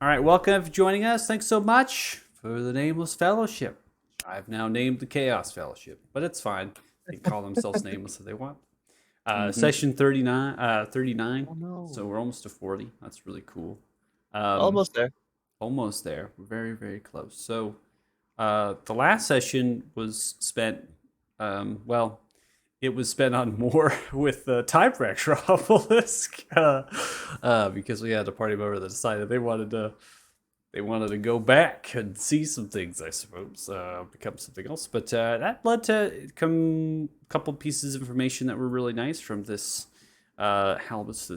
All right, welcome for joining us. Thanks so much for the Nameless Fellowship. I've now named the Chaos Fellowship, but it's fine. They can call themselves Nameless if they want. Hmm. Session 39. Oh no. So we're almost to 40. That's really cool. Um, Almost there. Almost there. We're very, very close. So the last session was spent, well, it was spent on more with the time fracture obelisk because we had a party member that decided they wanted to go back and see some things, I suppose, become something else. But that led to a couple pieces of information that were really nice from this Halbus,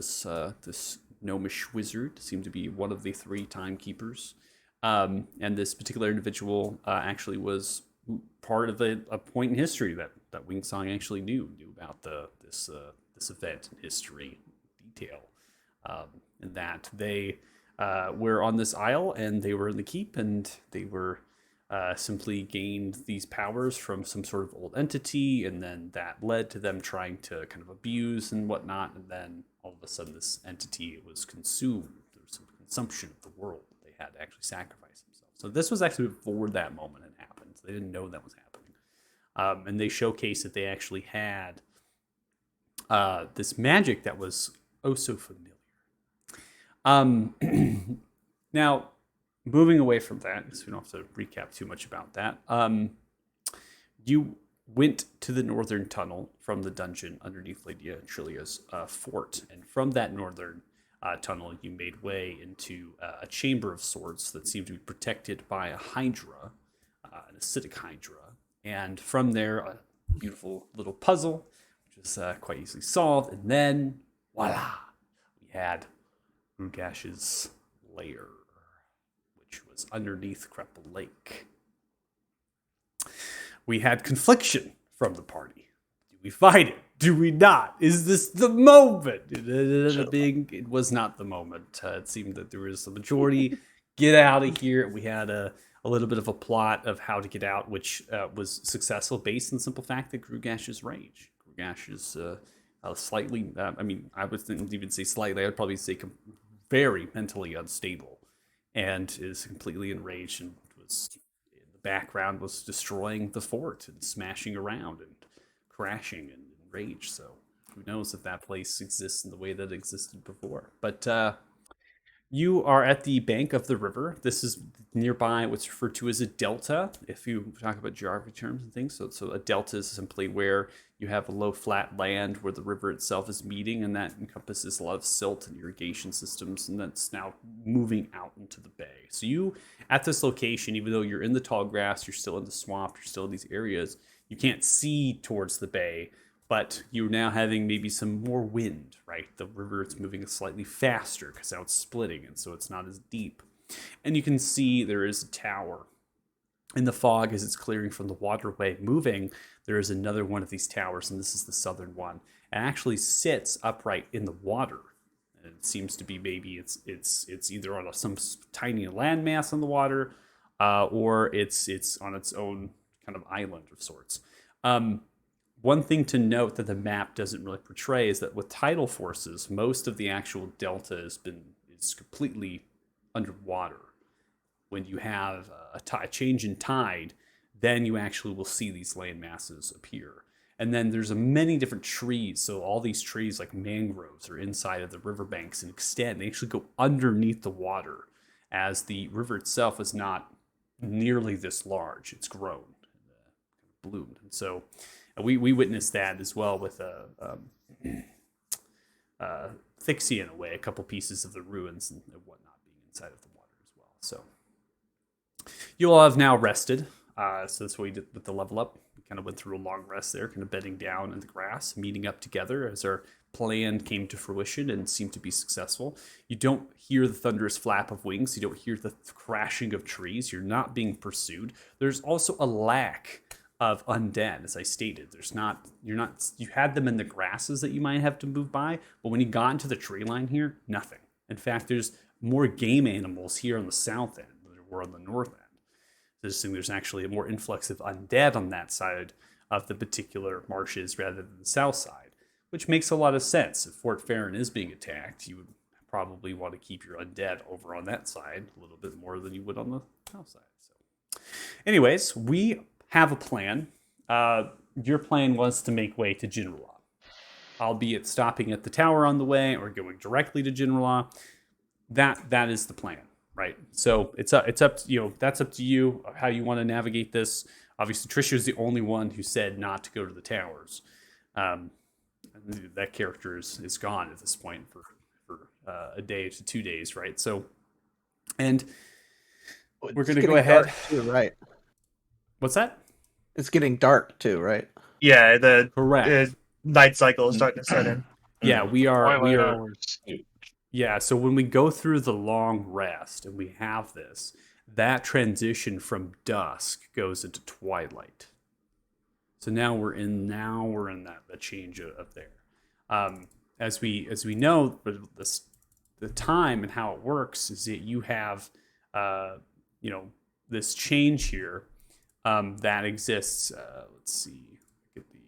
this gnomish wizard, seemed to be one of the three timekeepers. And this particular individual actually was part of a point in history that Wing Song actually knew about this event in history detail, and that they were on this isle and they were in the keep and they were simply gained these powers from some sort of old entity, and then that led to them trying to kind of abuse and whatnot, and then all of a sudden this entity was consumed. There was some consumption of the world. They had to actually sacrifice themselves. So this was actually before that moment had happened. So they didn't know that was happening, and they showcased that they actually had this magic that was oh so familiar. Um, Now, moving away from that, so we don't have to recap too much about that. You went to the northern tunnel from the dungeon underneath Lady Trilia's fort, and from that northern tunnel, you made way into a chamber of sorts that seemed to be protected by a hydra, an acidic hydra, and from there, a beautiful little puzzle, which is quite easily solved, and then voila, we had Rugash's lair, which was underneath Crepple Lake. We had confliction from the party. Do we fight it? Do we not? Is this the moment? It was not the moment. It seemed that there was a majority get out of here. We had a little bit of a plot of how to get out, which was successful based on the simple fact that Grugash's rage. Grugash is slightly, I mean, I wouldn't even say slightly, I'd probably say very mentally unstable, and is completely enraged and was in the background was destroying the fort and smashing around and crashing and rage. So who knows if that place exists in the way that it existed before. But you are at the bank of the river. This is nearby what's referred to as a delta, if you talk about geography terms and things. So a delta is simply where you have a low flat land where the river itself is meeting, and that encompasses a lot of silt and irrigation systems, and that's now moving out into the bay. So you, at this location, even though you're in the tall grass, you're still in the swamp, you're still in these areas, you can't see towards the bay, but you're now having maybe some more wind, right? The river is moving slightly faster because now it's splitting, and so it's not as deep. And you can see there is a tower. In the fog, as it's clearing from the waterway moving, there is another one of these towers, and this is the southern one. It actually sits upright in the water. And it seems to be maybe it's either on some tiny landmass on the water, or it's on its own kind of island of sorts. Um, One thing to note that the map doesn't really portray is that with tidal forces, most of the actual delta is completely underwater. When you have a change in tide, then you actually will see these land masses appear. And then there's many different trees. So all these trees, like mangroves, are inside of the riverbanks and extend. They actually go underneath the water, as the river itself is not nearly this large. It's grown, bloomed, and so we witnessed that as well with Thixie in a way, a couple pieces of the ruins and whatnot being inside of the water as well. So you all have now rested. So that's what we did with the level up. We kind of went through a long rest there, kind of bedding down in the grass, meeting up together as our plan came to fruition and seemed to be successful. You don't hear the thunderous flap of wings. You don't hear the crashing of trees. You're not being pursued. There's also a lack of undead, as I stated. You had them in the grasses that you might have to move by, but when you got into the tree line here, nothing. In fact, there's more game animals here on the south end than there were on the north end. There's actually a more influx of undead on that side of the particular marshes rather than the south side, which makes a lot of sense. If Fort Farron is being attacked, you would probably want to keep your undead over on that side a little bit more than you would on the south side. So, anyways, we have a plan. Your plan was to make way to Jinrala, albeit stopping at the tower on the way or going directly to Jinrala. That is the plan, right? So it's up to, that's up to you how you want to navigate this. Obviously, Trisha is the only one who said not to go to the towers. Um, that character is gone at this point for a day to 2 days, right? So, and we're It's gonna go getting ahead. dark too, right? What's that? It's getting dark too, right? Yeah, the Correct. night cycle is starting to set in. Yeah, we are. We Twilight are. hours. Yeah, so when we go through the long rest and we have this, that transition from dusk goes into twilight. So now we're in that change of there. As we know, the time and how it works is that you have you know this change here that exists. Let's see, get the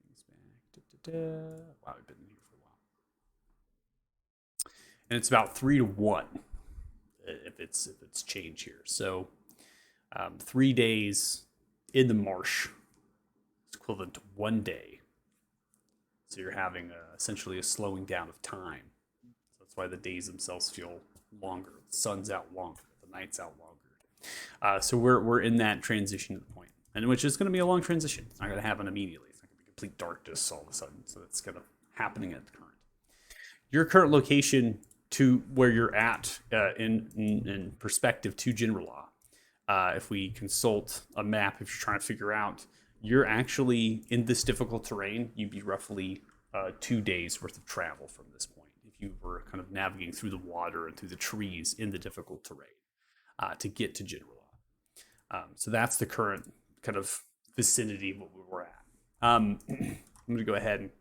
things back. Wow, I've been here for a while. And it's about 3 to 1 if it's change here. So 3 days in the marsh is equivalent to 1 day. So you're having essentially a slowing down of time. So that's why the days themselves feel longer. The sun's out longer. The night's out longer. So we're in that transition at the point, and which is going to be a long transition. It's not going to happen immediately. It's not going to be complete darkness all of a sudden. So it's kind of happening at the current. Your current location to where you're at in perspective to Jinrala. If we consult a map, if you're trying to figure out, you're actually in this difficult terrain, you'd be roughly 2 days worth of travel from this point if you were kind of navigating through the water and through the trees in the difficult terrain to get to Jinrala. So that's the current kind of vicinity of what we're at. I'm going to go ahead and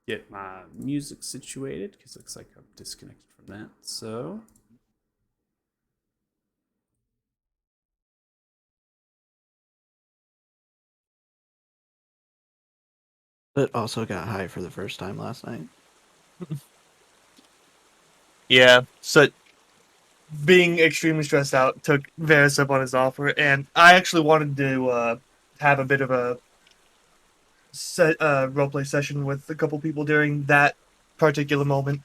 get my music situated because it looks like I'm disconnected from that. So But also got high for the first time last night. Yeah, so being extremely stressed out took Varys up on his offer, and I actually wanted to have a bit of a roleplay session with a couple people during that particular moment.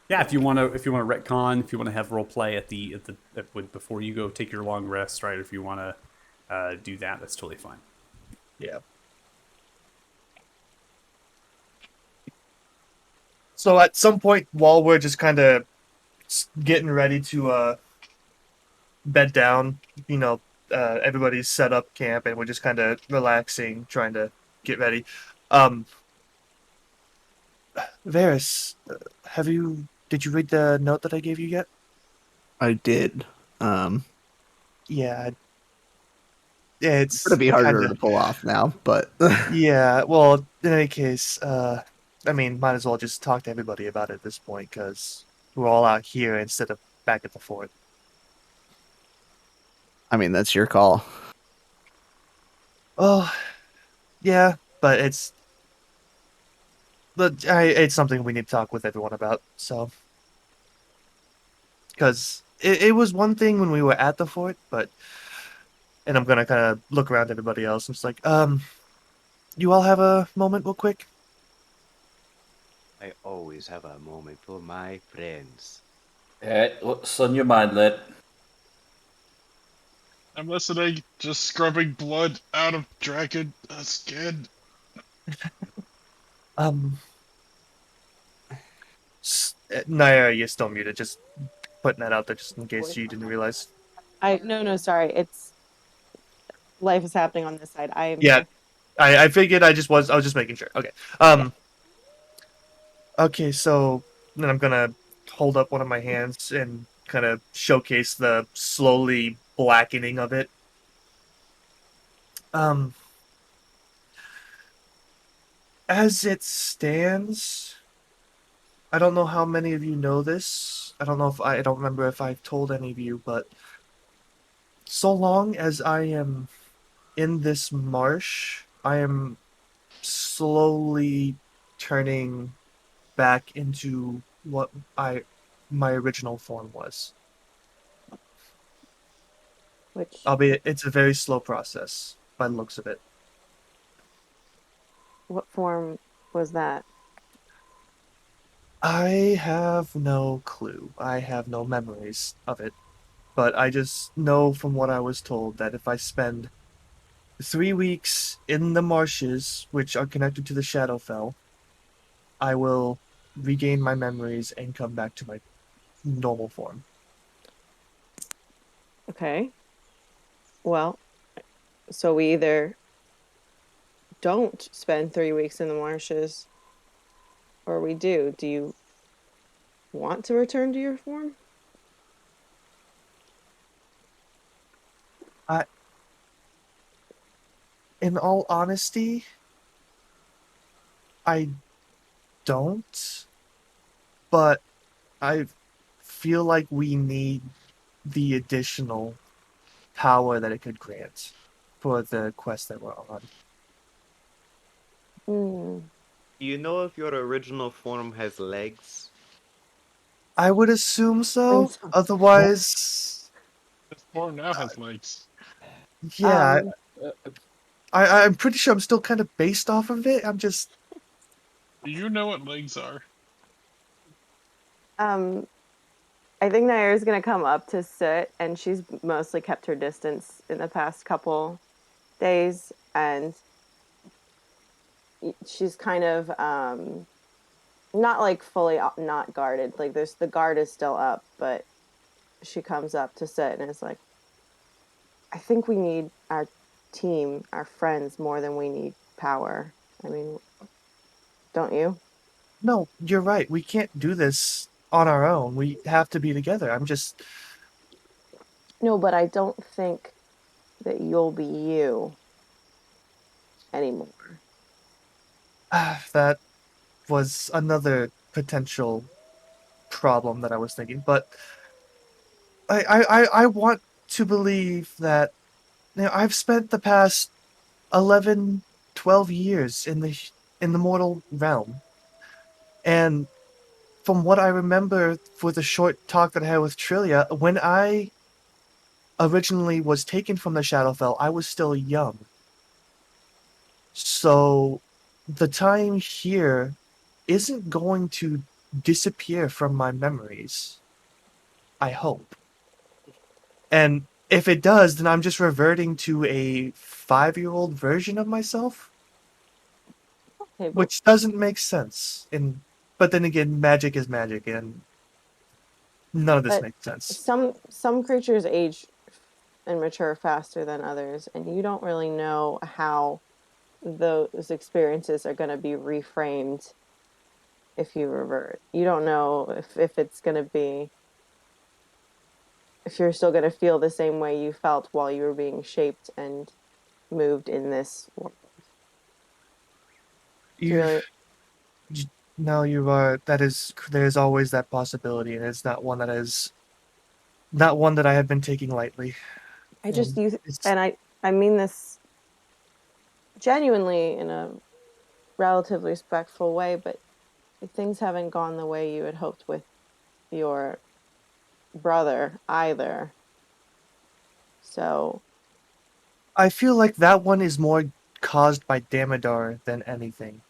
yeah, if you want to retcon, if you want to have role play before you go take your long rest, right? If you want to do that, that's totally fine. Yeah. So at some point, while we're just kind of getting ready to bed down, everybody's set up camp, and we're just kind of relaxing, trying to get ready. Varys, did you read the note that I gave you yet? I did. Yeah. Yeah, it's Gonna be harder kinda, to pull off now, but yeah, well, in any case, I mean, might as well just talk to everybody about it at this point, because we're all out here instead of back at the fort. I mean that's your call. Oh, yeah, but it's something we need to talk with everyone about. So, because it was one thing when we were at the fort, and I'm gonna kind of look around at everybody else. I'm just like, you all have a moment, real quick? I always have a moment for my friends. What's on your mind, lad? I'm listening, just scrubbing blood out of dragon skin. Naira, you're still muted. Just putting that out there, just in case you didn't realize. No, sorry. It's life is happening on this side. I am Yeah. here. I figured I was just making sure. Okay. Okay, so then I'm gonna hold up one of my hands and kind of showcase the slowly blackening of it. As it stands, I don't know how many of you know this. I don't remember if I've told any of you, but so long as I am in this marsh, I am slowly turning back into what my original form was. Which, Albeit it's a very slow process by the looks of it. what form was that? I have no clue. I have no memories of it. But I just know from what I was told that if I spend 3 weeks in the marshes, which are connected to the Shadowfell, I will regain my memories and come back to my normal form. Okay. Well, so we either don't spend 3 weeks in the marshes or we do. Do you want to return to your form? I, in all honesty, I don't, but I feel like we need the additional power that it could grant for the quest that we're on. Hmm. Do you know if your original form has legs? I would assume Think so. so. Otherwise, This form now has legs. yeah, Um, I'm pretty sure I'm still kind of based off of it. I'm just Do you know what legs are? um, I think Nair is gonna come up to sit, and she's mostly kept her distance in the past couple days, and she's kind of not like fully not guarded. Like there's the guard is still up, but she comes up to sit and is like, I think we need our team, our friends more than we need power. I mean, don't you? no. You're right. We can't do this on our own. We have to be together. I'm just No, but I don't think that you'll be you anymore. that was another potential problem that I was thinking. But I want to believe that I've spent the past 11, 12 years in the mortal realm, and from what I remember for the short talk that I had with Trillia, when I originally was taken from the Shadowfell, I was still young. So the time here isn't going to disappear from my memories. I hope. And if it does, then I'm just reverting to a 5-year-old version of myself, Okay, but which doesn't make sense. And but then again, magic is magic, and none of this but makes sense. some creatures age and mature faster than others, and you don't really know how those experiences are going to be reframed if you revert. You don't know if it's going to be if you're still going to feel the same way you felt while you were being shaped and moved in this world. Do you You, really no, you are. That is, there is always that possibility, and it's not one that I have been taking lightly. I just And you it's and I mean this genuinely in a relatively respectful way, but things haven't gone the way you had hoped with your brother either. So, I feel like that one is more caused by Damodar than anything.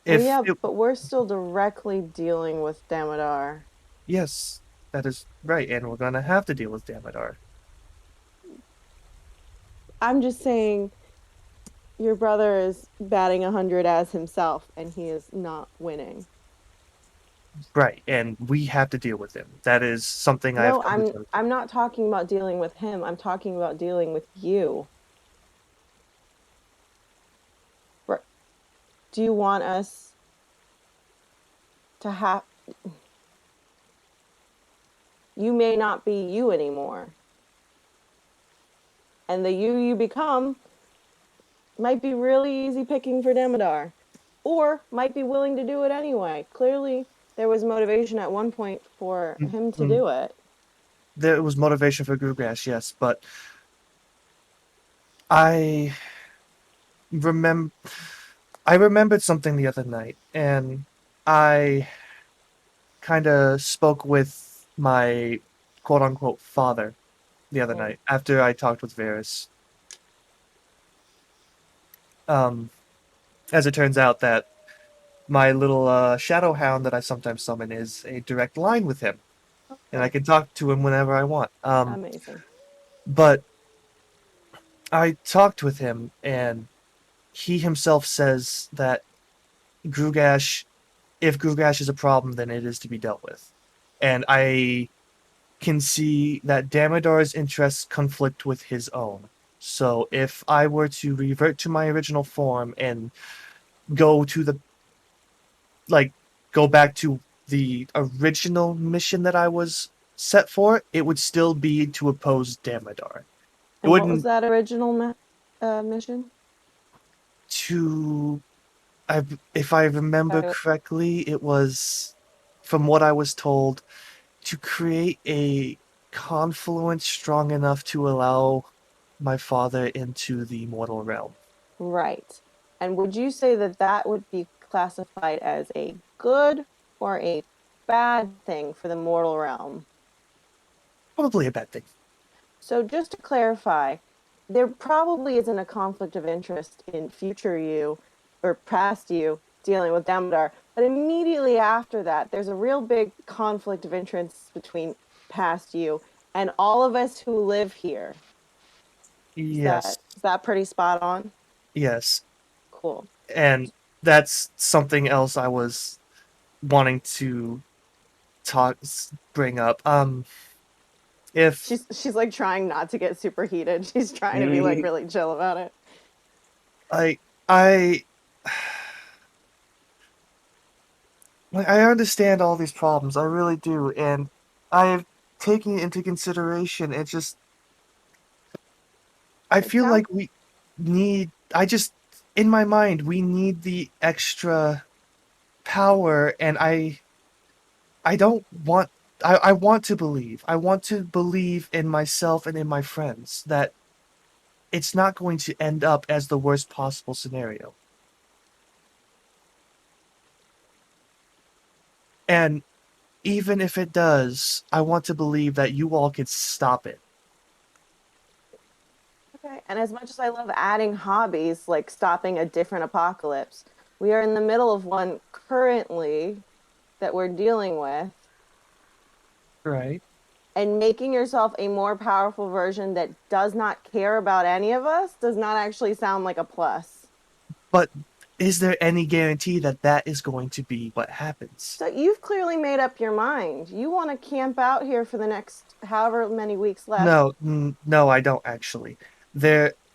well, If yeah, it, but we're still directly dealing with Damodar. yes, that is right, and we're gonna have to deal with Damodar. I'm just saying your brother is batting 100 as himself, and he is not winning. Right, and we have to deal with him. That is something I have No, come to terms with. I'm not talking about dealing with him. I'm talking about dealing with you. Do you want us to have you may not be you anymore. And the you become might be really easy picking for Damodar. Or might be willing to do it anyway. Clearly there was motivation at one point for him to Mm, do it. there was motivation for Grugash, yes, but I remember I remembered something the other night, and I kind of spoke with my quote unquote father the other night after I talked with Varys. As it turns out, that my little shadow hound that I sometimes summon is a direct line with him, and I Okay. can talk to him whenever I want. Amazing. But I talked with him, and he himself says that Grugash, if Grugash is a problem, then it is to be dealt with. And I can see that Damodar's interests conflict with his own. So if I were to revert to my original form and go to the like go back to the original mission that I was set for, it would still be to oppose Damodar. It And what was wouldn't that original mission? to if I remember Sorry. correctly, it was, from what I was told, to create a confluence strong enough to allow my father into the mortal realm. Right. And would you say that that would be classified as a good or a bad thing for the mortal realm? Probably a bad thing. So just to clarify, there probably isn't a conflict of interest in future you or past you dealing with Damodar, but immediately after that, there's a real big conflict of interest between past you and all of us who live here. Is Yes, that pretty spot on? yes. Cool. And that's something else I was wanting to bring up. If She's like trying not to get super heated. She's trying to be like really chill about it. I like, I understand all these problems, I really do, and I've taken it into consideration. It just, I It feel sounds like we need, I just, in my mind, we need the extra power, and I don't want, I want to believe. I want to believe in myself and in my friends that it's not going to end up as the worst possible scenario. And even if it does, I want to believe that you all could stop it. okay. And as much as I love adding hobbies like stopping a different apocalypse, we are in the middle of one currently that we're dealing with, Right. and making yourself a more powerful version that does not care about any of us does not actually sound like a plus. But is there any guarantee that that is going to be what happens? So you've clearly made up your mind. You want to camp out here for the next however many weeks left. No, no, I don't actually.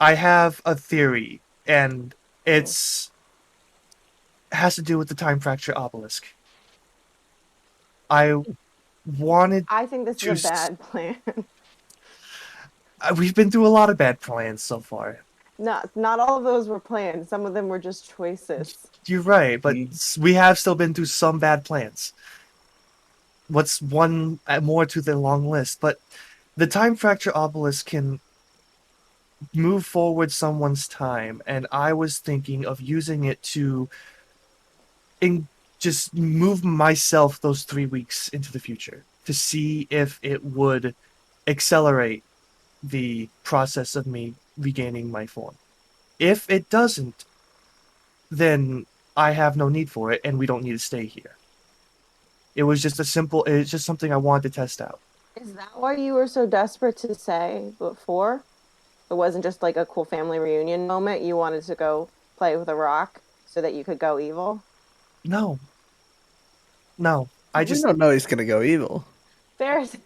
I have a theory, and Hmm. it's has to do with the time fracture obelisk. I wanted I think this is to. a bad plan. We've been through a lot of bad plans so far. Not all of those were planned. Some of them were just choices. You're right, but we have still been through some bad plans. What's one more to the long list? But the time fracture obelisk can move forward someone's time, and I was thinking of using it to just move myself those 3 weeks into the future to see if it would accelerate the process of me regaining my form. If it doesn't, then I have no need for it, and we don't need to stay here. It's just something I wanted to test out. Is that why you were so desperate to say before? It wasn't just like a cool family reunion moment. You wanted to go play with a rock so that you could go evil? No, no, I We just don't know he's gonna go evil. Pharisees.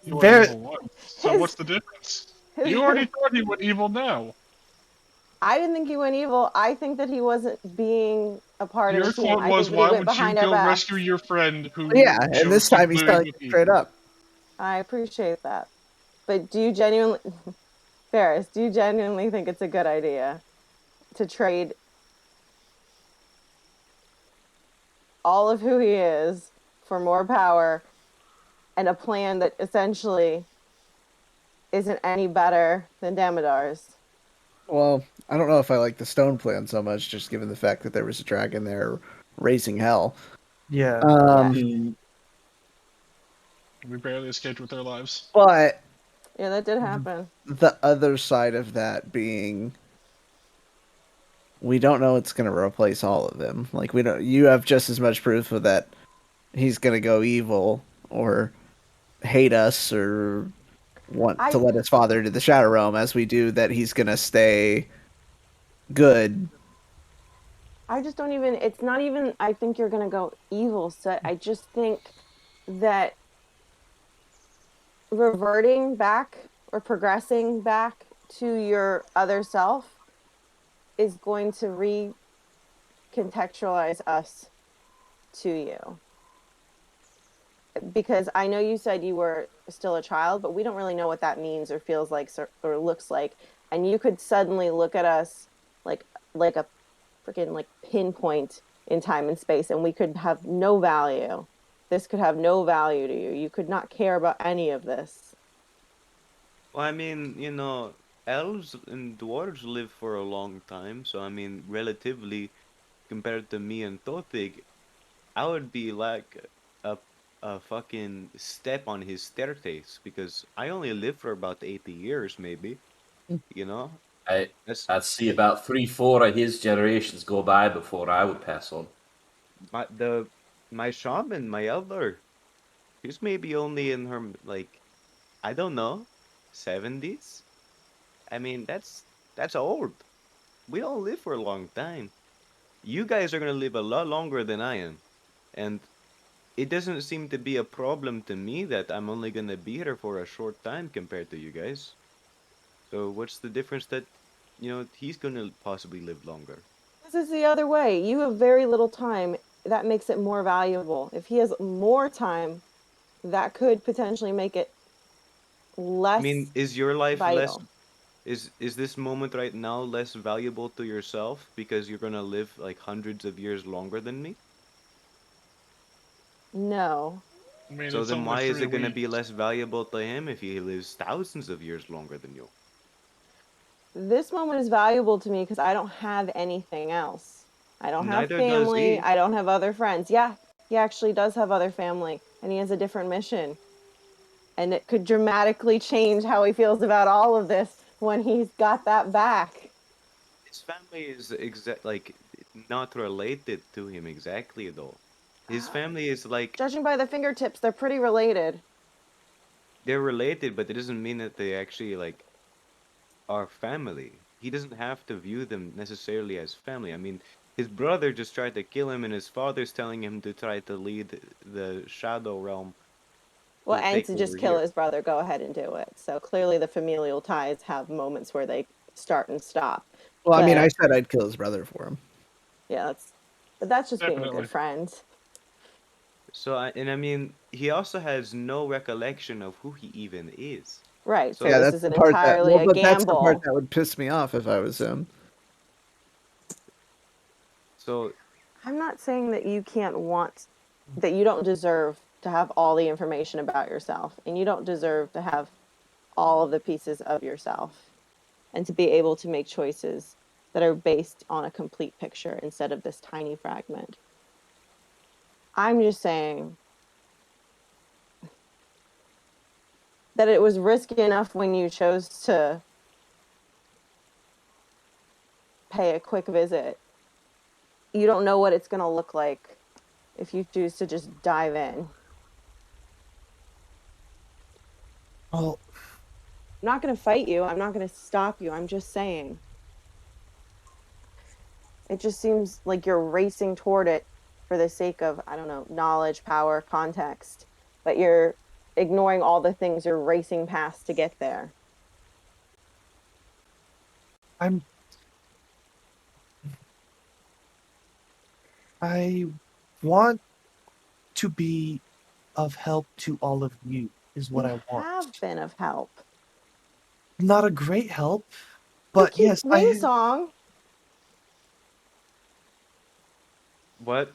He went there. evil once. So His, what's the difference? his, You already thought he went evil now. I didn't think he went evil. I think that he wasn't being a part of the Your team. thought I think was, that he why went would you behind our go rescue backs. your friend Yeah, who and this chose to time he's bleed telling with you straight evil? up. I appreciate that. But do you genuinely, Ferris, do you genuinely think it's a good idea to trade all of who he is for more power and a plan that essentially isn't any better than Damodar's? Well, I don't know if I like the stone plan so much, just given the fact that there was a dragon there raising hell. Yeah, Yeah. Um, Mm, We barely escaped with our lives. But Yeah, that did happen. the other side of that being, we don't know it's going to replace all of them. Like, we don't. You have just as much proof of that he's going to go evil or hate us or want to I let his father into the Shadow Realm as we do that he's going to stay good. I just don't even. It's not even. I think you're gonna go evil. So I just think that reverting back or progressing back to your other self is going to recontextualize us to you. Because I know you said you were still a child, but we don't really know what that means or feels like or looks like. And you could suddenly look at us like a freaking like pinpoint in time and space, and we could have no value. This could have no value to you. You could not care about any of this. Well, I mean, elves and dwarves live for a long time, so I mean, relatively compared to me and Tothig, I would be like a a fucking step on his staircase because I only live for about 80 years, maybe. You know, I, that's I'd see about 3-4 of his generations go by before I would pass on. my shaman, my elder. She's maybe only in her like I don't know, 70s. I mean, that's old. We don't live for a long time. You guys are gonna live a lot longer than I am, and it doesn't seem to be a problem to me that I'm only gonna be here for a short time compared to you guys. So what's the difference that, he's gonna possibly live longer? This is the other way. You have very little time. That makes it more valuable. If he has more time, that could potentially make it I mean, less is your life less vital. is this moment right now less valuable to yourself because you're gonna live like hundreds of years longer than me? No. I mean, So it's then only why is 3 it gonna be weeks. less valuable to him if he lives thousands of years longer than you? This moment is valuable to me because I don't have anything else. I don't have Neither does family. he. I don't have other friends. Yeah, he actually does have other family and he has a different mission. And it could dramatically change how he feels about all of this when he's got that back. His family is not related to him exactly though. His family is like Judging by the fingertips, they're pretty related. they're related, but it doesn't mean that they actually like are family. He doesn't have to view them necessarily as family. I mean, his brother just tried to kill him, and his father's telling him to try to lead the Shadow Realm Well, to and take to just over kill here. his brother, go ahead and do it. So clearly the familial ties have moments where they start and stop. Well, I mean, I But said I'd kill his brother for him. yeah, that's just being a Definitely. good friend. So, I mean, he also has no recollection of who he even is. Right. So Yeah, So, this that's is the an part that. entirely Well, a but that's the part gamble. that would piss me off if I was him. so I'm not saying that you can't want, that you don't deserve to have all the information about yourself, and you don't deserve to have all of the pieces of yourself, and to be able to make choices that are based on a complete picture instead of this tiny fragment. I'm just saying that it was risky enough when you chose to pay a quick visit. You don't know what it's going to look like if you choose to just dive in. Well, I'm not going to fight you. I'm not going to stop you. I'm just saying. It just seems like you're racing toward it for the sake of, I don't know, knowledge, power, context, but you're ignoring all the things you're racing past to get there. I'm I want to be of help to all of you is what You I want. have been of help. Not a great help, You but keep yes, Wing Song. what?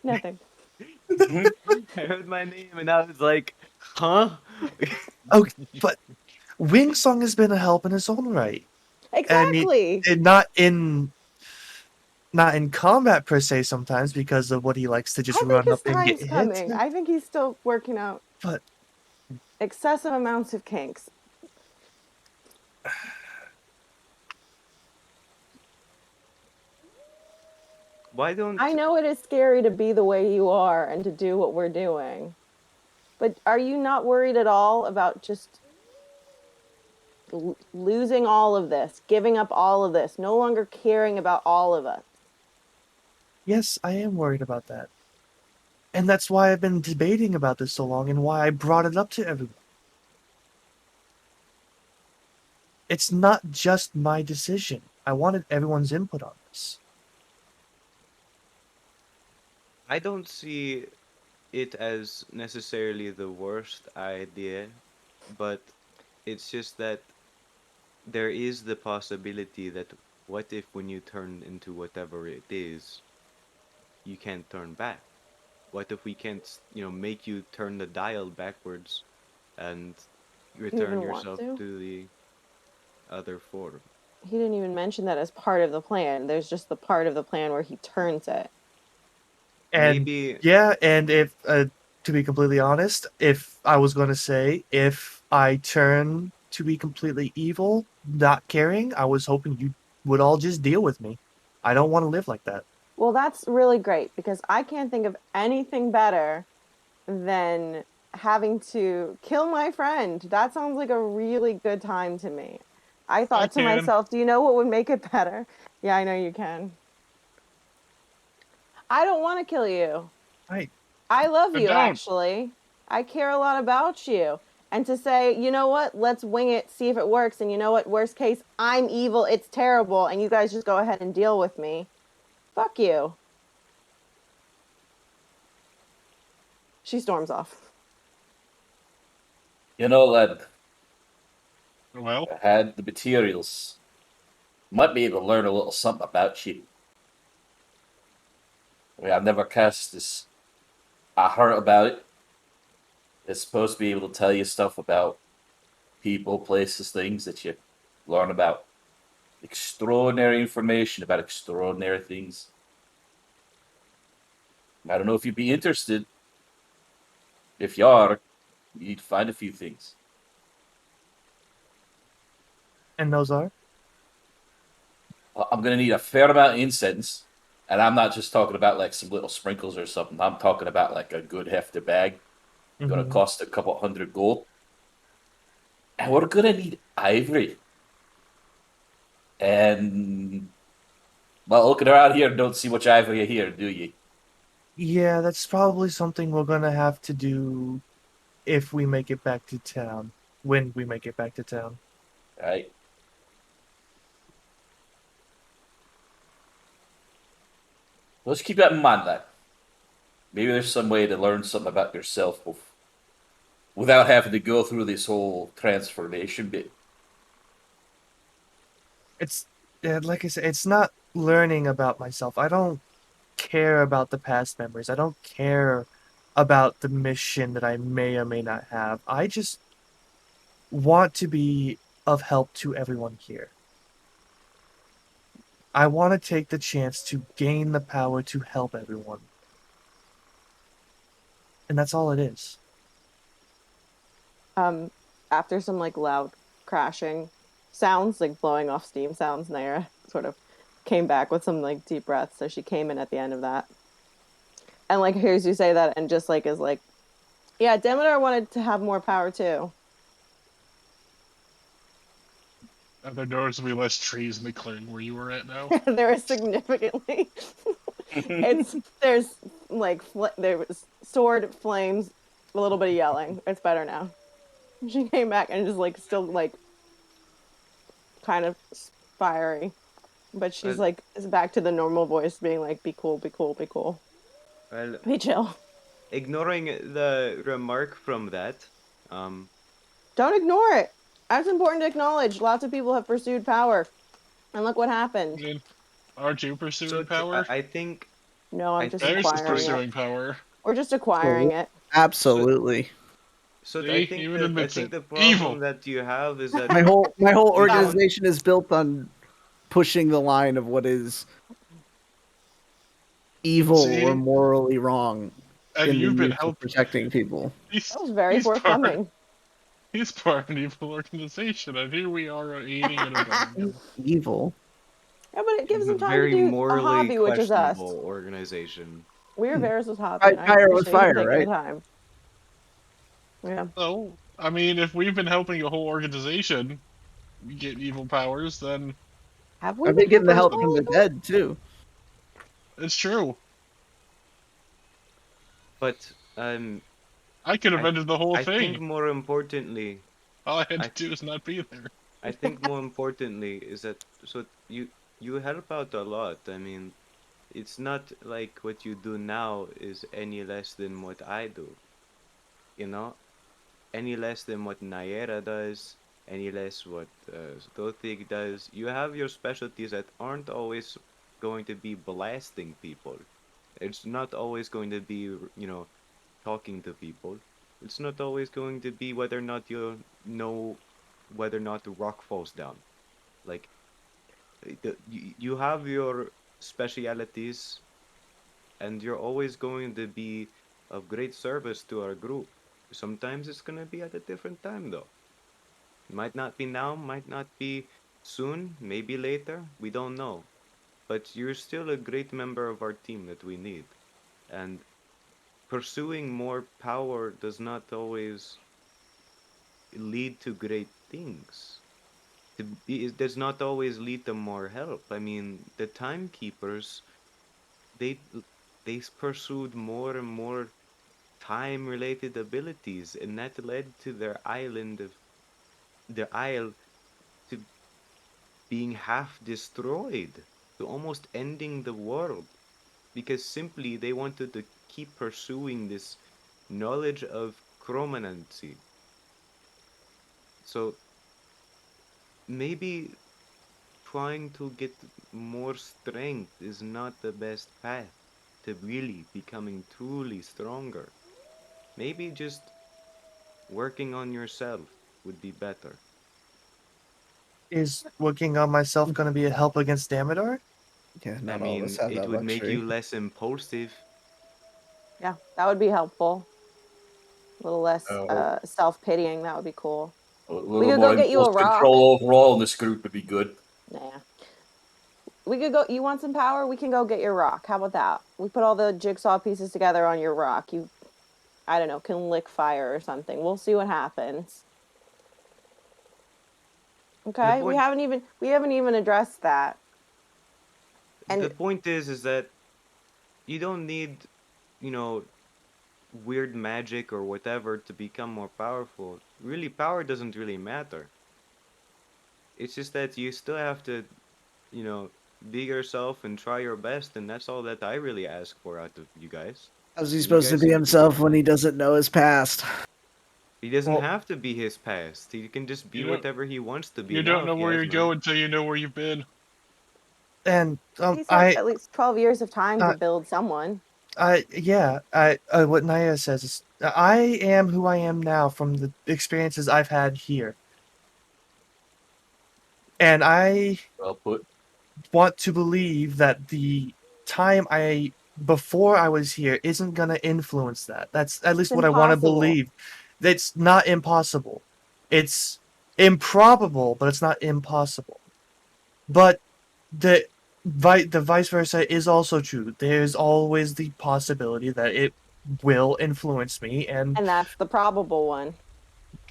Nothing. I heard my name and I was like, huh? okay, but Wing Song has been a help in its own right. I mean, Exactly. not in not in combat per se sometimes because of what he likes to just I think run his up and get time's hit. coming. I think he's still working out But excessive amounts of kinks. Why don't I know it is scary to be the way you are and to do what we're doing. But are you not worried at all about just losing all of this, giving up all of this, no longer caring about all of us? yes, I am worried about that. And that's why I've been debating about this so long and why I brought it up to everyone. It's not just my decision. I wanted everyone's input on this. I don't see it as necessarily the worst idea, but it's just that there is the possibility that what if when you turn into whatever it is, you can't turn back? What if we can't, make you turn the dial backwards and Do you return even want yourself to? to the other form? He didn't even mention that as part of the plan. There's just the part of the plan where he turns it. And Maybe yeah, and if to be completely honest, if I was going to say if I turn to be completely evil, not caring, I was hoping you would all just deal with me. I don't want to live like that. Well, that's really great because I can't think of anything better than having to kill my friend. That sounds like a really good time to me. I I thought to can. myself, do you know what would make it better? Yeah, I know you can. I don't want to kill you. I I love I you, don't. actually. I care a lot about you. And to say, you know what, let's wing it, see if it works. And you know what, worst case, I'm evil, it's terrible, and you guys just go ahead and deal with me. Fuck you. She storms off. You know, lad, Well, I had the materials. Might be able to learn a little something about you. I mean, I've never cast this. I heard about it. It's supposed to be able to tell you stuff about people, places, things that you learn about. Extraordinary information about extraordinary things. I don't know if you'd be interested. If you are, you'd find a few things. and those are I'm going to need a fair amount of incense. And I'm not just talking about like some little sprinkles or something. I'm talking about like a good hefty bag. Going to mhm. cost a couple hundred gold. And we're going to need ivory. And, well, looking around here, don't see much ivory here, do you? Yeah, that's probably something we're gonna have to do if we make it back to town. When we make it back to town. Right? Let's keep that in mind, lad. Maybe there's some way to learn something about yourself without having to go through this whole transformation bit. It's like I said, it's not learning about myself. I don't care about the past memories. I don't care about the mission that I may or may not have. I just want to be of help to everyone here. I want to take the chance to gain the power to help everyone. And that's all it is. Um, After some like loud crashing sounds, like blowing off steam sounds, Naira sort of came back with some like deep breaths. So she came in at the end of that. And like hears you say that and just like is like, yeah, Demeter wanted to have more power too. there notice to be less trees in the clearing where you were at now. There is significantly it's there's like there was sword flames, a little bit of yelling. It's better now. She came back and just like still like kind of fiery, but she's Well, like is back to the normal voice, being like, "Be cool, be cool, be cool, well, be chill." ignoring the remark from that, um, Don't ignore it. That's important to acknowledge. Lots of people have pursued power, and look what I happened. mean, aren't you so pursuing power? I think No, I'm I just think There's is acquiring for it. pursuing power. We're just acquiring it. so Absolutely. so I See, think even that I admits think it. the Evil. problem that you have is that My whole you don't. organization is built on pushing the line of what is evil See? or morally wrong And in the you've been use of helping. protecting people. That was very forthcoming. He's part of an evil organization, and here we are aiding and abetting him. Evil. Yeah, but it gives In a them time to very do a morally hobby, which is us. questionable organization. We're Varys' hobby, and I Fire with appreciate you fire, taking right? the time. Yeah. So, I mean, if we've been helping a whole organization get evil powers, then Have we I've been been getting the helping help all from the of them? dead too. it's true. But I could have I ended the whole I think thing. more importantly, All I had I to do is not be there. I think more importantly is that you help out a lot. I mean, it's not like what you do now is any less than what I do. You know, any less than what Naira does, any less what Stothig does. You have your specialties that aren't always going to be blasting people. It's not always going to be, talking to people. It's not always going to be whether or not you know whether or not the rock falls down. Like, you have your specialities, and you're always going to be of great service to our group. Sometimes it's going to be at a different time, though. Might not be now, might not be soon, maybe later. We don't know. But you're still a great member of our team that we need. And pursuing more power does not always lead to great things. It does not always lead to more help. I mean, the timekeepers, they pursued more and more time-related abilities, and that led to their isle to being half destroyed, to almost ending the world, because simply they wanted to keep pursuing this knowledge of chromancy. So maybe trying to get more strength is not the best path to really becoming truly stronger. Maybe just working on yourself would be better. Is working on myself going to be a help against Damodar? Yeah, I not all of us mean, have it that would make luxury. you less impulsive. Yeah, that would be helpful. A little less Oh, self-pitying. That would be cool. a We little could more go get you a impulse rock. control overall in this group would be good. Nah. We could go. You want some power? We can go get your rock. How about that? We put all the jigsaw pieces together on your rock. You, I don't know, can lick fire or something. We'll see what happens. The Okay, point we haven't even addressed that. the And point is that you don't need, you know, weird magic or whatever to become more powerful. Really, power doesn't really matter. It's just that you still have to, you know, be yourself and try your best, and that's all that I really ask for out of you guys. How's he And you supposed to guys be seem to be himself when he fine. doesn't know his past? He doesn't Well, have to be his past. He can just be You don't. whatever he wants to be You now don't if know he where has you none. go until you know where you've been. and he's had at least 12 years of time to build someone. what Naya says is, I am who I am now from the experiences I've had here, and I Well put. want to believe that the time I before I was here isn't going to influence that. That's at It's least what I want to impossible. believe. It's not impossible. It's improbable, but it's not impossible. But the the vice versa is also true. There's always the possibility that it will influence me, and And that's the probable one.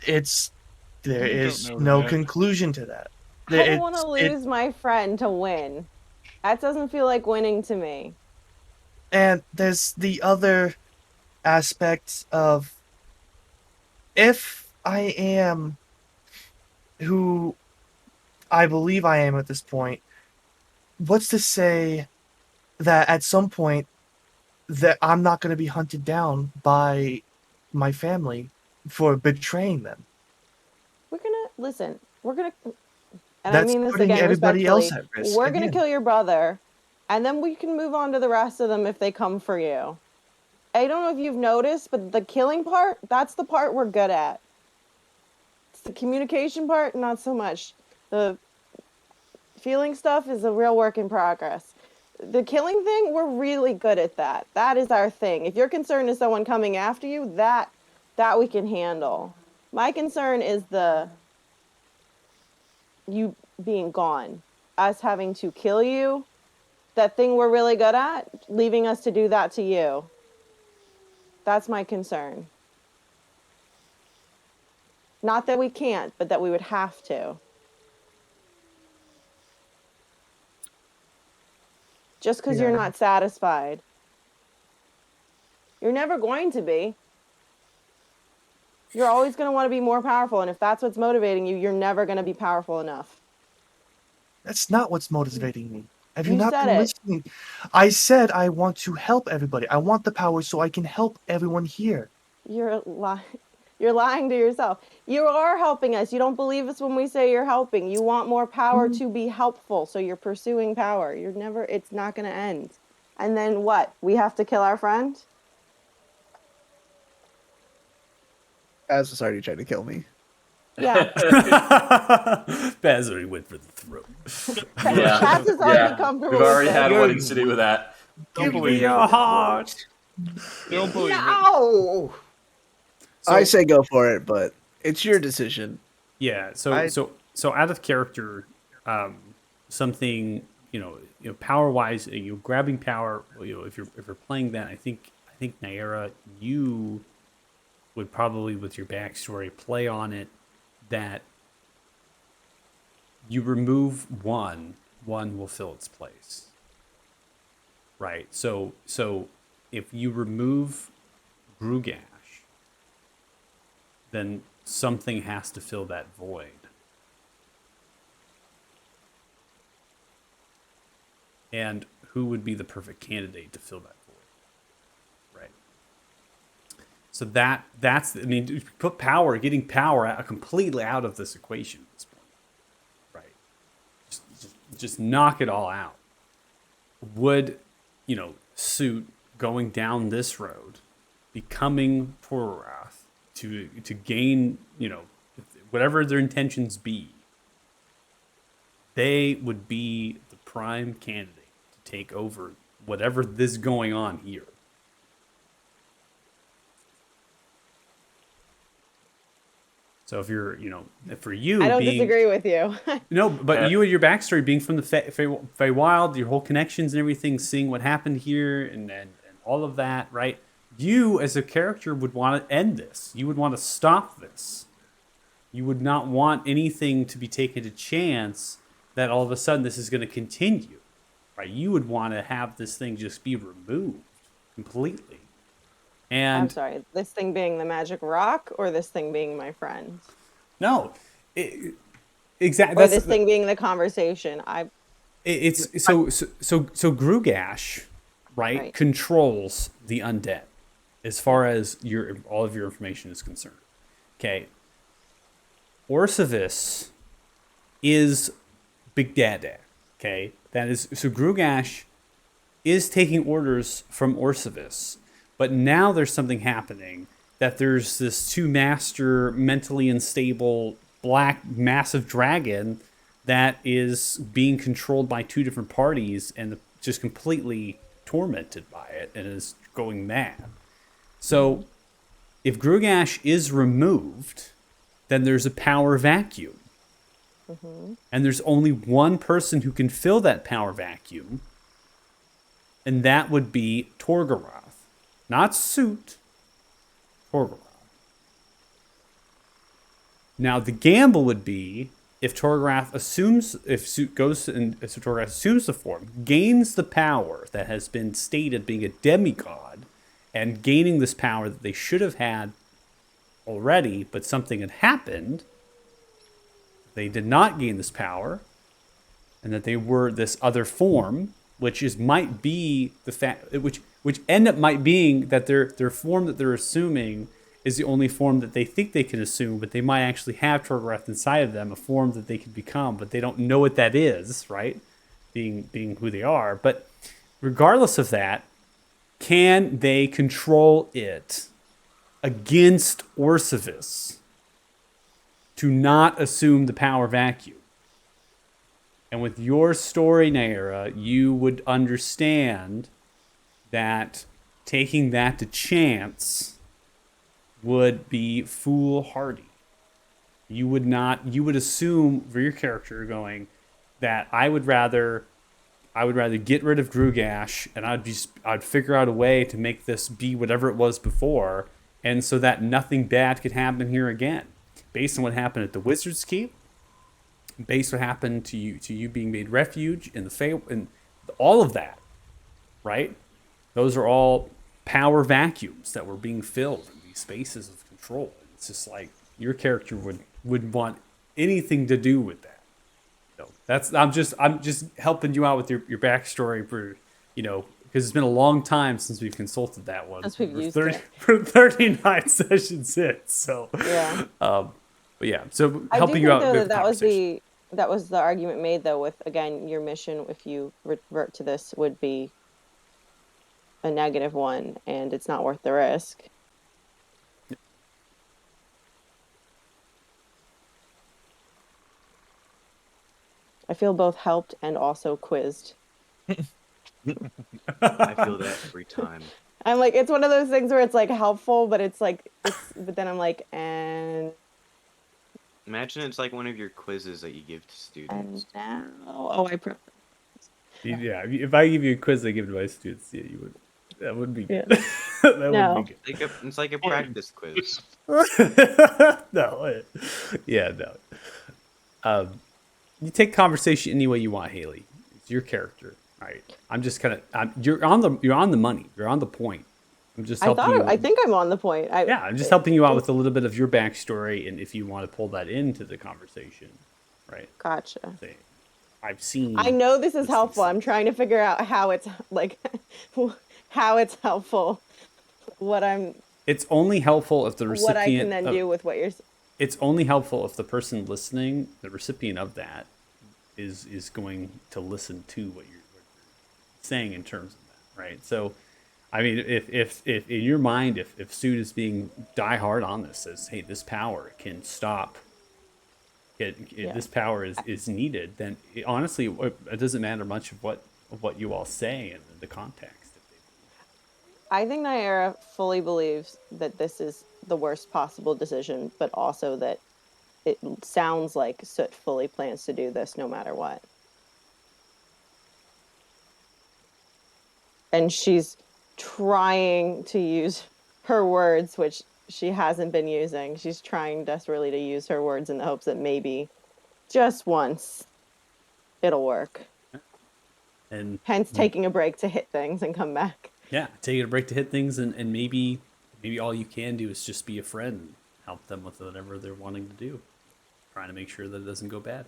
it's there You don't is know no that. conclusion to that. I don't want to It lose my friend to win. That doesn't feel like winning to me. and there's the other aspect of, if I am who I believe I am at this point, what's to say that at some point that I'm not going to be hunted down by my family for betraying them? We're gonna listen. We're gonna, and I That's mean this putting again everybody else respectfully. at risk We're gonna again. kill your brother, and then we can move on to the rest of them if they come for you. I don't know if you've noticed, but the killing part, that's the part we're good at. It's the communication part, not so much. The feeling stuff is a real work in progress. The killing thing, we're really good at that. That is our thing. If your concern is someone coming after you, that we can handle. My concern is you being gone, us having to kill you. That thing we're really good at, leaving us to do that to you. That's my concern. Not that we can't, but that we would have to. Just because you're Yeah. not satisfied. You're never going to be. You're always going to want to be more powerful. And if that's what's motivating you, you're never going to be powerful enough. That's not what's motivating me. Have you You not said been it. listening? I said I want to help everybody. I want the power so I can help everyone here. You're lying to yourself. You are helping us. You don't believe us when we say you're helping. You want more power to be helpful, so you're pursuing power. It's not going to end. And then what? We have to kill our friend? Az was already trying to kill me. Yeah. Baz already went for the throat. Yeah. Cass is already comfortable We've already with had this. weddings to do with that. Don't Give me believe your it. heart. Don't believe it. No! I say go for it, but it's your decision. Yeah. So I- out of character, something power wise, grabbing power. If you're playing that, I think Naira, you would probably with your backstory play on it that you remove one will fill its place. Right. So if you remove Grugash, then something has to fill that void. And who would be the perfect candidate to fill that void? Right. So that's put getting power completely out of this equation at this point. Right. Just knock it all out. Would, Suit going down this road, becoming Tororath to gain, whatever their intentions be, they would be the prime candidate to take over whatever this going on here. So if you're, for you, I don't disagree with you. No, but you and your backstory being from the Feywild, your whole connections and everything, seeing what happened here and all of that, right? You as a character would want to end this. You would want to stop this. You would not want anything to be taken to chance that all of a sudden this is going to continue, right? You would want to have this thing just be removed completely. And I'm sorry, this thing being the magic rock or this thing being my friend? No, exactly. Or this thing being the conversation. It's so Grugash, right, controls the undead as far as all of your information is concerned. Okay. Orsivis is Big Dada. Okay. That is so Grugash is taking orders from Orsivis. But now there's something happening that there's this two-master, mentally unstable, black, massive dragon that is being controlled by two different parties and just completely tormented by it and is going mad. So if Grugash is removed, then there's a power vacuum. Mm-hmm. And there's only one person who can fill that power vacuum, and that would be Torgarath. Not Suit, Torgarath. Now the gamble would be if Torgarath assumes, if Suit goes and if Torgarath assumes the form, gains the power that has been stated being a demigod, and gaining this power that they should have had already, but something had happened. They did not gain this power, and that they were this other form, which might be the fact which end up might being that their form that they're assuming is the only form that they think they can assume, but they might actually have Torgarath inside of them, a form that they can become, but they don't know what that is, right? Being who they are. But regardless of that, can they control it against Orsivis to not assume the power vacuum? And with your story, Naira, you would understand that taking that to chance would be foolhardy. You would not. You would assume for your character going that I would rather get rid of Grugash and I'd figure out a way to make this be whatever it was before, and so that nothing bad could happen here again. Based on what happened at the Wizard's Keep, based on what happened to you being made refuge in the and all of that, right? Those are all power vacuums that were being filled in these spaces of control. It's just like your character would want anything to do with that. So I'm just helping you out with your backstory for, because it's been a long time since we've consulted that one. Since we've for used it. for 39 sessions in. So Yeah. but yeah, so I do helping think you out though with that the that was the argument made though with, again, your mission, if you revert to this, would be a negative one, and it's not worth the risk. I feel both helped and also quizzed. I feel that every time. I'm like, it's one of those things where it's like helpful, but but then I'm like, and Imagine it's like one of your quizzes that you give to students. now, oh, I prepped. Yeah, if I give you a quiz, I give it to my students. Yeah, you would. That would be good. Yeah. That No. would be good. It's like a practice quiz. No. Yeah, no. You take conversation any way you want, Haley. It's your character, right? I'm just kind of. You're on the money. You're on the point. I'm just helping you. I think I'm on the point. I'm just helping you out with a little bit of your backstory, and if you want to pull that into the conversation, right? Gotcha. Say, I've seen. I know this is helpful. I'm trying to figure out how it's like, how it's helpful. It's only helpful if the recipient. What I can then do with what you're. It's only helpful if the person listening, the recipient of that, is going to listen to what you're saying in terms of that, right? So, I mean, if in your mind, if Suit is being diehard on this, says, hey, this power can stop. This power is needed, then honestly, it doesn't matter much of what you all say and the context. I think Naira fully believes that this is the worst possible decision, but also that it sounds like Soot fully plans to do this no matter what. And she's trying to use her words, which she hasn't been using. She's trying desperately to use her words in the hopes that maybe just once it'll work. And hence taking a break to hit things and come back. Yeah, taking a break to hit things, and maybe all you can do is just be a friend, help them with whatever they're wanting to do, trying to make sure that it doesn't go bad.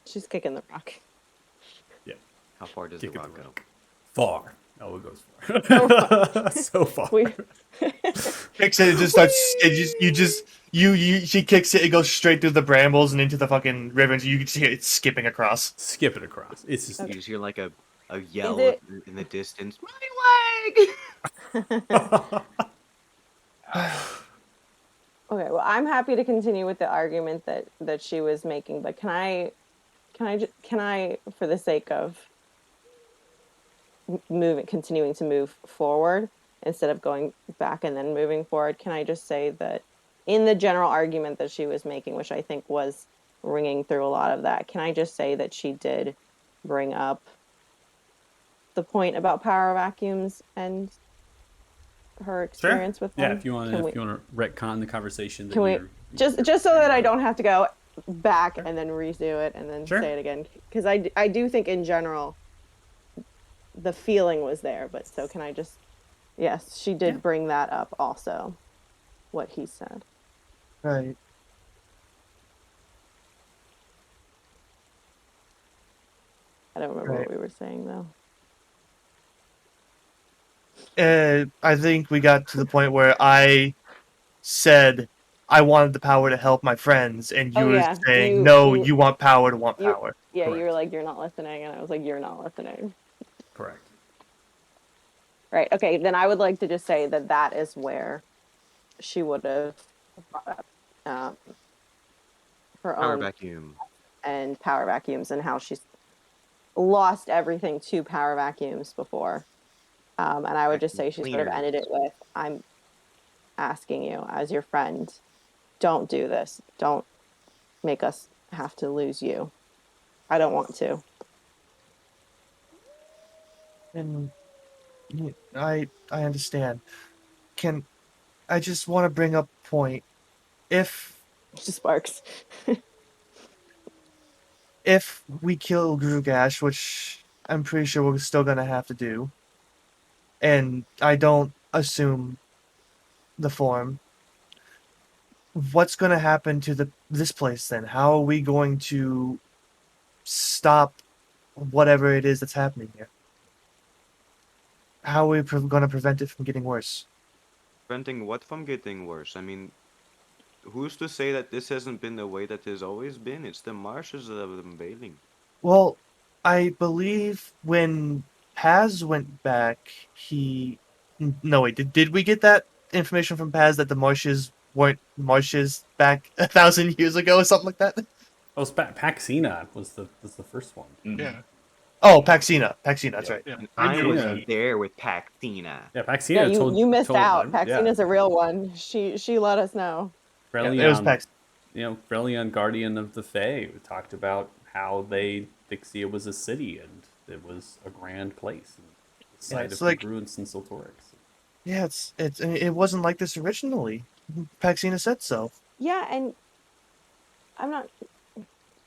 She's kicking the rock. Yeah. How far does the rock go? Far. Oh, it goes far. So far. Kicks it, it just starts. She kicks it. It goes straight through the brambles and into the fucking river. And you can see it skipping across. Skip it across. It's just. You just hear like a yell in the distance. My leg. Okay, well, I'm happy to continue with the argument that she was making, but can I, for the sake of continuing to move forward instead of going back and then moving forward, can I just say that in the general argument that she was making, which I think was ringing through a lot of that, can I just say that she did bring up the point about power vacuums and her experience with them? Yeah, if you want to retcon the conversation. Can we just so that I don't have to go back and then redo it and then say it again? Because I do think in general the feeling was there, but so can I just? Yes, she did bring that up also. What he said. Right. I don't remember what we were saying though. I think we got to the point where I said I wanted the power to help my friends, and you were saying, you want power to want power. Yeah, correct. You were like, you're not listening, and I was like, you're not listening. Correct. Right, okay, then I would like to just say that is where she would have brought up her power own vacuum. and power vacuums and how she's lost everything to power vacuums before. And I would just Vacuum say she sort of ended it cleaners. with, I'm asking you as your friend, don't do this. Don't make us have to lose you. I don't want to. And I understand. Can I just want to bring up a point? If Just sparks. if we kill Grugash, which I'm pretty sure we're still gonna have to do, and I don't assume the form, what's gonna happen to this place then? How are we going to stop whatever it is that's happening here? How are we going to prevent it from getting worse? Preventing what from getting worse? I mean, who's to say that this hasn't been the way that has always been? It's the marshes that have been bailing. Well, I believe when Paz went back, he. No, wait, did we get that information from Paz that the marshes weren't marshes back 1,000 years ago or something like that? Oh, Paxina was the first one. Mhm. Yeah. Oh, Paxina. Paxina, that's Yeah. right. Yeah. And I I knew was Yeah. there with Pactina. Yeah, Paxina Yeah, told you missed out. yeah, Paxina's a real one. She let us know. Yeah, it was Freljord, Pax. Freljord, Guardian of the Fae, we talked about how Vixia was a city and it was a grand place, and the Yeah, site it's of like congruence and Sultorix. yeah, it wasn't like this originally. Paxina said so. Yeah, and I'm not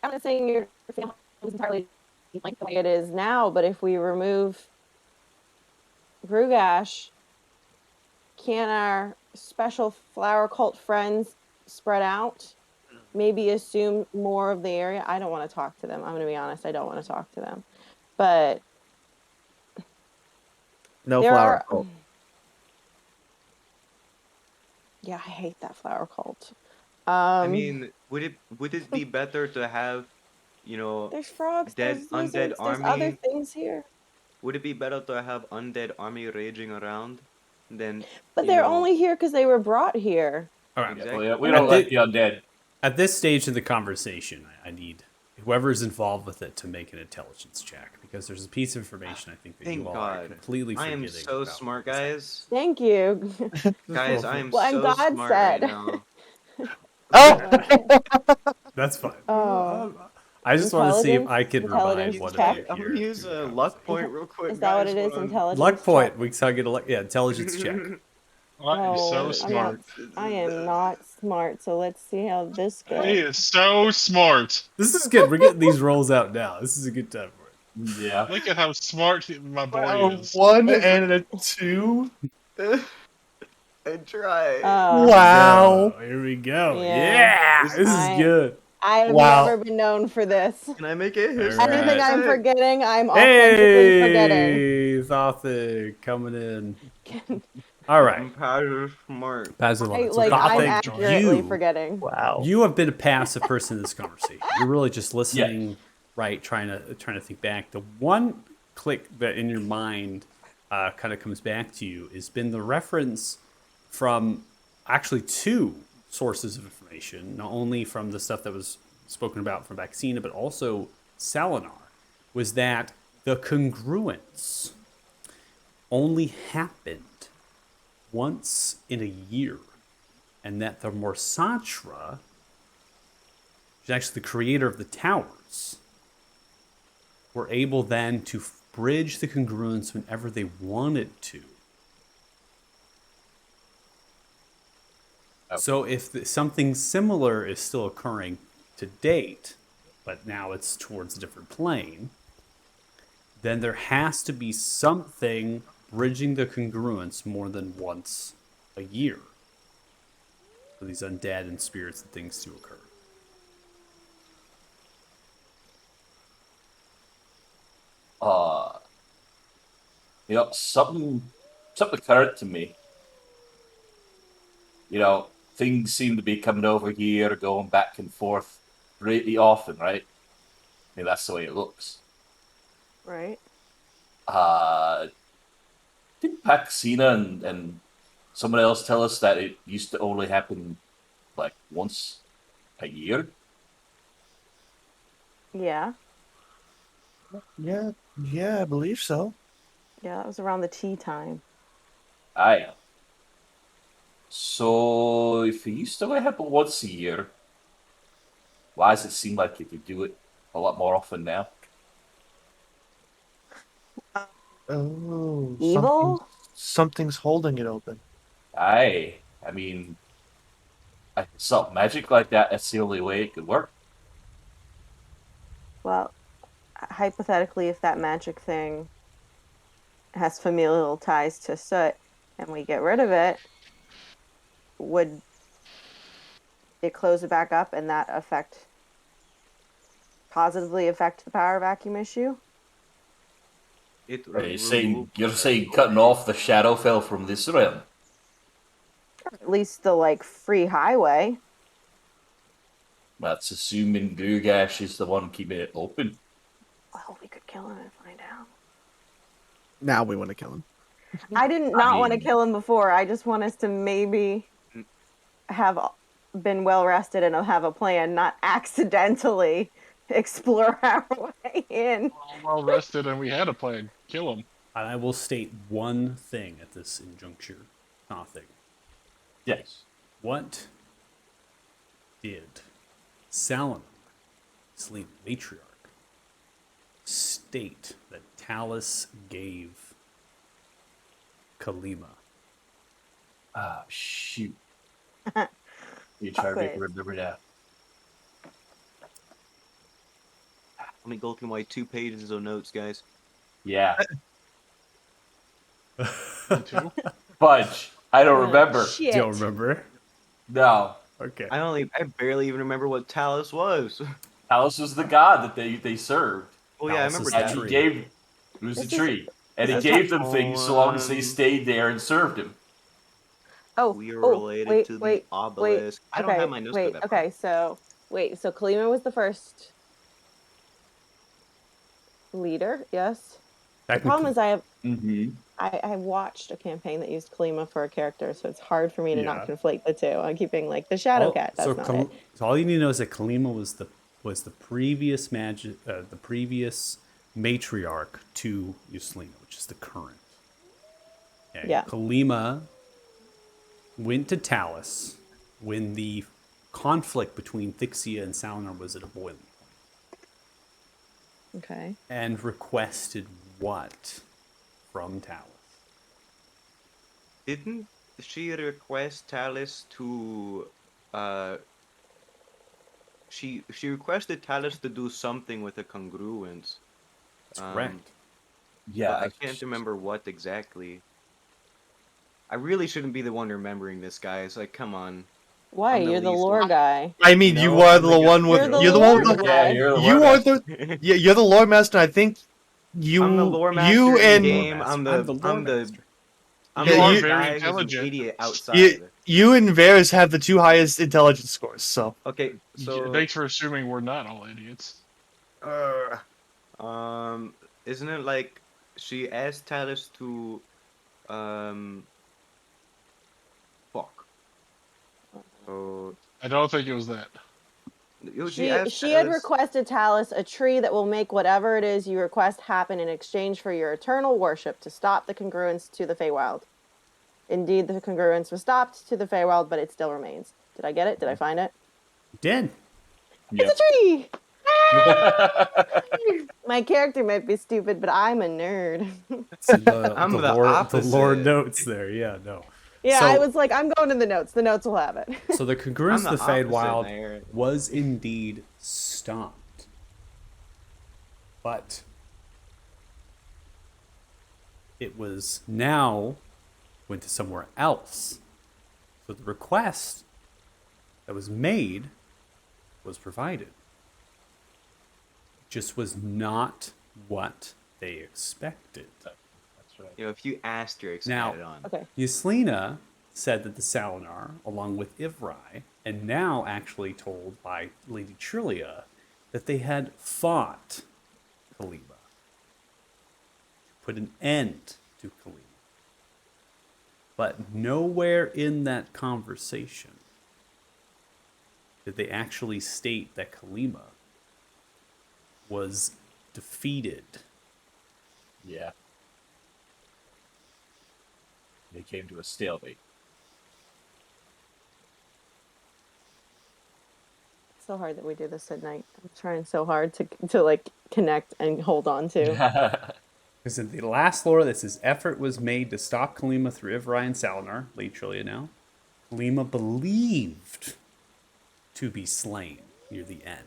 I'm not saying your family is entirely like the way it is now, but if we remove Grugash, can our special flower cult friends spread out? Maybe assume more of the area. I don't want to talk to them. I'm going to be honest. I don't want to talk to them. But No there flower are. cult. Yeah, I hate that flower cult. I mean, would it be better to have, There's frogs, dead there's undead lizards, there's other army? things here. Would it be better to have undead army raging around than, But you they're know, only here because they were brought here. All right. Yeah, well, yeah, exactly? we And don't they, like the undead. At this stage of the conversation, I need whoever's involved with it to make an intelligence check, because there's a piece of information I think that you Thank all are God. completely I forgetting. am so about smart, what's happening. guys. thank you. Guys, I am Well, and so God smart right said. now. Oh, That's fine. Oh, I just want to see if intelligence, I can remind intelligence one of check. you I'm here gonna use through the a luck conversation. point real quick, Is that what guys. it Hold is? on. Intelligence Luck point. check. We can get intelligence check. I am so Oh, smart. I am not smart. So let's see how this He goes. is so smart. This is good. We're getting these rolls out now. This is a good time for it. Yeah. Look at how smart my boy a is. 1 Is and a 2. I tried. Wow. Here we go. yeah. Yeah, this is I good. I have Wow. never been known for this. Can I make it All Anything right. history I'm check? forgetting, I'm authentically forgetting. Hey, Thothic coming in. All right, I'm proud of smart. passive love I it. So like I'm Thothic, accurately forgetting. Wow. you have been a passive person in this conversation. You're really just Yeah. listening, right? Trying to think back. The one click that in your mind kind of comes back to you has been the reference from actually two sources of information, not only from the stuff that was spoken about from Vaccina, but also Salinar, was that the congruence only happened once in a year, and that the Morsatra, which is actually the creator of the towers, were able then to bridge the congruence whenever they wanted to. So if something similar is still occurring to date, but now it's towards a different plane, then there has to be something bridging the congruence more than once a year for these undead and spirits and things to occur. Uh, something occurred to me. Things seem to be coming over here, going back and forth really often, right? I mean, that's the way it looks. Right? Uh, did Paxina and someone else tell us that it used to only happen like once a year? Yeah. Yeah, I believe so. Yeah, that was around the tea time. Aye. So if it used to happen once a year, why does it seem like you could do it a lot more often now? Oh, Evil? something's holding it open. Aye. I mean, something magic like that, that's the only way it could work. Well, hypothetically, if that magic thing has familial ties to soot and we get rid of it, would it close it back up and that positively affect the power vacuum issue? It Are you saying removed you're the saying cutting soot. off the Shadowfell from this realm? Or at least the like free highway. That's assuming Grugash is the one keeping it open. Well, we could kill him and find out. Now we want to kill him. I didn't I not want to mean, kill him before. I just want us to maybe N- have been well rested and have a plan, not accidentally explore our way in. We're all well rested, and we had a plan. Kill him. And I will state one thing at this injuncture. Nothing. yes. What did Salon, Selene Matriarch, state that Talus gave Kalima? Ah, shoot. You try to make me Quiz. remember now. Let me go through my 2 pages of notes, guys. Yeah. Me too. Fudge. I don't Oh, remember. shit. Do you remember? No. Okay. I barely even remember what Talus was. Talus was the god that they served. Oh yeah, I Talus remember is the And that. he tree. gave it was This a is- tree. And he this is gave the them things so long as they poem. stayed there and served him. We are Oh, related to the wait. obelisk. I don't have my notes for that part. Okay, so Kalima was the first leader, yes. The problem Technically, is Mm-hmm. I watched a campaign that used Kalima for a character, so it's hard for me to not yeah. conflate the two. I'm keeping like the Shadow Cat. That's not it. So all you need to know is that Kalima was the previous the previous matriarch to Yuslina, which is the current. Okay. Yeah. Kalima went to Talus when the conflict between Thixia and Salinar was at a boiling point, Okay. and requested what from Talus? Didn't she request Talus to uh she requested Talus to do something with the congruence. That's correct. Yeah. But I can't remember what exactly. I really shouldn't be the one remembering this, guys. Like, come on. Why? I'm the You're the least lore one. guy. I mean, No, you are I'm the the guy- one with You're the you're the one with lore the, guy. You're the you lore are master. the you're the lore master. I think I'm the lore master you in and game. Master. I'm I'm the lore I'm the master. I'm Yeah, the you- very guy who's an intelligent. idiot outside. you and Varys have the 2 highest intelligence scores. So Okay, so Thanks for assuming we're not all idiots. isn't it like she asked Talus to um fuck. So I don't think it was that. she asked She had Talus. requested Talus a tree that will make whatever it is you request happen in exchange for your eternal worship to stop the congruence to the Feywild. Indeed, the congruence was stopped to the Feywild, but it still remains. Did I get it? Did I find it? You did. It's a tree! My character might be stupid, but I'm a nerd. See the I'm the lore opposite. notes there. Yeah, no. Yeah, So- I was like, I'm going to the notes. The notes will have it. So the congruence I'm of the the Feywild opposite, Aaron. was indeed stopped. But it was now went to somewhere else. So the request that was made was provided. Just was not what they expected. That's right. You know, if you asterisks Now- added on. Okay. Yuslina said that the Salinar, along with Ivrai, and now actually told by Lady Trilia, that they had fought Kalima to put an end to Kalima. But nowhere in that conversation did they actually state that Kalima was defeated. Yeah. They came to a stalemate. It's so hard that we do this at night. I'm trying so hard to like connect and hold on to. Because in the last lore, this is effort was made to stop Kalima through Ivrai and Salinar, late Trilia now. Kalima believed to be slain near the end.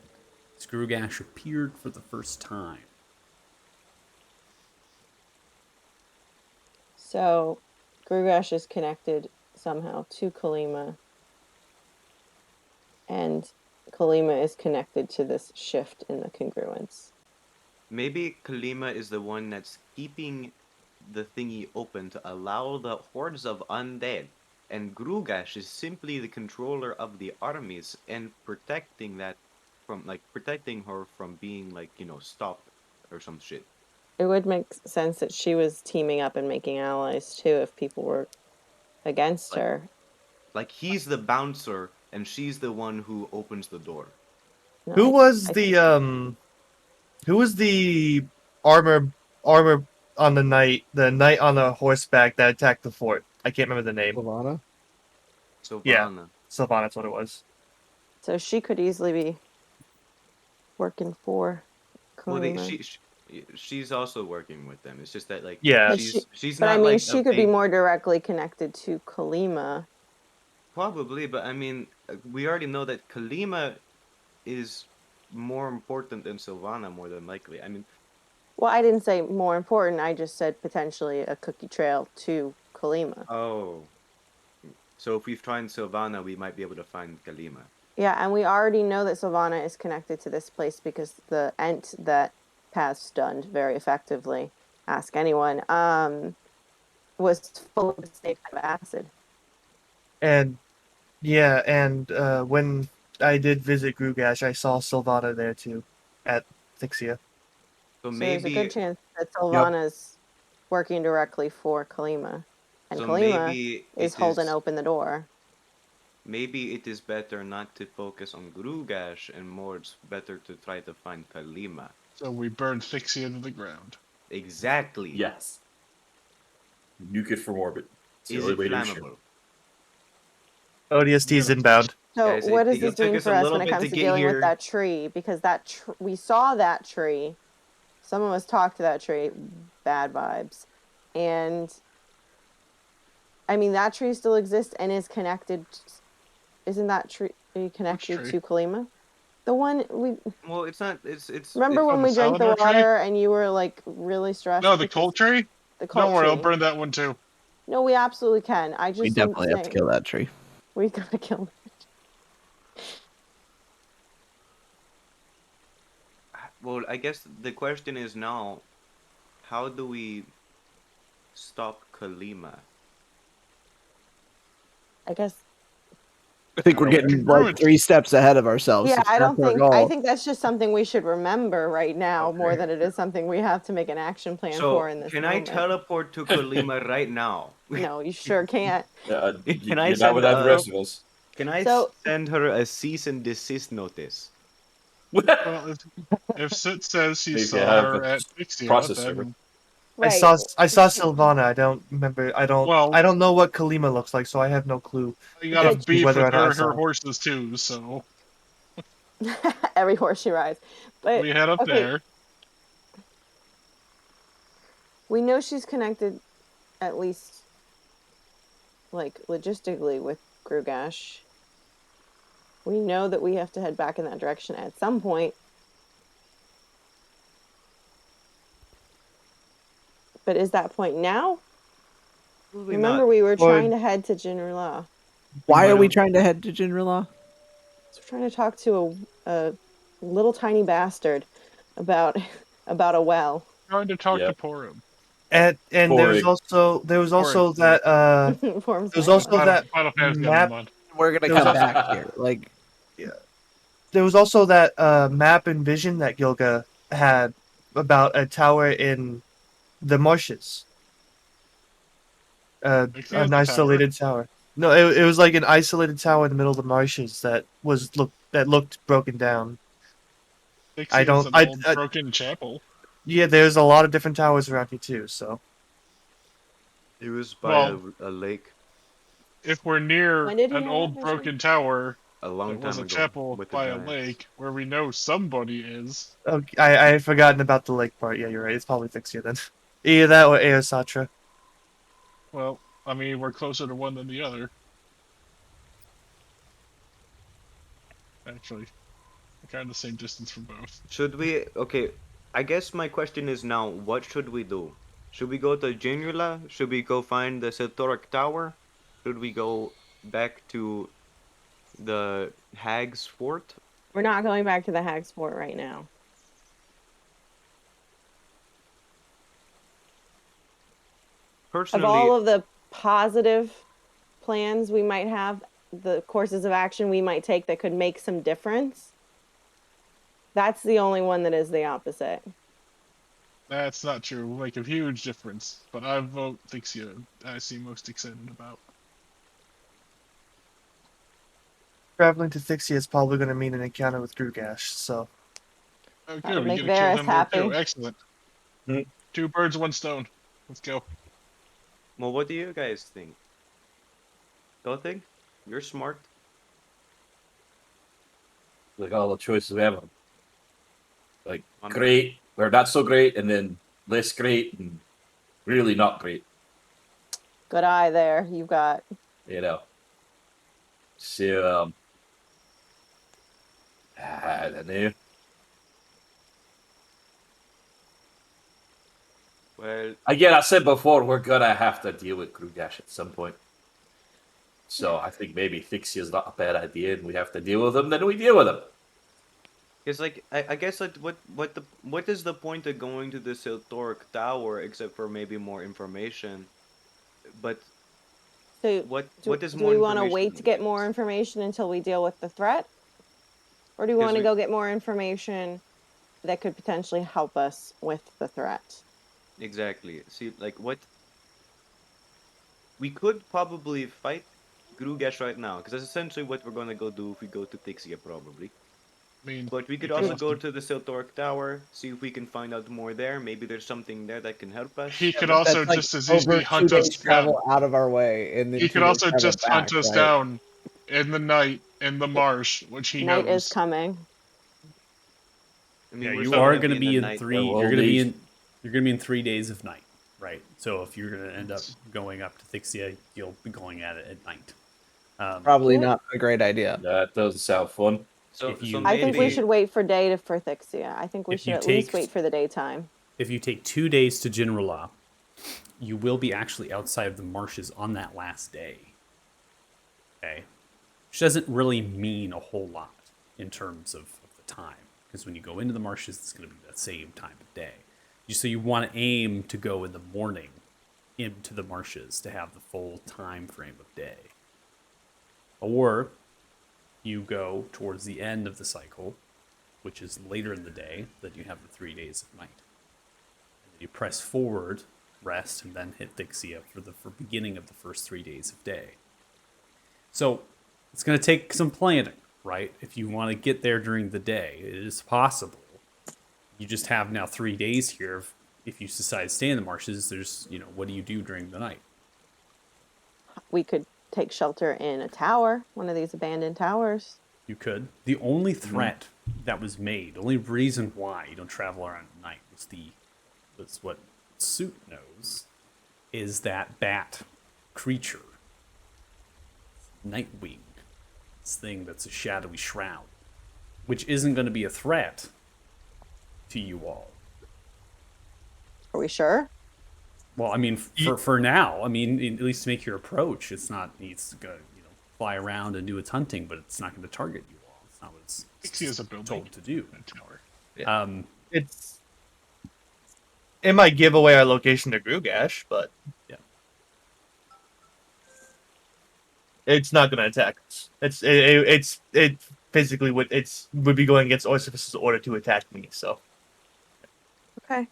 Skrulgash appeared for the first time. So, Grugash is connected somehow to Kalima, and Kalima is connected to this shift in the congruence. Maybe Kalima is the one that's keeping the thingy open to allow the hordes of undead, and Grugash is simply the controller of the armies and protecting that from protecting her from being stopped or some shit. It would make sense that she was teaming up and making allies too if people were against Like her. like he's the bouncer and she's the one who opens the door. No, Who was I the Who was the armor on the knight on the horseback that attacked the fort? I can't remember the name. Sylvana? Yeah. Sylvana. Sylvana, that's what it was. So she could easily be working for Well, Kalima. she's also working with them. It's just that Yeah. But she's but I not mean, like she a could be big more directly connected to Kalima. probably, but I mean we already know that Kalima is more important than Sylvana more than likely. I mean, Well, I didn't say more important. I just said potentially a cookie trail to Kalima. oh, so if we find Sylvana, we might be able to find Kalima. Yeah, and we already know that Sylvana is connected to this place because the ent that Paz stunned very effectively, ask anyone, was full of the same kind of acid. And yeah, and when I did visit Grugash, I saw Sylvana there too, at Thixia. So So there's a good maybe, chance that Yep. Sylvana's working directly for Kalima. And so Kalima maybe is it holding is open the door. maybe it is better not to focus on Grugash and more it's better to try to find Kalima. So we burned Fixia to the ground. Exactly. Yes. Nuke it from orbit. It's the Is only it way to ensure. flammable? ODST's inbound. So Guys, what is this it took doing us for a us little when it bit comes to to get dealing with here. that tree? Because we saw that tree. Some of us talked to that tree. Bad vibes. And I mean, that tree still exists and is connected. Isn't that tree connected tree? to Kalima? The one we Well, it's not. It's remember Oh, when the we drank the Salinar tree? water and you were like really stressed. No, the because cold tree? the Don't cult worry, I'll tree. burn that one too. No, we absolutely can. I We just am definitely have to saying kill that tree. we gotta kill. well, I guess the question is now, how do we stop Kalima? I guess. I think we're We getting can brew like it. 3 steps ahead of ourselves. Yeah, If I that's don't our think. I goal. think that's just something we should remember right now more Okay. than it is something we have to make an action plan So, for in this can I moment. teleport to Kalima right now? No, you sure can't. Can I You're not send without the rest of us. Can I So send her a cease and desist notice? Well, if Sit says she If you saw have her a at Fixia, processor. then right. I saw Sylvana. I don't remember. well, I don't know what Kalima looks like, so I have no clue you got a But beef whether with or not her I and her saw. horses too. So every horse she rides. But we head up okay, there. we know she's connected at least like logistically with Grugash. We know that we have to head back in that direction at some point. But is that point now? Probably Remember, not. we were Or trying to head to Jinrila. Why are we don't- trying to head to Jinrila? So we're trying to talk to a little tiny bastard about about a well. Trying to talk Yeah. to Porum. And Boring. there was also that Forms there was my also well. that Final Fantasy on the map. mud. We're gonna There was come also- back here. Like There was also that map and vision that Gilga had about a tower in the marshes. Fixia An the tower. isolated tower. No, it was like an isolated tower in the middle of the marshes that looked broken down. Dixie I is don't. an old broken chapel. Yeah, there's a lot of different towers around here too. So It was by Well, a lake if we're near When did he an have that old vision? broken tower a long that was time a ago chapel with the by a giants. lake where we know somebody is, okay, I had forgotten about the lake part. Yeah, you're right. It's probably Thixia then. Either that or Aosatra. well, I mean, we're closer to one than the other. Actually, we're kind of the same distance from both. Should we? Okay, I guess my question is now, what should we do? Should we go to Genula? Should we go find the Siltoric Tower? Should we go back to the Hag's Fort? We're not going back to the Hag's Fort right now. Of Personally, all of the positive plans we might have, the courses of action we might take that could make some difference, that's the only one that is the opposite. That's not true. Will make a huge difference, but I vote Thixia. I seem most excited about. Traveling to Thixia is probably going to mean an encounter with Grugash. So Oh, That would good. We make get to kill Varys him there too. happy. Excellent. Hmm. 2 birds, 1 stone. Let's go. well, what do you guys think? Nothing? You're smart. Like all the choices we have, like I'm- great or not so great, and then less great and really not great. Good eye there. You've got. You know. So I don't know. Well, Again, I said before we're gonna have to deal with Grugash at some point. So I think maybe Thixia is not a bad idea, and we have to deal with them. Then we deal with them. it's like I guess like what is the point of going to the Siltoric Tower except for maybe more information? But So, what is do more we want to information wait to than get this? more information until we deal with the threat? Or do we 'Cause want to we- go get more information that could potentially help us with the threat? Exactly. See, like what we could probably fight Grugash right now, because that's essentially what we're gonna go do if we go to Thixia, probably. I mean, But we could he also go to the Siltoric Tower, see if we can find out more there. Maybe there's something there that can help us. He could but also that's like just as over easily 2 hunt days us travel down. out of our way, and then He 2 could days also travel just hunt back, us right? down in the night in the marsh, which he Night is knows. coming. I mean, Yeah, we're you still are gonna going to in be the in night. three. Well, You're going to be these- in. You're going to be in 3 days of night, right? So if you're going to end up going up to Thixia, you'll be going at it at night. Probably Yeah. not a great idea. That doesn't sound fun. So, if so you- I think we maybe should wait for day for Thixia. I think we If should you at least take- wait for the daytime. If you take 2 days to Jinrala, you will be actually outside of the marshes on that last day. Okay, which doesn't really mean a whole lot in terms of the time, because when you go into the marshes, it's going to be that same time of day. So you want to aim to go in the morning into the marshes to have the full time frame of day. Or you go towards the end of the cycle, which is later in the day, then you have the 3 days of night. And then you press forward, rest, and then hit Thixia for beginning of the first 3 days of day. So it's going to take some planning, right? If you want to get there during the day, it is possible. You just have now 3 days here. If you decide to stay in the marshes, there's, what do you do during the night? We could take shelter in a tower, one of these abandoned towers. You could. The only threat that was made, the only reason why you don't travel around at night was what Suit knows, is that bat creature, Nightwing, this thing that's a shadowy shroud, which isn't going to be a threat to you all. Are we sure? Well, I mean, for now, I mean, at least to make your approach, it's going to fly around and do its hunting, but it's not going to target you all. It's not what it's Thixia is a building. told to do. A tower. It might give away our location to Grugash, but Yeah. it's not going to attack us. It physically would be going against Oyster's order to attack me. So Okay. Do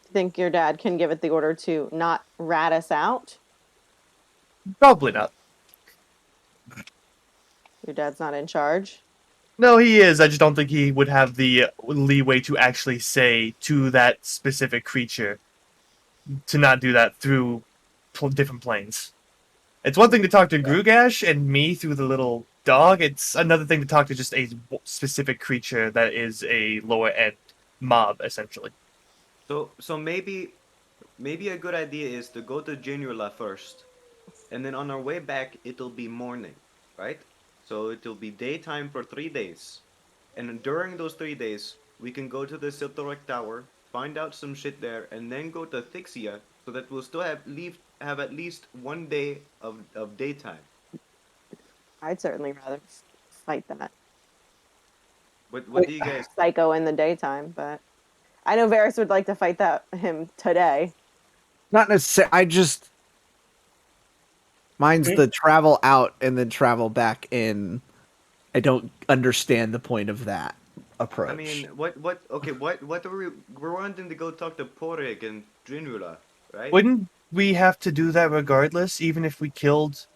you think your dad can give it the order to not rat us out? probably not. Your dad's not in charge? No, he is. I just don't think he would have the leeway to actually say to that specific creature to not do that through different planes. It's one thing to talk to Grugash and me through the little dog. It's another thing to talk to just a specific creature that is a lower end mob, essentially. So maybe a good idea is to go to Genula first, and then on our way back it'll be morning, right? So it'll be daytime for 3 days, and during those 3 days we can go to the Siltorek Tower, find out some shit there, and then go to Thixia, so that we'll still have at least one day of daytime. I'd certainly rather fight that What do you guys think? psycho in the daytime, but I know Varys would like to fight him today. Not necessarily. Mine's the travel out and then travel back in. I don't understand the point of that approach. I mean, what are we're wanting to go talk to Porig and Drinula, right? Wouldn't we have to do that regardless, even if we killed?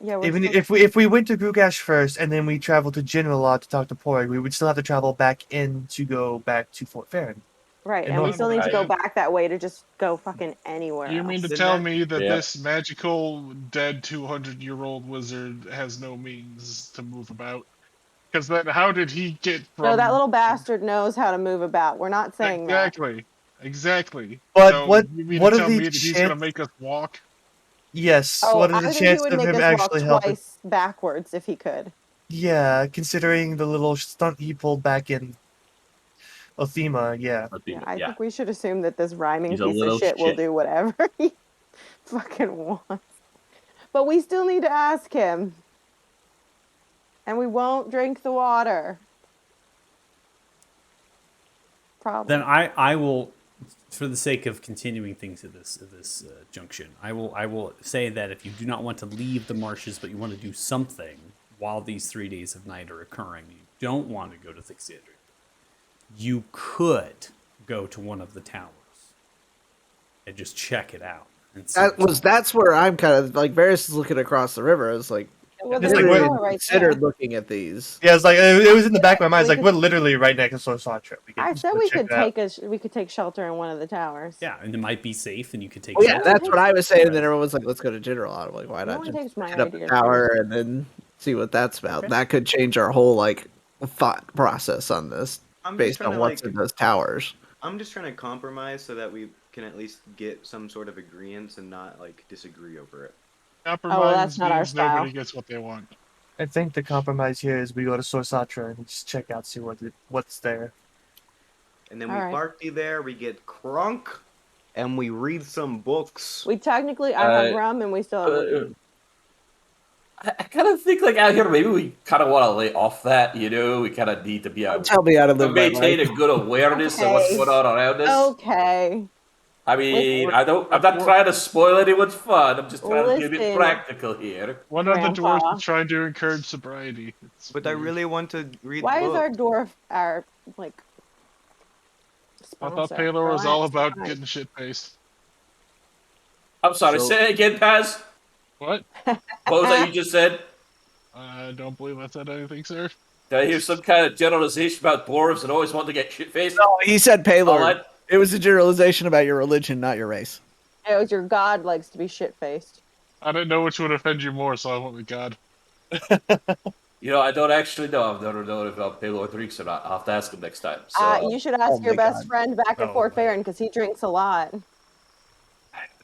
Yeah, we're Even still- if we went to Grugash first and then we traveled to Generalot to talk to Porg, we would still have to travel back in to go back to Fort Farron. right, and and we not- still need to go Right. back that way to just go fucking anywhere You else. mean to Then tell that- me that Yeah. this magical dead 200-year-old wizard has no means to move about? Because then, how did he get from? No, that little bastard knows how to move about. We're not saying that. Exactly. But So what- you mean what to are tell the me that he's gonna chance- make us walk? Yes. Oh, what I are the think he chances would of make him us walk actually helping? twice backwards if he could. Yeah, considering the little stunt he pulled back in Othema, yeah. Yeah, I think we should assume that this rhyming He's a piece of little shit will shit. do whatever he fucking wants. But we still need to ask him. And we won't drink the water. Problem. Then I will, for the sake of continuing things at this junction, I will say that if you do not want to leave the marshes, but you want to do something while these 3 days of night are occurring, you don't want to go to Thixia, you could go to one of the towers and just check it out. And see what's That's where I'm kind of like Varys is looking across the river. It's like well, It's there's like a we're- tower right considered there. looking at these. Yeah, it's like it was in the back of my mind. It's We like could- we're literally right next to Sorsatra. I said we could take shelter in one of the towers. yeah, and it might be safe, and you could take. Oh, yeah, shelter. that's what I was saying. And then everyone was like, "Let's go to General." I'm like, "Why No not one just takes my hit up the idea tower and then see what that's about?" Okay. That could change our whole like thought process on this I'm just based trying on to what's like in those towers. I'm just trying to compromise so that we can at least get some sort of agreement and not like disagree over it. Compromise that's not our means nobody style. gets what they want. I think the compromise here is we go to Sorsatra and just check out, see what's there. And then we Alright. party there, we get crunk, and we read some books. We technically, I have Uh, rum and we still have weed. I kind of think like out here, maybe we kind of want to lay off that. We kind of need to be able Tell me how to to live my maintain life. a good awareness of what's Okay. going on around us. Okay. I mean, Listen, I'm not trying to spoil anyone's fun. I'm just trying to be a bit Listen. practical here. One of the Grandpa. dwarves is trying to encourage sobriety. It's But I weird. really want to read Why is books. our dwarf our like I thought sponsor? Paylor was all Relax, about fine. getting shit faced. I'm sorry, So- say it again, Paz. What? What was that you just said? I don't believe I said anything, sir. Did I hear some kind of generalization about dwarves and always want to get shit faced? No, he said Paylor. All It was a generalization about your religion, not your race. It was your god likes to be shit faced. I didn't know which would offend you more, so I went with God. I don't actually know. I've never known if Paylor drinks or not. I'll have to ask him next time. So, You should ask oh your my best God. friend back at Oh, Fort my. Farron because he drinks a lot.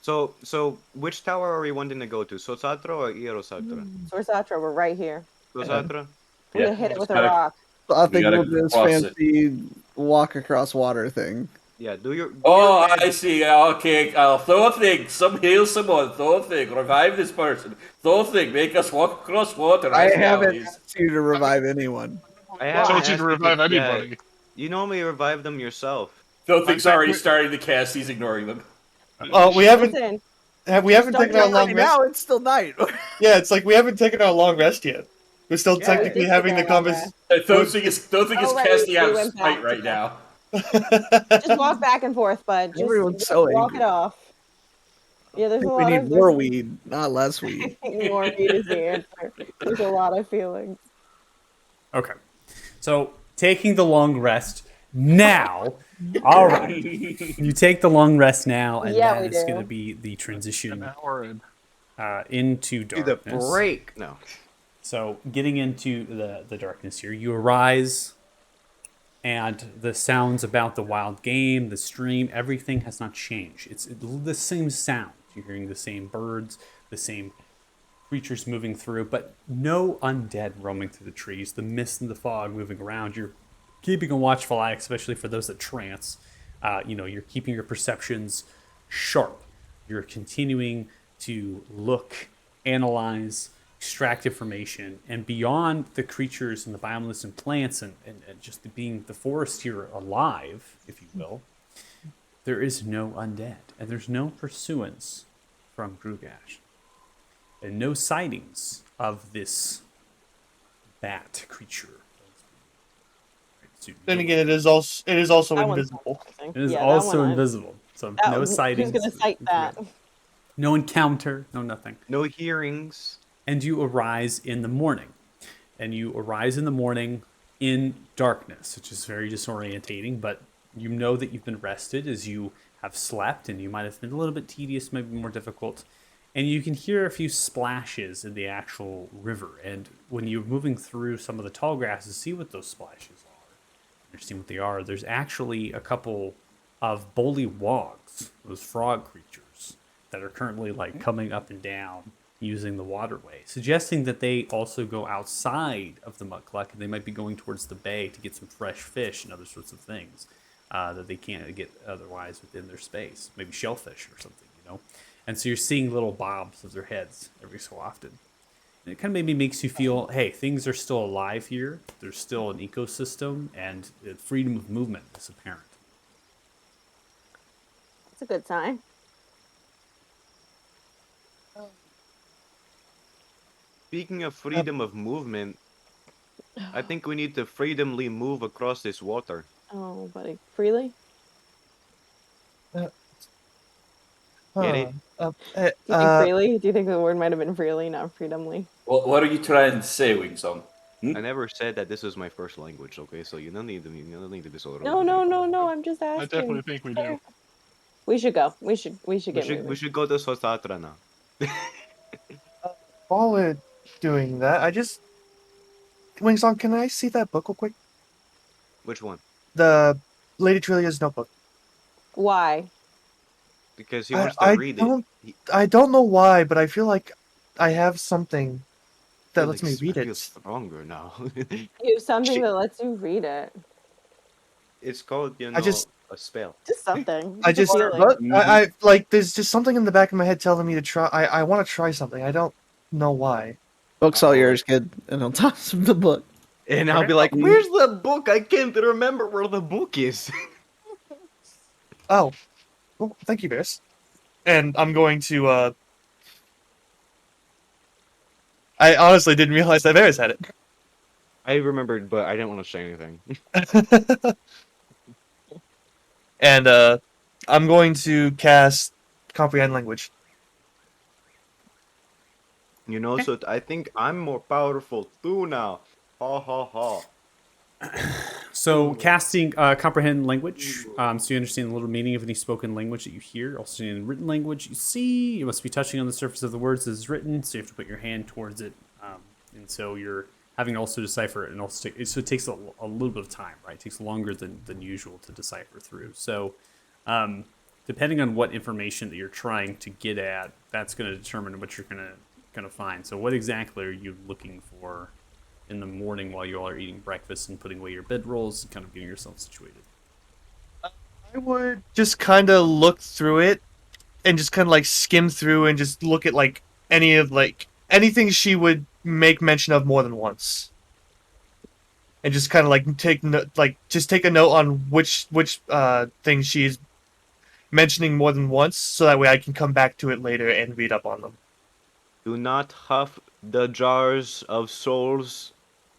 So which tower are we wanting to go to? Sosatra or Ierosatra? Sorsatra, we're right here. Sosatra? We're Yeah, gonna hit it just with a gotta- rock. I think gotta we'll do this cross it. fancy walk across water thing. Yeah, do your I see. Okay, I'll throw a thing. Some heal someone. Throw a thing. Revive this person. Throw a thing. Make us walk across water. I Ice haven't valleys. asked you to revive anyone. I I haven't told you asked to revive but, yeah, anybody. you normally revive them yourself. Throw thing's Like, already we- starting to cast. He's ignoring them. Oh, we haven't Listen, taken our Don't long Like rest. now, it's still night. Yeah, it's like we haven't taken our long rest yet. We're still Yeah, technically we did having the take our long conversation. Throw thing is Oh, right, casting we out went spite back right to now. just walk back and forth, bud. Just Everyone's so walk angry. it off. Yeah, I there's a think we lot need of more weed, not less I weed. think more weed is the answer. There's a lot of feelings. Okay. So taking the long rest now. All right. You take the long rest now, and Yeah, that we is do. going to be the An transition hour in. into Do the darkness. break. No. So getting into the darkness here, you arise, and the sounds about the wild game, the stream, everything has not changed. It's the same sound. You're hearing the same birds, the same creatures moving through, but no undead roaming through the trees. The mist and the fog moving around. You're keeping a watchful eye, especially for those that trance. You're keeping your perceptions sharp. You're continuing to look, analyze, extract information, and beyond the creatures and the bioluminescent plants and just being the forest here alive, if you will, there is no undead, and there's no pursuance from Grugash and no sightings of this bat creature. Then again, it is also That one's invisible. It is yeah, also that one. invisible, so That no one, sightings. who's gonna cite that? No encounter, no nothing. No hearings. And you arise in the morning. And you arise in the morning in darkness, which is very disorientating, but you know that you've been rested as you have slept, and you might have been a little bit tedious, maybe more difficult. And you can hear a few splashes in the actual river. And when you're moving through some of the tall grass to see what those splashes are, understand what they are, there's actually a couple of wogs, those frog creatures, that are currently like coming up and down using the waterway, suggesting that they also go outside of the Mukluk and they might be going towards the bay to get some fresh fish and other sorts of things that they can't get otherwise within their space, maybe shellfish or something, you know. And so you're seeing little bobs of their heads every so often. And it kind of maybe makes you feel, hey, things are still alive here. There's still an ecosystem, and freedom of movement is apparent. It's a good sign. Speaking of freedom of movement, I think we need to freedomly move across this water. Oh, buddy, freely. Get it? Do you think freely? Do you think the word might have been freely, not freedomly? What are you trying to say, Wingsong? I never said that this was my first language, okay? So you don't need to be so No, no, no, no. I'm just I asking. definitely think we do. We should go. We should get We moving. should go to Sotatra now. While we're doing that, Wingsong, can I see that book real quick? Which one? The Lady Trillia's notebook. Why? Because he wants to I read don't, it. I don't know why, but I feel like I have something that Feel lets like me read I feel it. stronger now. You have something Shit. that lets you read it. It's called, I just- a spell. Just something. I just, feeling. but I like. There's just something in the back of my head telling me to try. I want to try something. I don't know why. Book's all Uh-oh. yours, kid. And I'll toss him the book. And I'll be like, where's the book? I can't remember where the book is. Oh, well, thank you, Bears. And I'm going to. I honestly didn't realize that Bears had I remembered, but I didn't want to say anything. it. And I'm going to cast Comprehend Language. So I think I'm more powerful too now. Ha ha ha. So casting comprehend language, so you understand the little meaning of any spoken language that you hear. Also, in written language you see, you must be touching on the surface of the words as written, so you have to put your hand towards it, and so you're having to also decipher it, and also so it takes a little bit of time, right? It takes longer than usual to decipher through. So, depending on what information that you're trying to get at, that's going to determine what you're gonna find. So, what exactly are you looking for in the morning while you all are eating breakfast and putting away your bedrolls and kind of getting yourself situated? I would just kind of look through it and just kind of like skim through and just look at like anything she would make mention of more than once, and just kind of like take a note on which things she's mentioning more than once, so that way I can come back to it later and read up on them. Do not huff the jars of souls.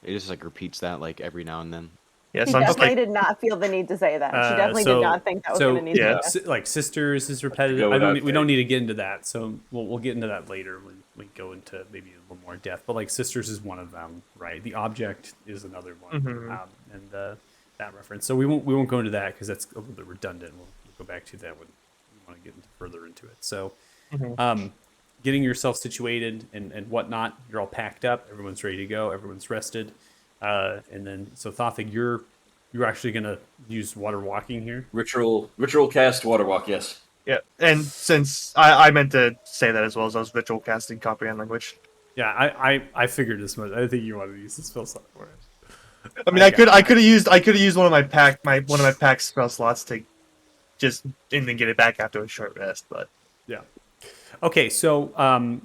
It just like repeats that like every now and then. Yeah, She so I'm just definitely like, did not feel the need to say that. She definitely did not think that was going to need yeah. to say. Like sisters is repetitive. go without We don't saying. need to get into that. So we'll get into that later when we go into maybe a little more depth. But like sisters is one of them, right? The object is another one, Mhm. and that reference. So we won't go into that because that's a little bit redundant. We'll go back to that when we want to get further into it. So. Mhm. Getting yourself situated and whatnot. You're all packed up. Everyone's ready to go. Everyone's rested. And then, so Thothig, you're actually gonna use water walking here. Ritual cast water walk. Yes. Yeah, and since I meant to say that as well as I was ritual casting comprehend language. Yeah, I figured as much. I didn't think you wanted to use the spell slot for it. I mean, I could have used one of my pack spell slots to just and then get it back after a short rest, but Yeah. Okay, so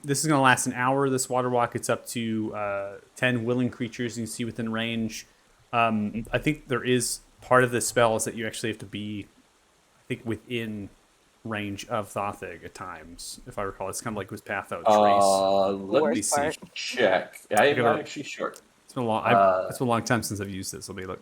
this is going to last an hour. This water walk, it's up to 10 willing creatures you can see within range. I think there is part of the spell is that you actually have to be, I think, within range of Thothig at times. If I recall, it's kind of like with Path Out Trace. Let me Worst part. check. I'm gotta- not actually sure. It's been a long. It's been a long time since I've used this. Let me look.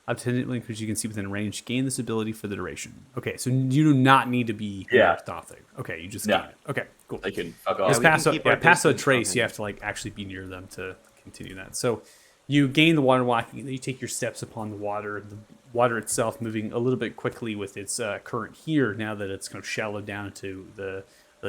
Up to 10 creatures you can see within range. Gain this ability for the duration. Okay, so you do not need to be Yeah. Thothig. Okay, you just No. gain it. Okay, cool. I can fuck Because off. we can pass, keep our pass a distance from trace, him. you have to like actually be near them to continue that. So you gain the water walking, then you take your steps upon the water. The water itself moving a little bit quickly with its current here. Now that it's kind of shallowed down to the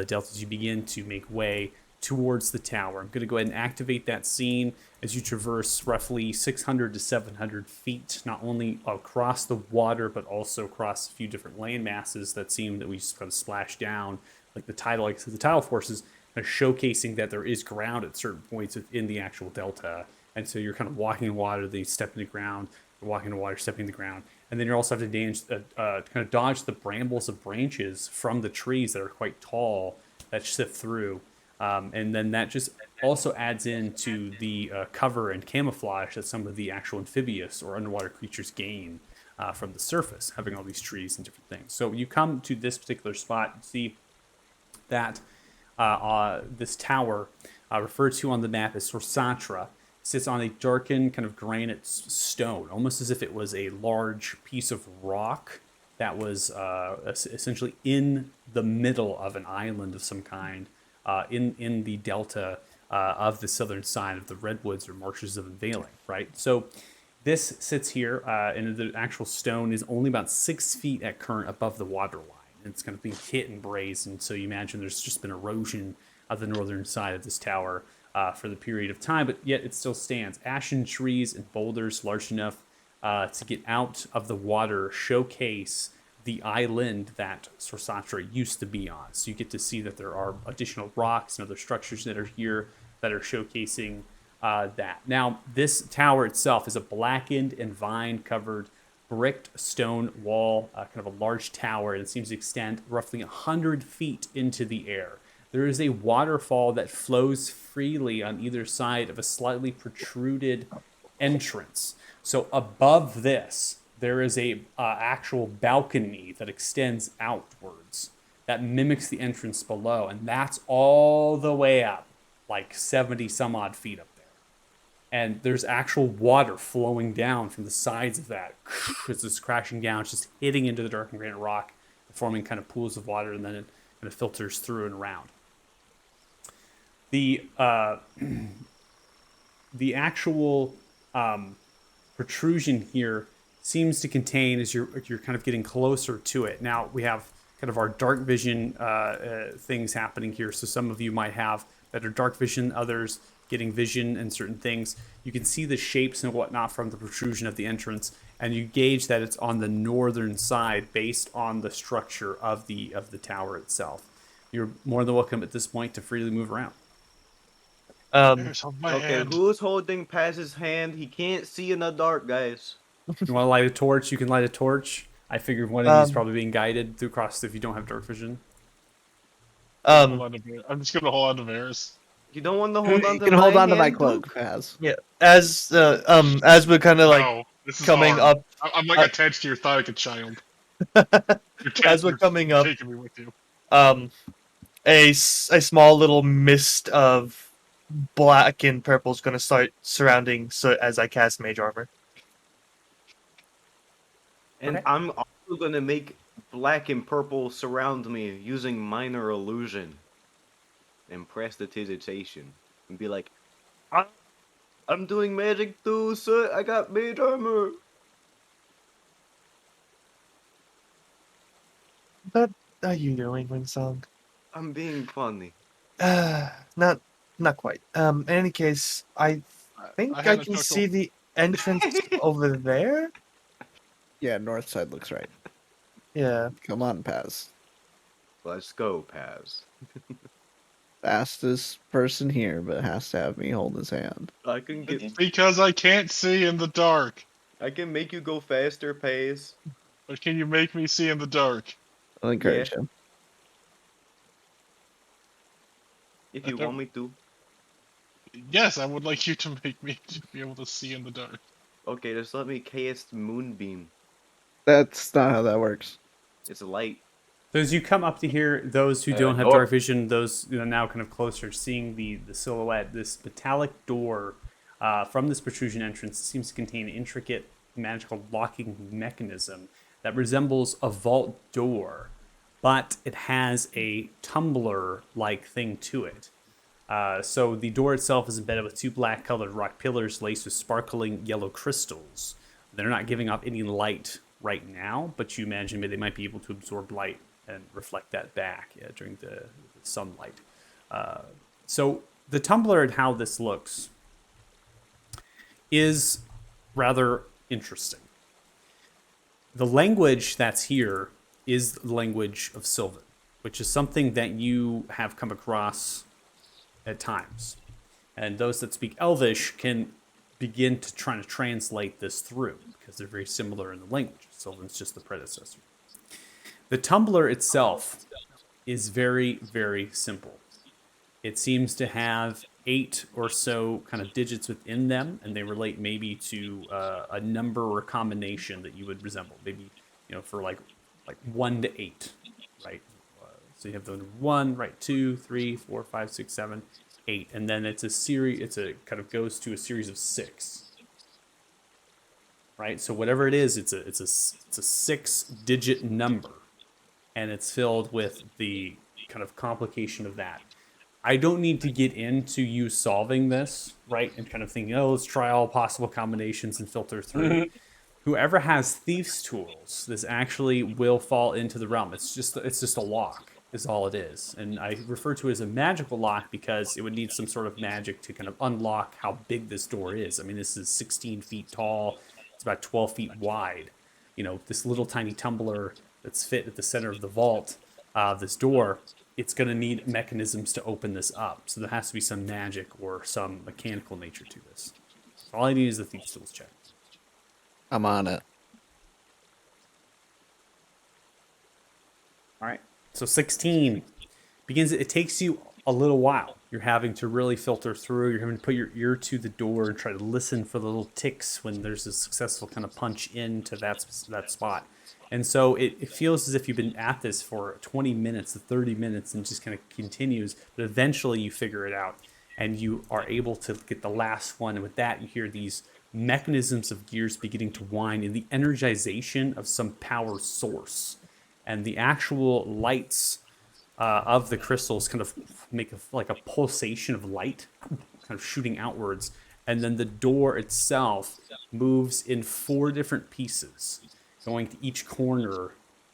deltas, you begin to make way towards the tower. I'm going to go ahead and activate that scene as you traverse roughly 600 to 700 feet, not only across the water, but also across a few different land masses that seem that we just kind of splash down, like the tidal forces, kind of showcasing that there is ground at certain points within the actual delta. And so you're kind of walking in water, then you step into ground, you're walking in water, stepping into ground. And then you also have to kind of dodge the brambles of branches from the trees that are quite tall that sift through. And then that just also adds into the cover and camouflage that some of the actual amphibious or underwater creatures gain from the surface, having all these trees and different things. So you come to this particular spot, you see that this tower, referred to on the map as Sorsatra, sits on a darkened kind of granite stone, almost as if it was a large piece of rock that was essentially in the middle of an island of some kind, in the delta of the southern side of the redwoods or marshes of Unveiling, right? So this sits here, and the actual stone is only about 6 feet at current above the water line. It's kind of being hit and brazed, and so you imagine there's just been erosion of the northern side of this tower for the period of time, but yet it still stands. Ashen trees and boulders large enough to get out of the water showcase the island that Sorsatra used to be on. So you get to see that there are additional rocks and other structures that are here that are showcasing that. Now, this tower itself is a blackened and vine-covered bricked stone wall, kind of a large tower, and it seems to extend roughly 100 feet into the air. There is a waterfall that flows freely on either side of a slightly protruded entrance. So above this, there is a actual balcony that extends outwards that mimics the entrance below, and that's all the way up, like 70 some odd feet up there. And there's actual water flowing down from the sides of that. It's just crashing down, it's just hitting into the darkened granite rock, forming kind of pools of water, and then it kind of filters through and around. The actual protrusion here seems to contain, as you're kind of getting closer to it. Now we have kind of our dark vision things happening here. So some of you might have better dark vision, others getting vision and certain things. You can see the shapes and whatnot from the protrusion of the entrance, and you gauge that it's on the northern side based on the structure of the tower itself. You're more than welcome at this point to freely move around. There's on my Okay, hand. who's holding Paz's hand? He can't see in the dark, guys. You want to light a torch? You can light a torch. I figured one of you is probably being guided through across if you don't have dark vision. Hold on to Varys. I'm just gonna hold on to Varys. You don't want to hold on You to can hold my on to my hand, cloak, Duke? Paz. yeah, as we're kind of like No, this is coming hard. up, I'm like attached to your thigh like a child. as we're coming up, taking me with you. a small little mist of black and purple is going to start surrounding so as I cast mage armor. And Okay. I'm also gonna make black and purple surround me using minor illusion and prestidigitation and be like, "Ah, I'm doing magic too, sir. I got mage armor." What are you doing, Wingsong? I'm being funny. Not not quite. In any case, I I think I had a can chuckle. see the entrance over there. Yeah, north side looks right. Yeah. Come on, Paz. Let's go, Paz. Fastest person here, but has to have me hold his hand. I can get. It's because I can't see in the dark. I can make you go faster, Paz. But can you make me see in the dark? I'll Yeah, encourage him. if I you don't- want me to. Yes, I would like you to make me to be able to see in the dark. Okay, just let me cast Moonbeam. That's not how that works. It's a light. So as you come up to here, those who don't have door. dark vision, those now kind of closer, seeing the silhouette, this metallic door from this protrusion entrance seems to contain an intricate magical locking mechanism that resembles a vault door, but it has a tumbler-like thing to it. So the door itself is embedded with two black-colored rock pillars laced with sparkling yellow crystals. They're not giving off any light right now, but you imagine maybe they might be able to absorb light and reflect that back during the sunlight. So the tumbler and how this looks is rather interesting. The language that's here is the language of Sylvan, which is something that you have come across at times. And those that speak Elvish can begin to try to translate this through because they're very similar in the language. Sylvan's just the predecessor. The tumbler itself is very, very simple. It seems to have 8 or so kind of digits within them, and they relate maybe to a number or a combination that you would resemble. Maybe for like 1 to 8, right? So you have the number 1, right? 2, 3, 4, 5, 6, 7, 8, and then it's a series. It's a kind of goes to a series of 6, right? So whatever it is, it's a 6-digit number, and it's filled with the kind of complication of that. I don't need to get into you solving this, right? And kind of thinking, oh, let's try all possible combinations and filter through. Whoever has thieves' tools, this actually will fall into the realm. It's just a lock, is all it is. And I refer to it as a magical lock because it would need some sort of magic to kind of unlock how big this door is. I mean, this is 16 feet tall. It's about 12 feet wide. This little tiny tumbler that's fit at the center of the vault, this door, it's going to need mechanisms to open this up. So there has to be some magic or some mechanical nature to this. So all I need is the thieves' tools check. I'm on it. All right. So 16 begins. It takes you a little while. You're having to really filter through. You're having to put your ear to the door and try to listen for the little ticks when there's a successful kind of punch into that spot. And so it feels as if you've been at this for 20 minutes to 30 minutes and just kind of continues. But eventually you figure it out and you are able to get the last one. And with that, you hear these mechanisms of gears beginning to wind in the energization of some power source. And the actual lights of the crystals kind of make like a pulsation of light, kind of shooting outwards. And then the door itself moves in 4 different pieces, going to each corner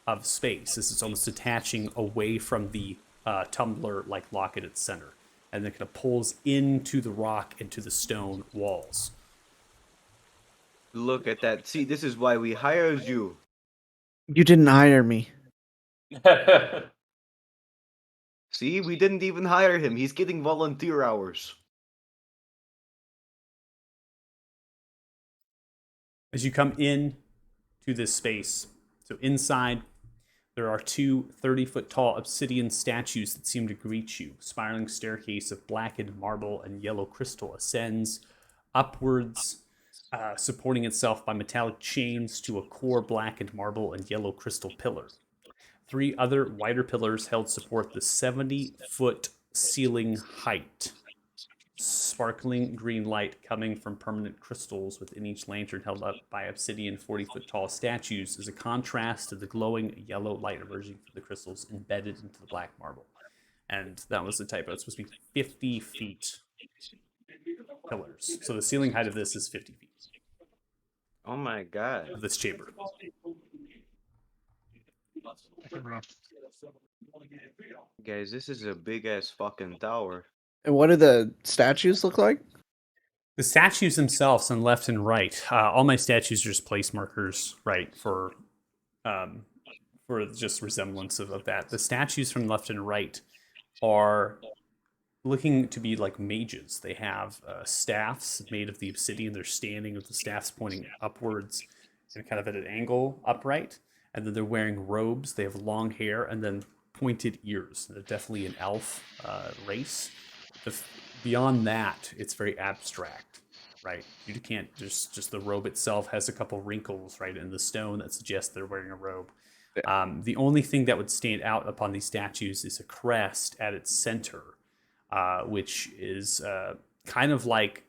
of space. This is almost detaching away from the tumbler like lock at its center. And then kind of pulls into the rock and to the stone walls. Look at that. See, this is why we hired you. You didn't hire me. See, we didn't even hire him. He's getting volunteer hours. As you come in to this space, so inside there are 2 30-foot tall obsidian statues that seem to greet you. Spiraling staircase of blackened marble and yellow crystal ascends upwards, supporting itself by metallic chains to a core blackened marble and yellow crystal pillar. 3 other wider pillars held support the 70-foot ceiling height. sparkling green light coming from permanent crystals within each lantern held up by obsidian 40-foot tall statues is a contrast to the glowing yellow light emerging from the crystals embedded into the black marble. And that was the typo. It's supposed to be 50 feet pillars. So the ceiling height of this is 50 feet Oh my god. of this chamber. Guys, this is a big ass fucking tower. And what do the statues look like? The statues themselves on left and right. All my statues are just place markers, right, for just resemblance of that. The statues from left and right are looking to be like mages. They have staffs made of the obsidian. They're standing with the staffs pointing upwards and kind of at an angle upright. And then they're wearing robes. They have long hair and then pointed ears. They're definitely an elf race. Beyond that, it's very abstract, right? You can't just the robe itself has a couple wrinkles, right, in the stone that suggests they're wearing a robe. The only thing that would stand out upon these statues is a crest at its center, which is kind of like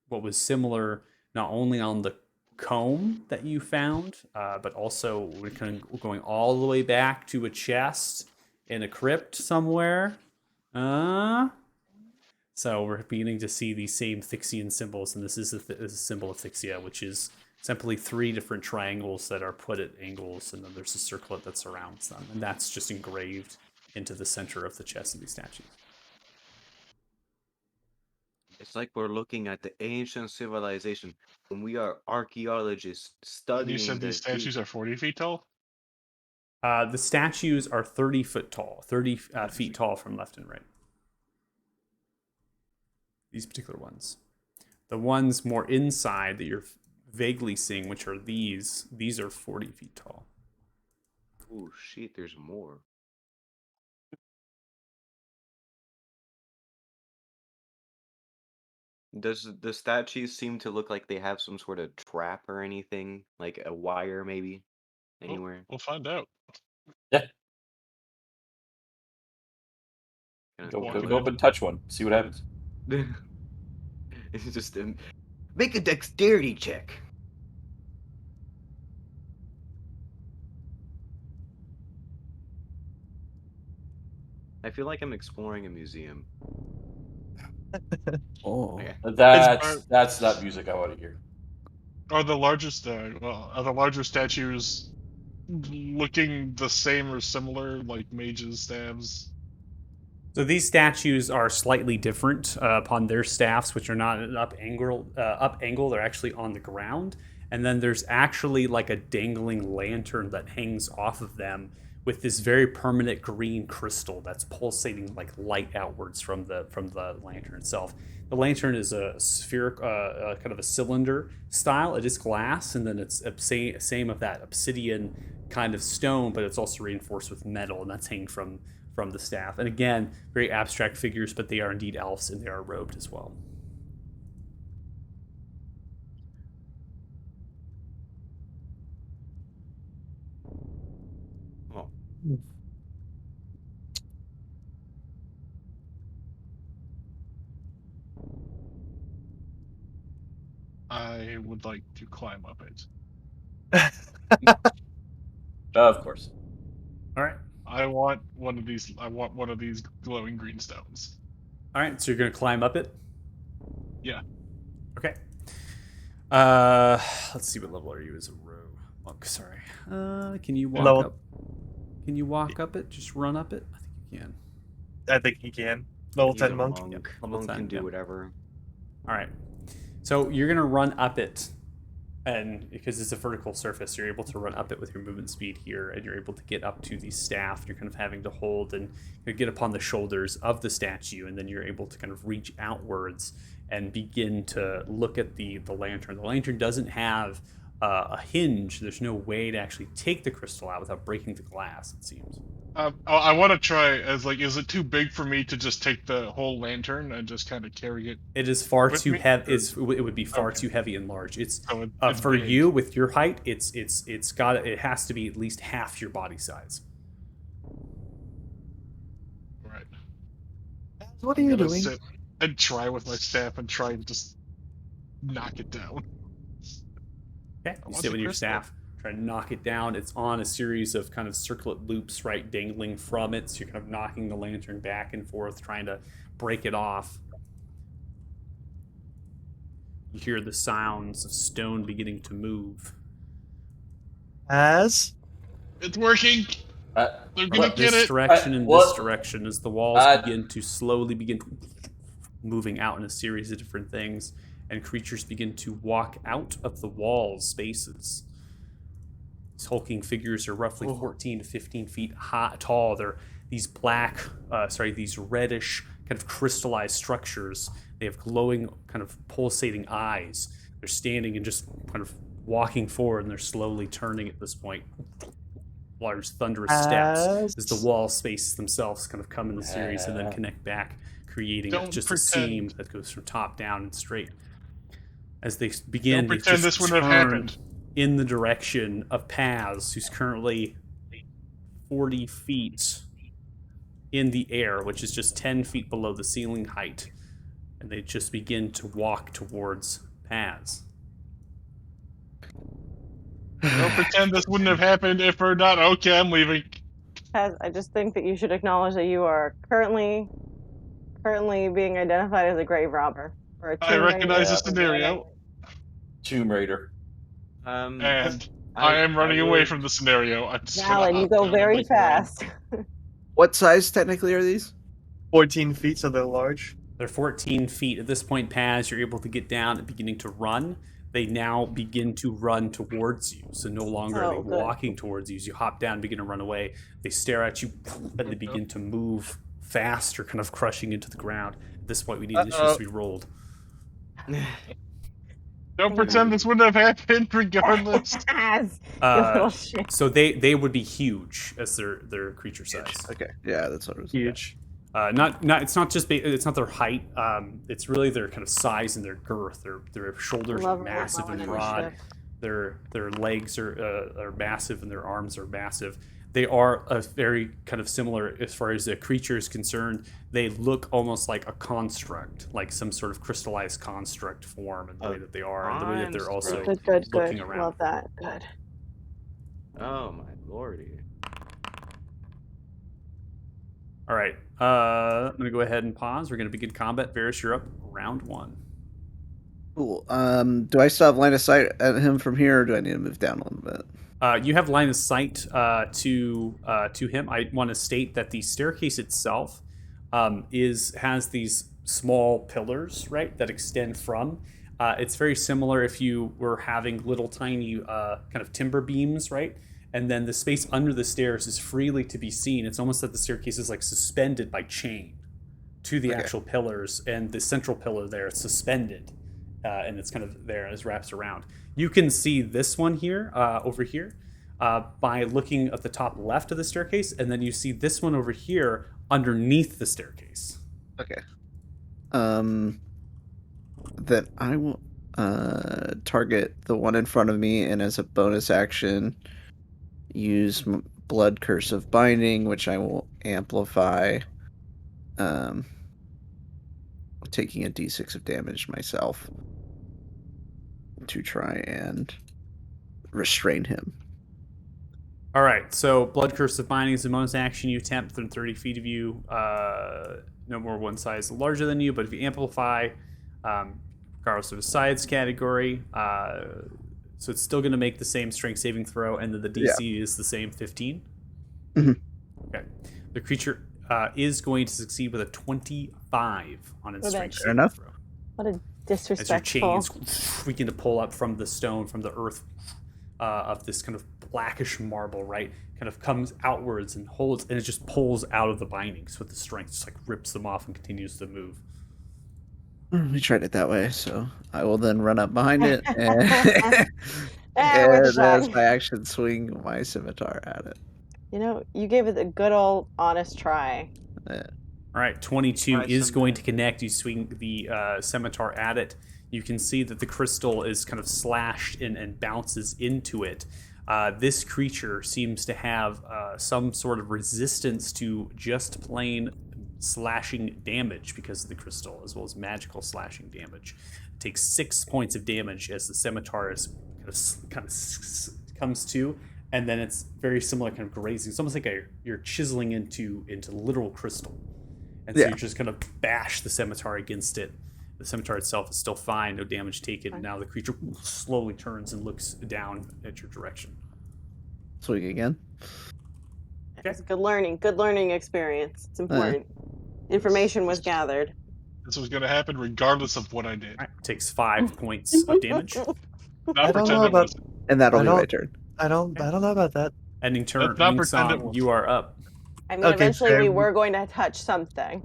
what was similar not only on the comb that you found, but also we're kind of going all the way back to a chest in a crypt somewhere. So we're beginning to see these same Thixian symbols, and this is a symbol of Thixia, which is simply 3 different triangles that are put at angles, and then there's a circlet that surrounds them, and that's just engraved into the center of the chest of these statues. It's like we're looking at the ancient civilization when we are archaeologists studying. You said these statues are 40 feet tall? The statues are 30 foot tall, 30 feet tall from left and right. These particular ones. The ones more inside that you're vaguely seeing, which are these are 40 feet tall. Oh shit, there's more. Does the statues seem to look like they have some sort of trap or anything? Like a wire maybe? Anywhere? We'll find out. Yeah. Kinda Go, Walk go, it go in. up and touch one. See what happens. It's just make a dexterity check. I feel like I'm exploring a museum. Oh, Yeah. That's not music I want to hear. Are the largest, are the larger statues looking the same or similar, like mages' staves? So these statues are slightly different upon their staffs, which are not an up angle. They're actually on the ground, and then there's actually like a dangling lantern that hangs off of them with this very permanent green crystal that's pulsating like light outwards from the lantern itself. The lantern is a spheric, kind of a cylinder style. It is glass, and then it's same of that obsidian kind of stone, but it's also reinforced with metal, and that's hanging from the staff. And again, very abstract figures, but they are indeed elves, and they are robed as well. Oh. I would like to climb up it. Of course. All right. I want one of these. I want one of these glowing green stones. All right. So you're going to climb up it? Yeah. Okay. Let's see, what level are you as a rogue monk? Sorry. Can you walk Level- up? Can you walk up it? Just run up it? I think you can. I think he can. Level He's 10 a monk. Yep, level Monk 10, can do yep. whatever. All right. So you're going to run up it, and because it's a vertical surface, you're able to run up it with your movement speed here, and you're able to get up to the staff. You're kind of having to hold and get upon the shoulders of the statue, and then you're able to kind of reach outwards and begin to look at the lantern. The lantern doesn't have a hinge. There's no way to actually take the crystal out without breaking the glass, it seems. I want to try as like, is it too big for me to just take the whole lantern and just kind of carry it? It is far With too me? heavy. It would be far Okay. too heavy and large. It's So it's for big. you with your height. It has to be at least half your body size. Right. What are you I'm gonna doing? sit I'd try with my staff and try and just knock it down. Okay, I you want sit the with your crystal. staff, try to knock it down. It's on a series of kind of circlet loops, right, dangling from it. So you're kind of knocking the lantern back and forth, trying to break it off. You hear the sounds of stone beginning to move. As It's working. Uh, They're gonna what? get This it. direction and this What? direction as the walls begin to slowly begin moving out in a series of different things, and creatures begin to walk out of the walls spaces. These hulking figures are roughly 14 to 15 feet tall. They're these these reddish kind of crystallized structures. They have glowing, kind of pulsating eyes. They're standing and just kind of walking forward, and they're slowly turning at this point. Large thunderous steps as the wall spaces themselves kind of come in the series and then connect back, creating Don't just a pretend. seam that goes from top down and straight. As they Don't begin, they pretend just this wouldn't have turn happened. in the direction of Paz, who's currently 40 feet in the air, which is just 10 feet below the ceiling height. And they just begin to walk towards Paz. Don't pretend this wouldn't have happened. If we're not, okay, I'm leaving. I just think that you should acknowledge that you are currently being identified as a grave robber or a I tomb recognize the raider. scenario, Tomb Raider. and I am running away from the scenario. I'm just gonna Valid, you hop go down and very make a run. fast. What size technically are these? 14 feet, so they're large. They're 14 feet. At this point, Paz, you're able to get down and beginning to run. They now begin to run towards you. So no longer are they Oh, good. walking towards you. As you hop down and begin to run away, they stare at you and they begin to move faster, kind of crushing into the ground. At this point, we need initiatives to be rolled. Don't pretend this wouldn't have happened, regardless. You little shit. So they would be huge as their creature size. Okay, yeah, that's what it was. Huge. It's not just it's not their height. It's really their kind of size and their girth. Their shoulders are Love massive and that broad. initiative. Their legs are massive and their arms are massive. They are a very kind of similar as far as the creature is concerned. They look almost like a construct, like some sort of crystallized construct form, and the way that they are, and the way that they're also Good. looking around. Love that. Good. Oh my lordy. All right, I'm gonna go ahead and pause. We're gonna begin combat. Varys, you're up. Round 1. Cool. Do I still have line of sight at him from here, or do I need to move down a little bit? You have line of sight to him. I want to state that the staircase itself has these small pillars, right, that extend from. It's very similar if you were having little tiny kind of timber beams, right? And then the space under the stairs is freely to be seen. It's almost that the staircase is like suspended by chain to the actual pillars, and the central pillar there is suspended, and it's kind of there as wraps around. You can see this one here, over here, by looking at the top left of the staircase, and then you see this one over here underneath the staircase. Okay. Then I will target the one in front of me, and as a bonus action, use Blood Curse of Binding, which I will amplify, taking a d6 of damage myself to try and restrain him. All right, so Blood Curse of Binding is a bonus action. You attempt within 30 feet of you, no more one size larger than you, but if you amplify, regardless of the size category, so it's still going to make the same strength saving throw, and then the DC is the same 15. Mhm. Okay. The creature is going to succeed with a 25 on its Okay. strength Fair saving enough. throw. What a As your disrespectful. chains begin to pull up from the stone, from the earth, of this kind of blackish marble, right? Kind of comes outwards and holds, and it just pulls out of the bindings with the strength, just like rips them off and continues to move. We tried it that way, so I will then run up behind it and, With and a shot. as my action, swing my scimitar at it. You know, you gave it a good old honest try. All right, 22 Try is some going that. to connect. You swing the scimitar at it. You can see that the crystal is kind of slashed and bounces into it. This creature seems to have some sort of resistance to just plain slashing damage because of the crystal, as well as magical slashing damage. It takes 6 points of damage as the scimitar is comes to, and then it's very similar, kind of grazing. It's almost like you're chiseling into literal crystal, and so Yeah. you're just kind of bash the scimitar against it. The scimitar itself is still fine, no damage taken. Now the creature slowly turns and looks down at your direction. Swing again. It's good learning experience. It's important. Information was gathered. This was going to happen regardless of what I did. All right, takes 5 points of damage. Not I don't pretend know it about- wasn't. And that'll I be my don't- turn. I don't know about that. Ending turn. Let's not Wing pretend it Song, was. you are up. I mean, Okay, eventually we fair. were going to touch something.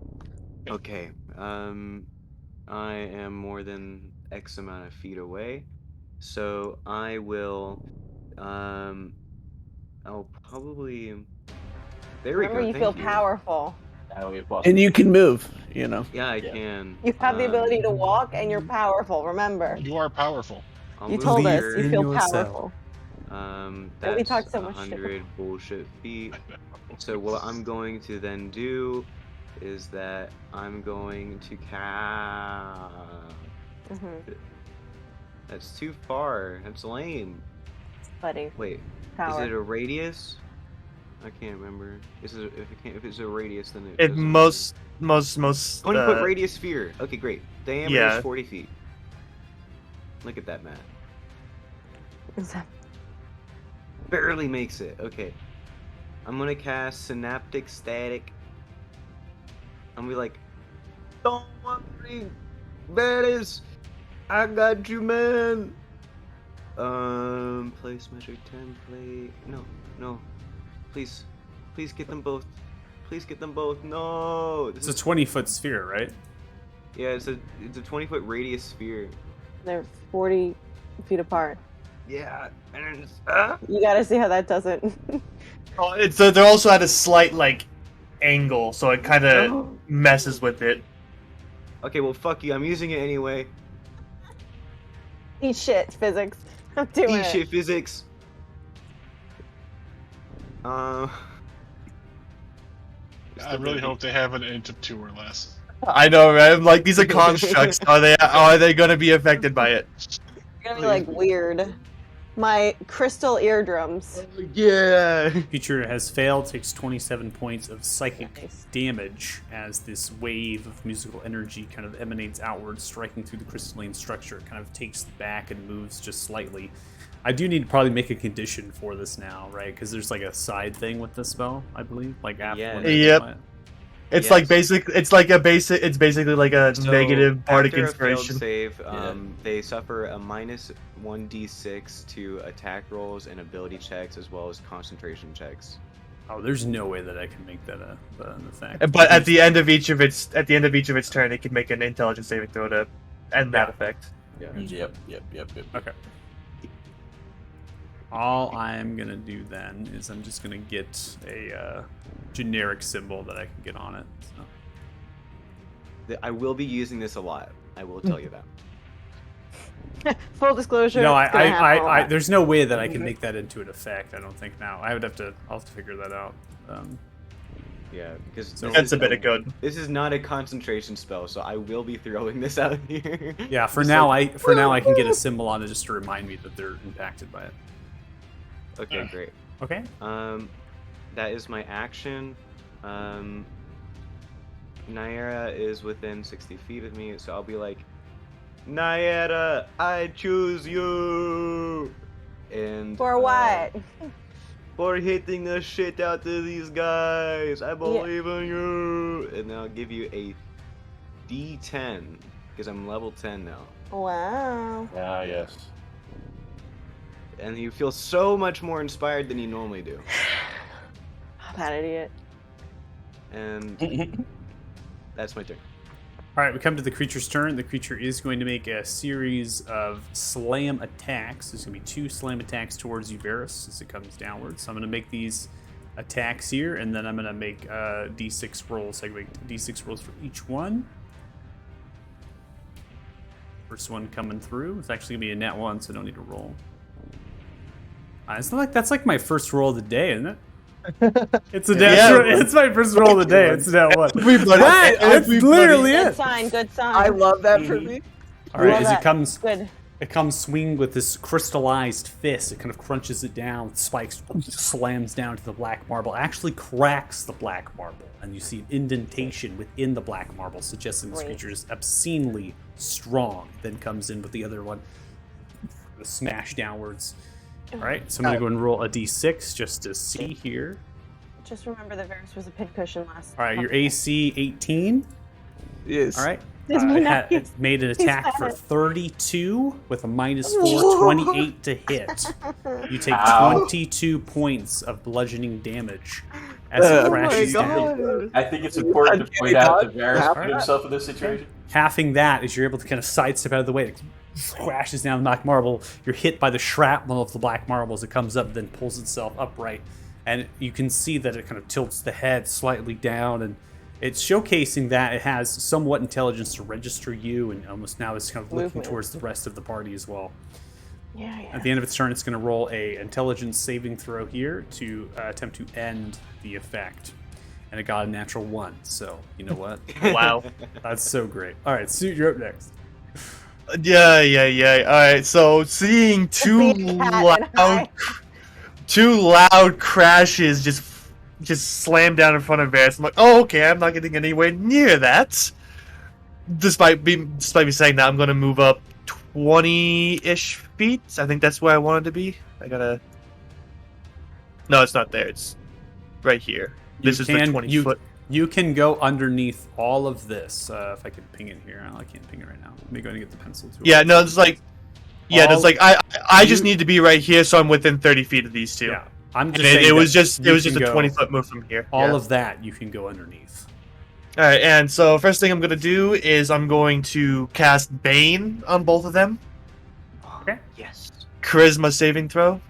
Okay. I am more than X amount of feet away, so I will. I'll probably. There we Remember, go. you Thank feel powerful. Now we have possible. And you can move, you know. Yeah, I Yeah. can. You have the ability to walk, and you're powerful. Remember, You are powerful. I'll you move told us here. you in feel yourself. powerful. That's we talked so much shit. 100 bullshit feet. So what I'm going to then do is that I'm going to cast. Mm-hmm. That's too far. That's lame. Buddy, Wait, power. is it a radius? I can't remember. If it's a radius, then It doesn't most 20-foot radius sphere. Okay, great. Diameter yeah. is 40 feet. Look at that, Matt. Is that- Barely makes it. Okay. I'm gonna cast Synaptic Static. I'm gonna be like, don't worry, Bettis, I got you, man. Place measure template. No. Please get them both. Please get them both. No. It's a 20-foot sphere, right? Yeah, it's a 20-foot radius sphere. They're 40 feet apart. Yeah, and it's, You got to see how that doesn't. Oh, they're also at a slight angle, so it kind of messes with it. Okay, well, fuck you. I'm using it anyway. Eat shit, physics. I'm doing Eat it. shit, physics. I really hope they have an int of 2 or less. I know, right? I'm like, these are constructs. Are they gonna be affected by it? It's gonna be like weird. My crystal eardrums. Yeah. Creature has failed, takes 27 points of psychic Nice. damage as this wave of musical energy kind of emanates outward, striking through the crystalline structure. It kind of takes back and moves just slightly. I do need to probably make a condition for this now, right? Because there's like a side thing with this spell, I believe. Like after Yeah. when they Yep. apply it. It's Yes. like it's basically like a So, negative bardic after a failed inspiration. save, they suffer a minus 1d6 to attack rolls and ability checks, as well as concentration checks. Oh, there's no way that I can make that an effect. But at the end of each of its turn, it can make an intelligence saving throw to end that Yeah. effect. Yep. Okay. All I'm gonna do then is I'm just gonna get a generic symbol that I can get on it. So. I will be using this a lot. I will tell you that. Full disclosure. No, it's gonna happen a I lot. there's no way that I can make that into an effect. I don't think now. I'll have to figure that out. Yeah, because So- That's a bit of good. This is not a concentration spell, so I will be throwing this out here. Yeah, for Just now like- I can get a symbol on it just to remind me that they're impacted by it. Okay, great. Okay. That is my action. Nyera is within 60 feet of me, so I'll be like, Nyera, I choose you. And For what? for hitting the shit out of these guys. I believe in you. And I'll give you a D10 because I'm level 10 now. Wow. Ah, yes. And you feel so much more inspired than you normally do. That idiot. And that's my turn. All right, we come to the creature's turn. The creature is going to make a series of slam attacks. There's going to be 2 slam attacks towards you, Varus, as it comes downwards. So I'm going to make these attacks here, and then I'm going to make D6 rolls. I can make D6 rolls for each one. First one coming through. It's actually going to be a nat 1, so I don't need to roll. It's not like that's like my first roll of the day, isn't it? It's a natural. Yeah. It's my first roll of the day. It's now what? Everybody- Right, that's everybody- literally Good it. sign. Good sign. I love that for me. All right, Love as that. it comes, Good. it comes swinging with this crystallized fist. It kind of crunches it down, spikes, slams down to the black marble, actually cracks the black marble, and you see an indentation within the black marble, suggesting this Great. creature is obscenely strong. Then comes in with the other one, the smash downwards. All right, so I'm gonna go and roll a d6 just to see here. Just remember that Varys was a pincushion last. All right, your AC 18. Yes. All right. It's It made an attack for had it. 32 with a -4, 28 to hit. You take Ow. 22 points of bludgeoning damage as it Oh my crashes down. god. I think it's important to point out that Varys put himself in this situation. Halving that is you're able to kind of sidestep out of the way. It crashes down the black marble. You're hit by the shrapnel of the black marble as it comes up, then pulls itself upright. And you can see that it kind of tilts the head slightly down, and it's showcasing that it has somewhat intelligence to register you, and almost now it's kind of looking Movement. towards the rest of the party as well. Yeah. At the end of its turn, it's going to roll a intelligence saving throw here to attempt to end the effect. And it got a natural 1, so you know what? Wow. That's so great. All right, Suit, you're up next. Yeah. All right. So seeing Be a cat and hide. two loud crashes just slam down in front of Varys. I'm like, oh, okay. I'm not getting anywhere near that. Despite me saying that, I'm gonna move up 20-ish feet. I think that's where I wanted to be. I gotta. No, it's not there. It's right here. This is the 20 foot. You can go underneath all of this. If I can ping it here. Oh, I can't ping it right now. Let me go and get the pencil tool. Yeah, no, it's like. Yeah, All- it's like I just you- need to be right here, so I'm within 30 feet of these two. Yeah. I'm And just saying it was that just you a can go- 20-foot move from here. All Yeah. of that you can go underneath. All right, and so first thing I'm gonna do is I'm going to cast Bane on both of them. Okay. Yes. Charisma saving throw.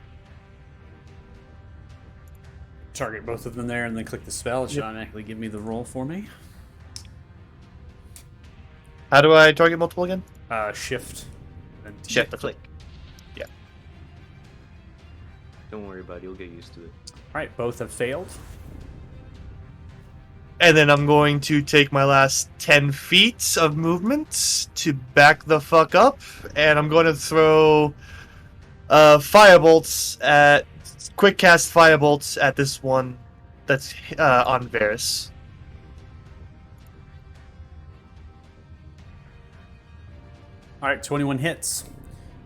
Target both of them there and then click the spell. It should automatically give me the roll for me. How do I target multiple again? Shift. And T. Shift. Click. Yeah. Don't worry about it. You'll get used to it. All right, both have failed. And then I'm going to take my last 10 feet of movement to back the fuck up, and I'm going to throw firebolts at quick cast firebolts at this one that's on Varys. All right, 21 hits.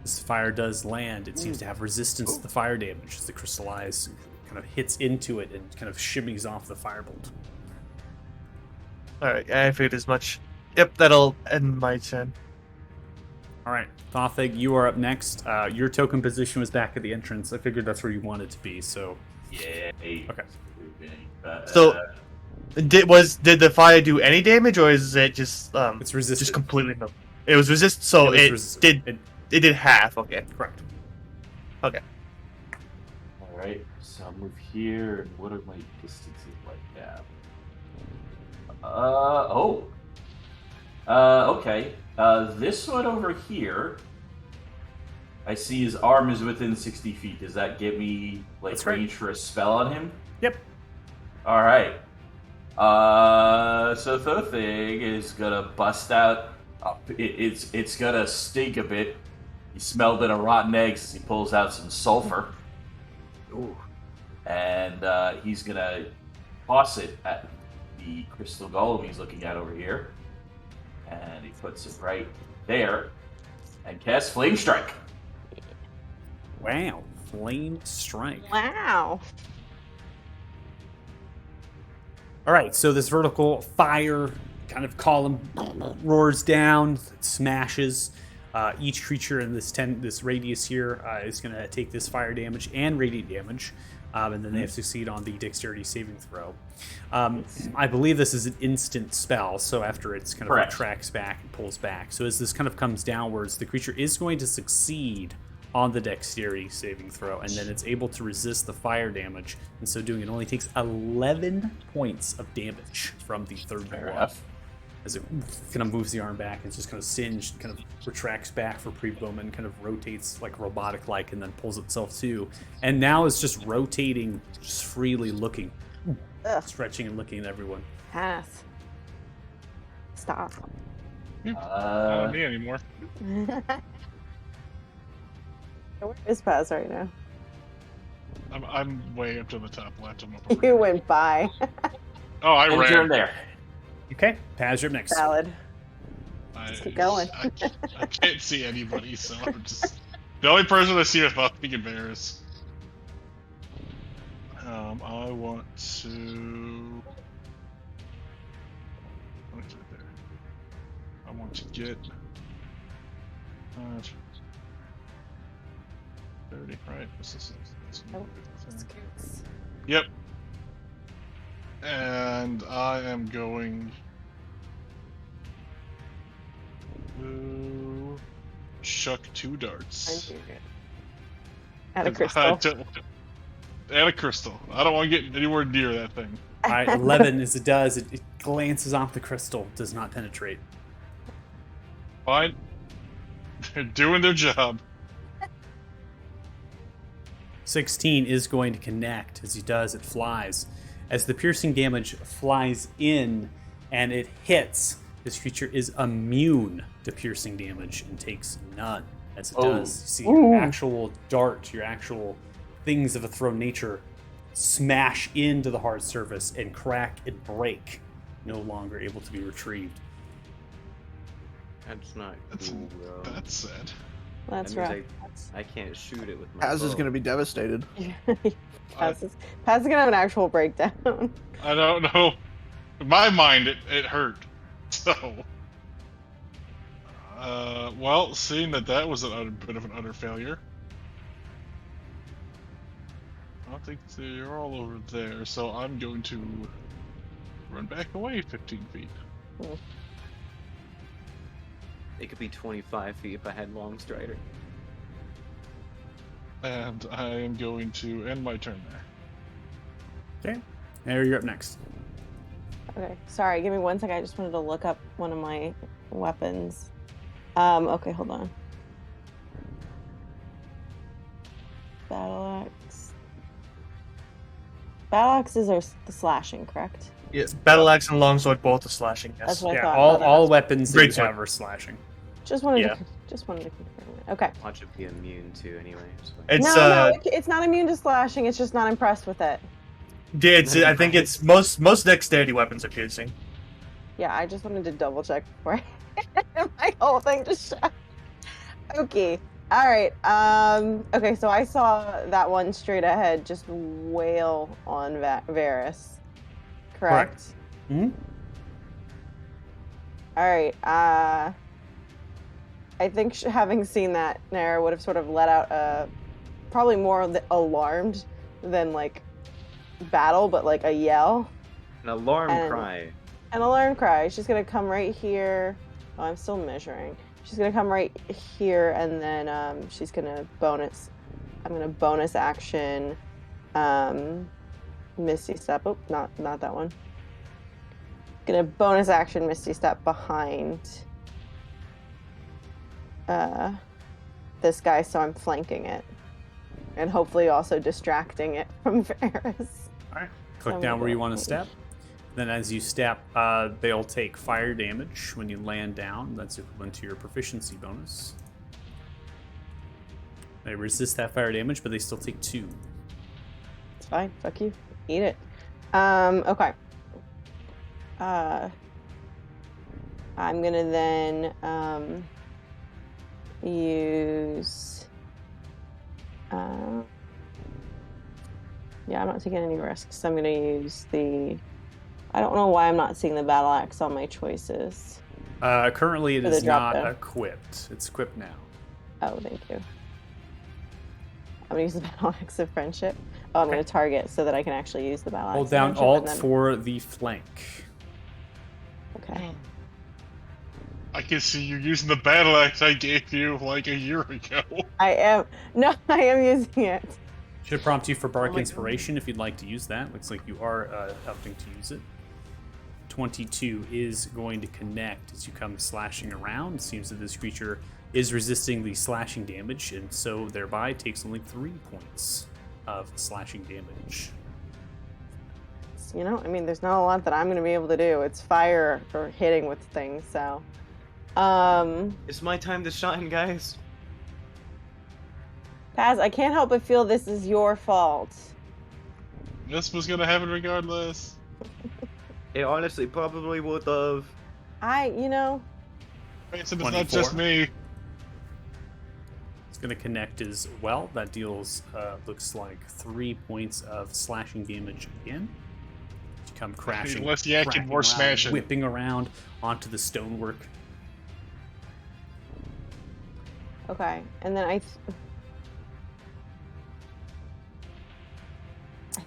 This fire does land. It seems to have resistance to the fire damage as the crystallize kind of hits into it and kind of shimmies off the firebolt. All right, I figured as much. Yep, that'll end my turn. All right, Thothig, you are up next. Your token position was back at the entrance. I figured that's where you wanted to be, so... Yay. Okay. So, did the fire do any damage, or is it just It's resisted. just completely no? It was resist, so was it resisted. it did half. Okay, Correct. okay. All right, so I'll move here. And what are my distances like now? Okay. This one over here, I see his arm is within 60 feet. Does that give me That's right. range for a spell on him? Yep. All right. So Thothig is gonna bust out. It's gonna stink a bit. He smelled in a rotten egg as he pulls out some sulfur. Ooh. And he's gonna toss it at the crystal golem he's looking at over here. And he puts it right there and casts Flame Strike. Wow. Flame Strike. Wow. All right, so this vertical fire kind of column roars down, it smashes. Each creature in this radius here is going to take this fire damage and radiant damage, and then they have to succeed on the dexterity saving throw. I believe this is an instant spell, so after it's kind of Correct. retracts back and pulls back. So as this kind of comes downwards, the creature is going to succeed on the dexterity saving throw, and then it's able to resist the fire damage. And so doing it only takes 11 points of damage from the third Fair one. enough. as it kind of moves the arm back. It's just kind of singed, kind of retracts back for pre-bowman, kind of rotates like robotic-like, and then pulls itself too. And now it's just rotating, just freely looking, stretching and looking at everyone. Pass. Stop. Not me anymore. Where is Pass right now? I'm way up to the top left. I'm up over You here. went by. Oh, I And ran. you're in there. Okay, Paz, you're up next. Valid. I, Just keep going. I can't see anybody, so I'm just the only person I see without being embarrassed. I want to. What's right there? I want to get 30, right? This is Oh, thing. Scoots. Yep. And I am going to chuck 2 darts. At a crystal. And a crystal. I don't want to get anywhere near that thing. All right, 11 as it does. It glances off the crystal, does not penetrate. Fine. They're doing their job. 16 is going to connect. As he does, it flies. As the piercing damage flies in and it hits, this creature is immune to piercing damage and takes none. As it does, you see your actual dart, your actual things of a thrown nature smash into the hard surface and crack and break, no longer able to be retrieved. That's not That's, cool, bro. that's sad. That's That right. means I can't shoot it with my Paz is bow. going to be devastated. Paz is gonna have an actual breakdown. I don't know. In my mind, it hurt. So, well, seeing that was a bit of an utter failure, I think they're all over there. So I'm going to run back away 15 feet. It could be 25 feet if I had long strider. And I am going to end my turn there. Okay, Harry, you're up next. Okay, sorry, give me 1 second. I just wanted to look up one of my weapons. Okay, hold on. Battle axe. Battle axes are the slashing, correct? Yeah, battle axe and longsword both are slashing. Yes. That's what I Yeah, thought. all weapons that you Greatsword. have are slashing. Just wanted Yeah. to confirm it. Okay. Watch it be immune to anyway. So. It's No, it's not immune to slashing. It's just not impressed with it. yeah, I think it's most dexterity weapons are piercing. Yeah, I just wanted to double check before my whole thing just shut. Okay. All right. Okay, so I saw that one straight ahead just wail on Varys. Correct. Mm-hmm. All right. I think having seen that, Nara would have sort of let out probably more of the alarmed than like battle, but like a yell. An alarm And- cry. An alarm cry. She's gonna come right here. Oh, I'm still measuring. She's gonna come right here, and then she's gonna bonus. I'm gonna bonus action, Misty Step. Oh, not that one. Gonna bonus action Misty Step behind this guy, so I'm flanking it, and hopefully also distracting it from Varys. All right, click I'm down gonna where you go want to ahead. step. Then as you step, they'll take fire damage when you land down. That's equivalent to your proficiency bonus. They resist that fire damage, but they still take 2. It's fine. Fuck you. Eat it. Okay. I'm gonna then use. Yeah, I'm not taking any risks. I'm gonna use the. I don't know why I'm not seeing the battle axe on my choices. Currently, it For the is drop not down. equipped. It's equipped now. Oh, thank you. I'm gonna use the battle axe of friendship. Oh, I'm gonna target so that I can actually use the battle axe. Hold of down friendship Alt and then- for the flank. Okay. I can see you using the battle axe I gave you like a year ago. I am. No, I am using it. Should prompt you for Bark Oh my Inspiration if you'd like to use that. Looks like you are opting to use it. 22 is going to connect as you come slashing around. It seems that this creature is resisting the slashing damage, and so thereby takes only 3 points of slashing damage. You know, I mean, there's not a lot that I'm going to be able to do. It's fire or hitting with things, so. It's my time to shine, guys. Paz, I can't help but feel this is your fault. This was gonna happen regardless. It honestly probably would have. You know. Right, so it's not just 24. me. It's going to connect as well. That deals, looks like 3 points of slashing damage again. You come crashing, Less yakking, cracking more around, smashing. whipping around onto the stonework. Okay, and then I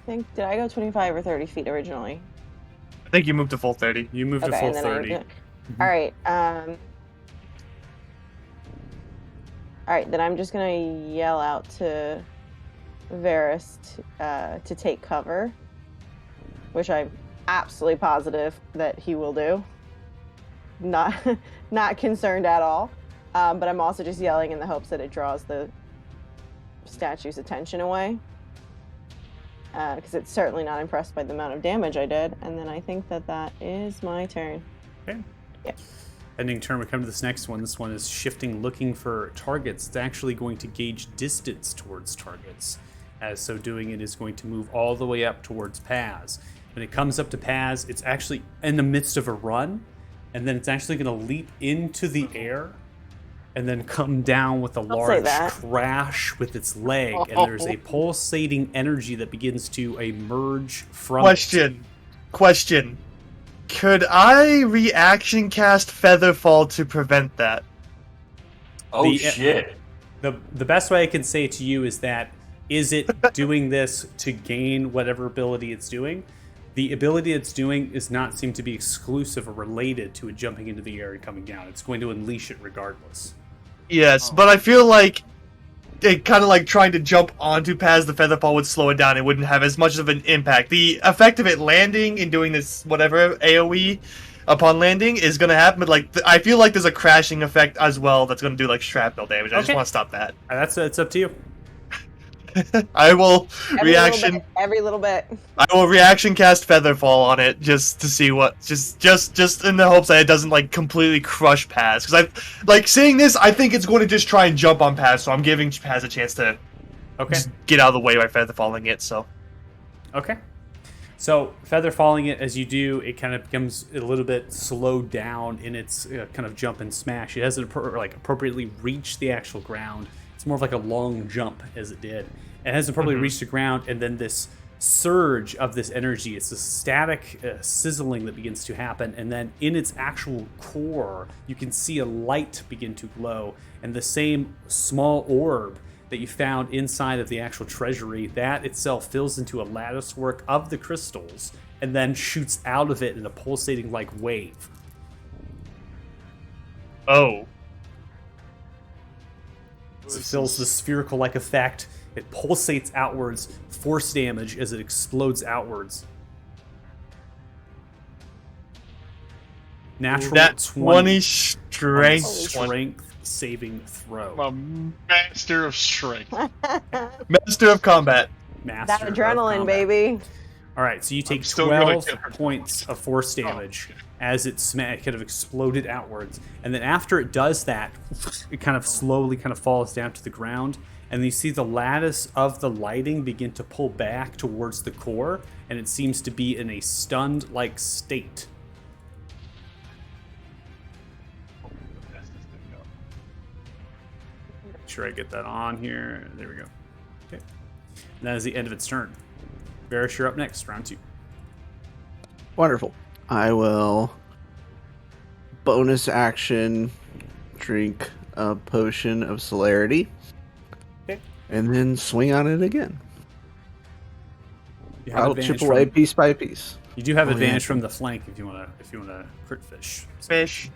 think, did I go 25 or 30 feet originally? I think you moved to full 30. You move to Okay, full and then 30. all right, all right, then I'm just gonna yell out to Varys to take cover, which I'm absolutely positive that he will do. Not concerned at all, but I'm also just yelling in the hopes that it draws the statue's attention away, because it's certainly not impressed by the amount of damage I did. And then I think that is my turn. Okay. Yeah. Ending turn, we come to this next one. This one is shifting, looking for targets. It's actually going to gauge distance towards targets. As so doing, it is going to move all the way up towards Paz. When it comes up to Paz, it's actually in the midst of a run, and then it's actually going to leap into the air and then come down with a large crash with its leg. And there's a pulsating energy that begins to emerge from it. Question. Could I reaction cast Featherfall to prevent that? Oh, shit. The best way I can say it to you is that, is it doing this to gain whatever ability it's doing? The ability it's doing is not seem to be exclusive or related to it jumping into the air and coming down. It's going to unleash it regardless. Yes, but I feel like it kind of like trying to jump onto Paz the Featherfall would slow it down. It wouldn't have as much of an impact. The effect of it landing and doing this whatever AoE upon landing is going to happen, but like I feel like there's a crashing effect as well that's going to do like shrapnel damage. I just want to stop that. That's up to you. I will every little bit. I will reaction cast Featherfall on it just to see what just in the hopes that it doesn't like completely crush Paz, because I like seeing this. I think it's going to just try and jump on Paz, so I'm giving Paz a chance to just get out of the way by Featherfalling it. So so Featherfalling it, as you do, it kind of becomes a little bit slowed down in its kind of jump and smash. It hasn't appropriately reached the actual ground. It's more of like a long jump as it did. It hasn't probably reached the ground, and then this surge of this energy, it's a static sizzling that begins to happen, and then in its actual core, you can see a light begin to glow, and the same small orb that you found inside of the actual treasury, that itself fills into a lattice work of the crystals, and then shoots out of it in a pulsating like wave. Oh. It fills the spherical-like effect. It pulsates outwards, force damage as it explodes outwards. Natural That 20 strength saving throw. I'm a master of strength. Master of combat. That adrenaline, baby. All right, so you take still gonna 12 points of force damage as it kind of exploded outwards. And then after it does that, it kind of slowly kind of falls down to the ground. And you see the lattice of the lighting begin to pull back towards the core. And it seems to be in a stunned-like state. Make sure I get that on here. There we go. Okay. And that is the end of its turn. Varys, you're up next, round 2. Wonderful. I will bonus action drink a potion of celerity. Okay. And then swing on it again. You have I'll advantage chip away from- piece by piece. You do have advantage from the flank if you wanna crit fish. Fish.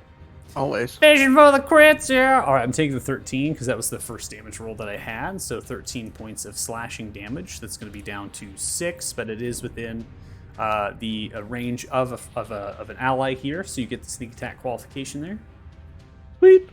Always. Fishing for the crits, yeah. All right, I'm taking the 13 because that was the first damage roll that I had. So 13 points of slashing damage. That's going to be down to 6, but it is within the range of an ally here, so you get the sneak attack qualification there. Sweet.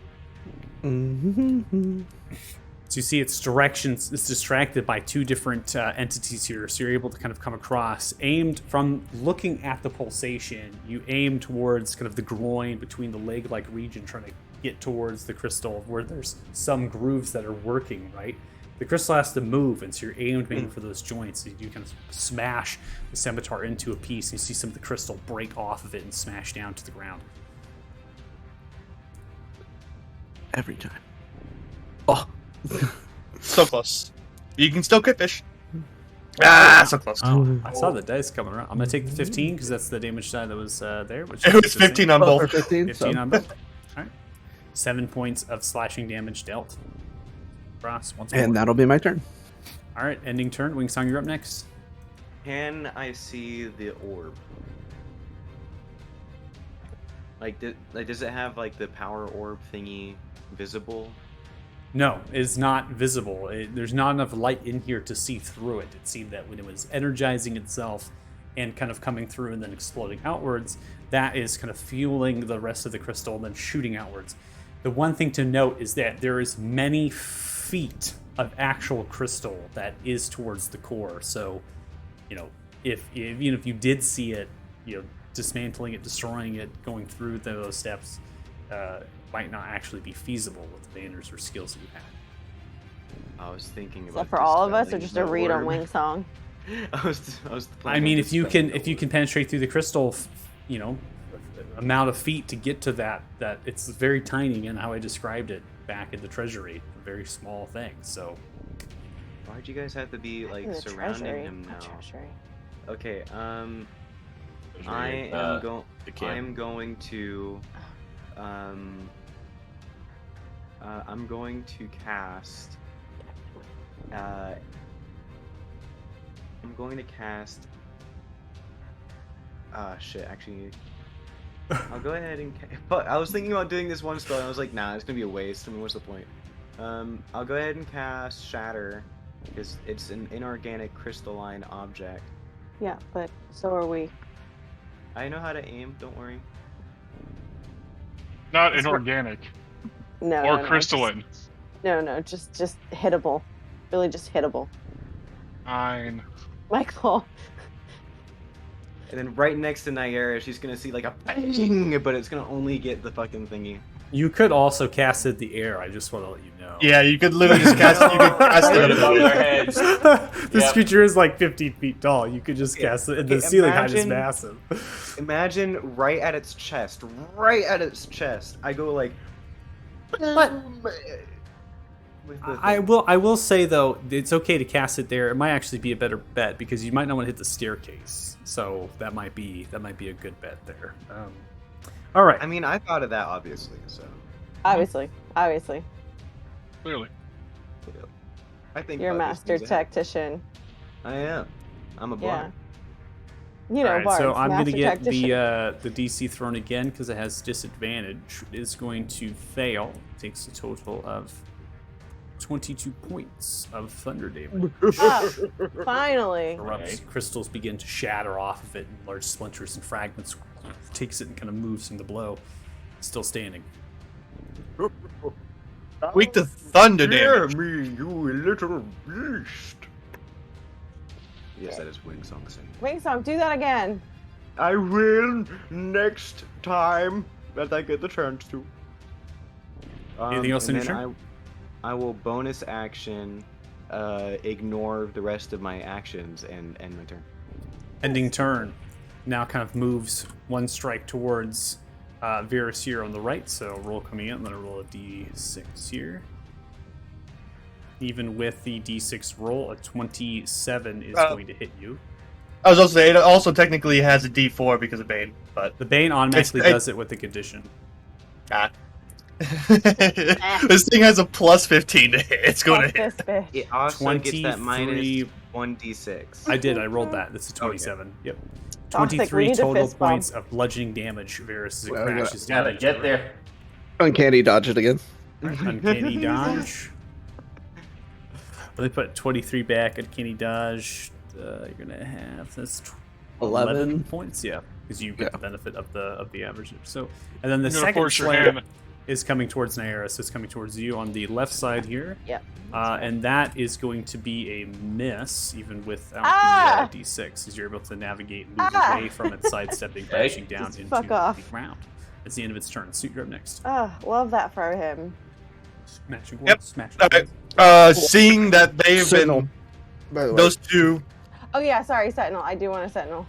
So you see its directions is distracted by two different entities here, so you're able to kind of come across, aimed from looking at the pulsation, you aim towards kind of the groin between the leg-like region, trying to get towards the crystal where there's some grooves that are working, right? The crystal has to move, and so you're aimed maybe for those joints. So you kind of smash the scimitar into a piece, and you see some of the crystal break off of it and smash down to the ground. Every time. Oh, so close. You can still crit fish. Ah, so close. Oh, I saw the dice coming around. I'm gonna take the 15 because that's the damage die that was there. Which It was 15 on both. 15, 15 so. on both. All right. 7 points of slashing damage dealt. Cross once more. And that'll be my turn. All right, ending turn. Wingsong, you're up next. Can I see the orb? Like, does it have like the power orb thingy visible? No, it's not visible. There's not enough light in here to see through it. It seemed that when it was energizing itself and kind of coming through and then exploding outwards, that is kind of fueling the rest of the crystal and then shooting outwards. The one thing to note is that there is many feet of actual crystal that is towards the core. So, you know, even if you did see it, you know, dismantling it, destroying it, going through those steps, might not actually be feasible with the banners or skills that you have. I was thinking Is about. that for all of us, or dispelling just the a read on orb. Wingsong? I was. I planning mean, on if you dispelling can the orb. penetrate through the crystal, you know, amount of feet to get to that it's very tiny. And how I described it back in the treasury, a very small thing. So Why'd you guys have to be like In the surrounding treasury. him What now? treasury? Okay. There's I your, am going. the camp. I'm going to. I'm going to cast. I'm going to cast. Shit. Actually, I'll go ahead and. But I was thinking about doing this one spell, and I was like, nah, it's gonna be a waste. I mean, what's the point? I'll go ahead and cast Shatter, because it's an inorganic crystalline object. Yeah, but so are we. I know how to aim. Don't worry. Not It's inorganic No, or no, no, crystalline. just hittable. Really just hittable. Fine. Michael. And then right next to Nyara, she's gonna see like a bang, but it's gonna only get the fucking thingy. you could also cast it in the air. I just want to let you know. Yeah, you could literally just cast. You could cast Put it it. above their heads. This Yep. creature is like 15 feet tall. You could just Yeah. cast it, and the Okay, ceiling height is imagine- massive. Imagine right at its chest, I go like. But- With the I thing. will say though, it's okay to cast it there. It might actually be a better bet because you might not want to hit the staircase. So that might be a good bet there. All right. I mean, I thought of that obviously, so Obviously. Clearly. I think You're a about these master things ahead. tactician. I am. I'm a Yeah. bard. You know, All right, bards, so I'm going to master get tactician. the DC thrown again because it has disadvantage. It is going to fail. Takes a total of 22 points of thunder damage. Ah, finally. Erupts. Crystals begin to shatter off of it in large splinters and fragments. Takes it and kind of moves from the blow. Still standing. Weak to thunder damage. me, you little beast. Yes, that is Wingsong saying. Wingsong, do that again. I will next time that I get the chance to. Anything else in and your then I will bonus action, ignore the rest of my actions and end my turn. Ending turn. Now kind of moves one strike towards Varus here on the right. So roll coming in. I'm going to roll a d6 here. Even with the d6 roll, a 27 is going to hit you. I was also saying, it also technically has a D4 because of Bane, but The Bane automatically It's- does it with the condition. this thing has a plus 15 to hit. It's going to Fuck hit. this bitch. It also gets that 23 minus 1d6. I did. I rolled that. That's a 27. Yep. Toxic, we 23 need a total fist bump. points of bludgeoning damage. Varus as it Well, we crashes Gotta down. get there. Uncanny dodge it again. Uncanny dodge. Well, they put 23 back. Uncanny dodge. You're gonna have that's 11 points, yeah, because you get Yeah. the benefit of the average. So, and then the I'm gonna second force your slam hand. is coming towards Naira, so it's coming towards you on the left side here. Yep. And that is going to be a miss, even without the D6, because you're able to navigate and move away from it, sidestepping, crashing down Just into fuck off. the ground. It's the end of its turn. Suit, you're up next. Love that for him. Smashing Yep. smashing Alright. Seeing that they've Sentinel, been by the way. those two. Oh yeah, sorry, Sentinel. I do want a Sentinel.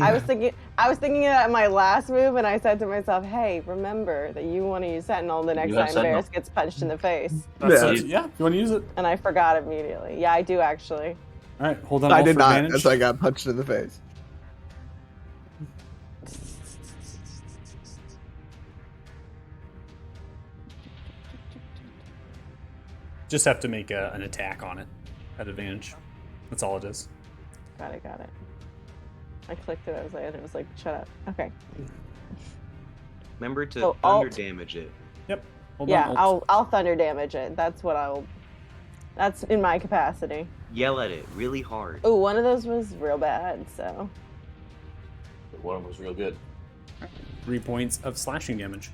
I was thinking of that in my last move, and I said to myself, "Hey, remember that you want to use Sentinel the next You have time Sentinel. Varys gets punched in the face." Yeah, you want to use it? And I forgot immediately. Yeah, I do actually. All right, hold on. I roll did for not, advantage. as I got punched in the face. Just have to make an attack on it at advantage. That's all it is. Got it. I clicked it. It was like, shut up. Okay. Remember to So thunder alt. damage it. Yep. Hold Yeah, on. Alt. I'll thunder damage it. That's in my capacity. Yell at it really hard. Oh, one of those was real bad. So One of them was real good. 3 points of slashing damage.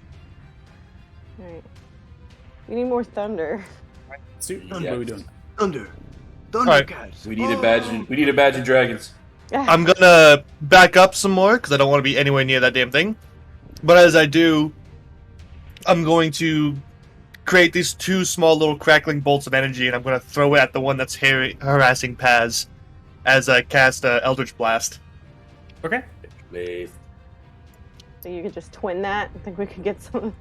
all right. We need more thunder. Suit, what Yeah. are we doing? Thunder. Alright. Thundercats. We need a badge. We need a badge of dragons. I'm gonna back up some more because I don't want to be anywhere near that damn thing. But as I do, I'm going to create these two small little crackling bolts of energy, and I'm going to throw it at the one that's harassing Paz as I cast Eldritch Blast. Okay. With So you could just twin that. I think we could get some.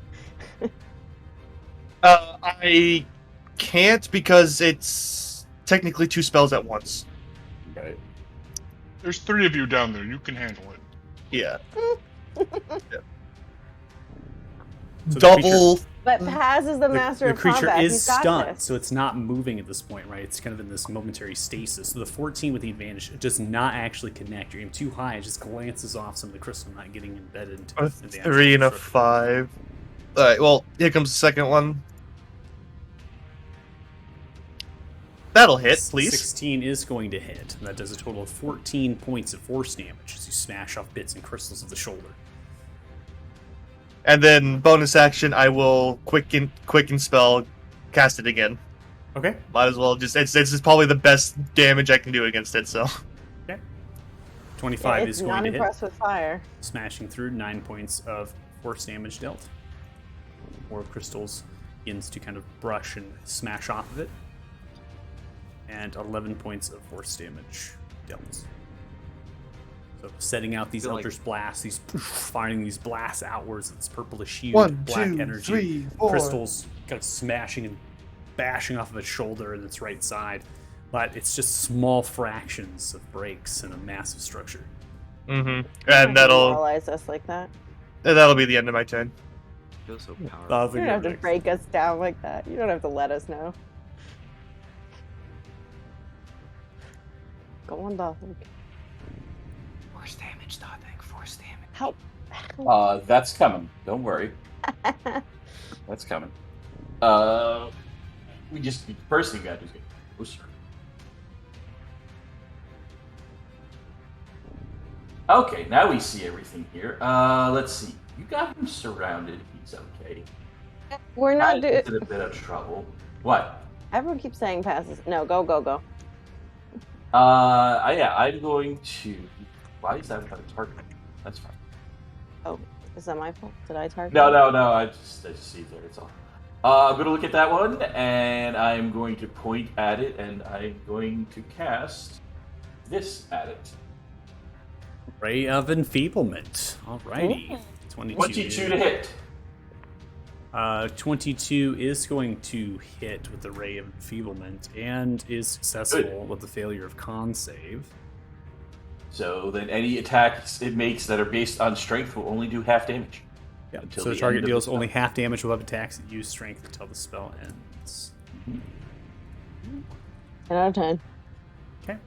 I can't because it's technically two spells at once. right. There's 3 of you down there. You can handle it. Yeah. So the Double. But Paz is the master The of creature combat. is He's got stunned, this. so it's not moving at this point, right? It's kind of in this momentary stasis. So the 14 with the advantage does not actually connect. You're aiming too high. It just glances off some of the crystal, not getting embedded into A the 3 and a actual structure. 5. Alright, well, here comes the second one. That'll hit, please. 16 is going to hit, and that does a total of 14 points of force damage as you smash off bits and crystals of the shoulder. And then bonus action, I will quicken spell, cast it again. Okay. Might as well just. This is probably the best damage I can do against it. So 25 It's is going not to hit, impressed with fire. smashing through 9 points of force damage dealt. More crystals begins to kind of brush and smash off of it. And 11 points of force damage dealt. So setting out these Feel like- Eldritch blasts, these firing these blasts outwards, this purplish hue, 1, black 2, energy, 3, 4. crystals kind of smashing and bashing off of its shoulder and its right side. But it's just small fractions of breaks in a massive structure. Mm-hmm. I And can that'll demoralize us like that. be the end of my turn. Feels so powerful. I'll You think don't have of to next. break us down like that. You don't have to let us know. Go on, Dothan. Force damage, Dothik. Force damage. Help. That's coming. Don't worry. That's coming. We just first thing we gotta do is get closer. Okay, now we see everything here. Let's see. You got him surrounded. He's okay. We're not doing. He's in a bit of trouble. What? Everyone keeps saying passes. No, go. Yeah, I'm going to. Why is that without a target? That's fine. Oh, is that my fault? Did I target? No. I just see it there. It's all. I'm going to look at that one, and I'm going to point at it, and I'm going to cast this at it. Ray of Enfeeblement. Alrighty. 22 to hit. 22 is going to hit with the Ray of Enfeeblement and is successful Good. with the failure of con save. So then any attacks it makes that are based on strength will only do half damage. Yeah. Until So the the target end of deals the only spell. half damage with attacks that use strength until the spell ends. 10 out of 10. Okay.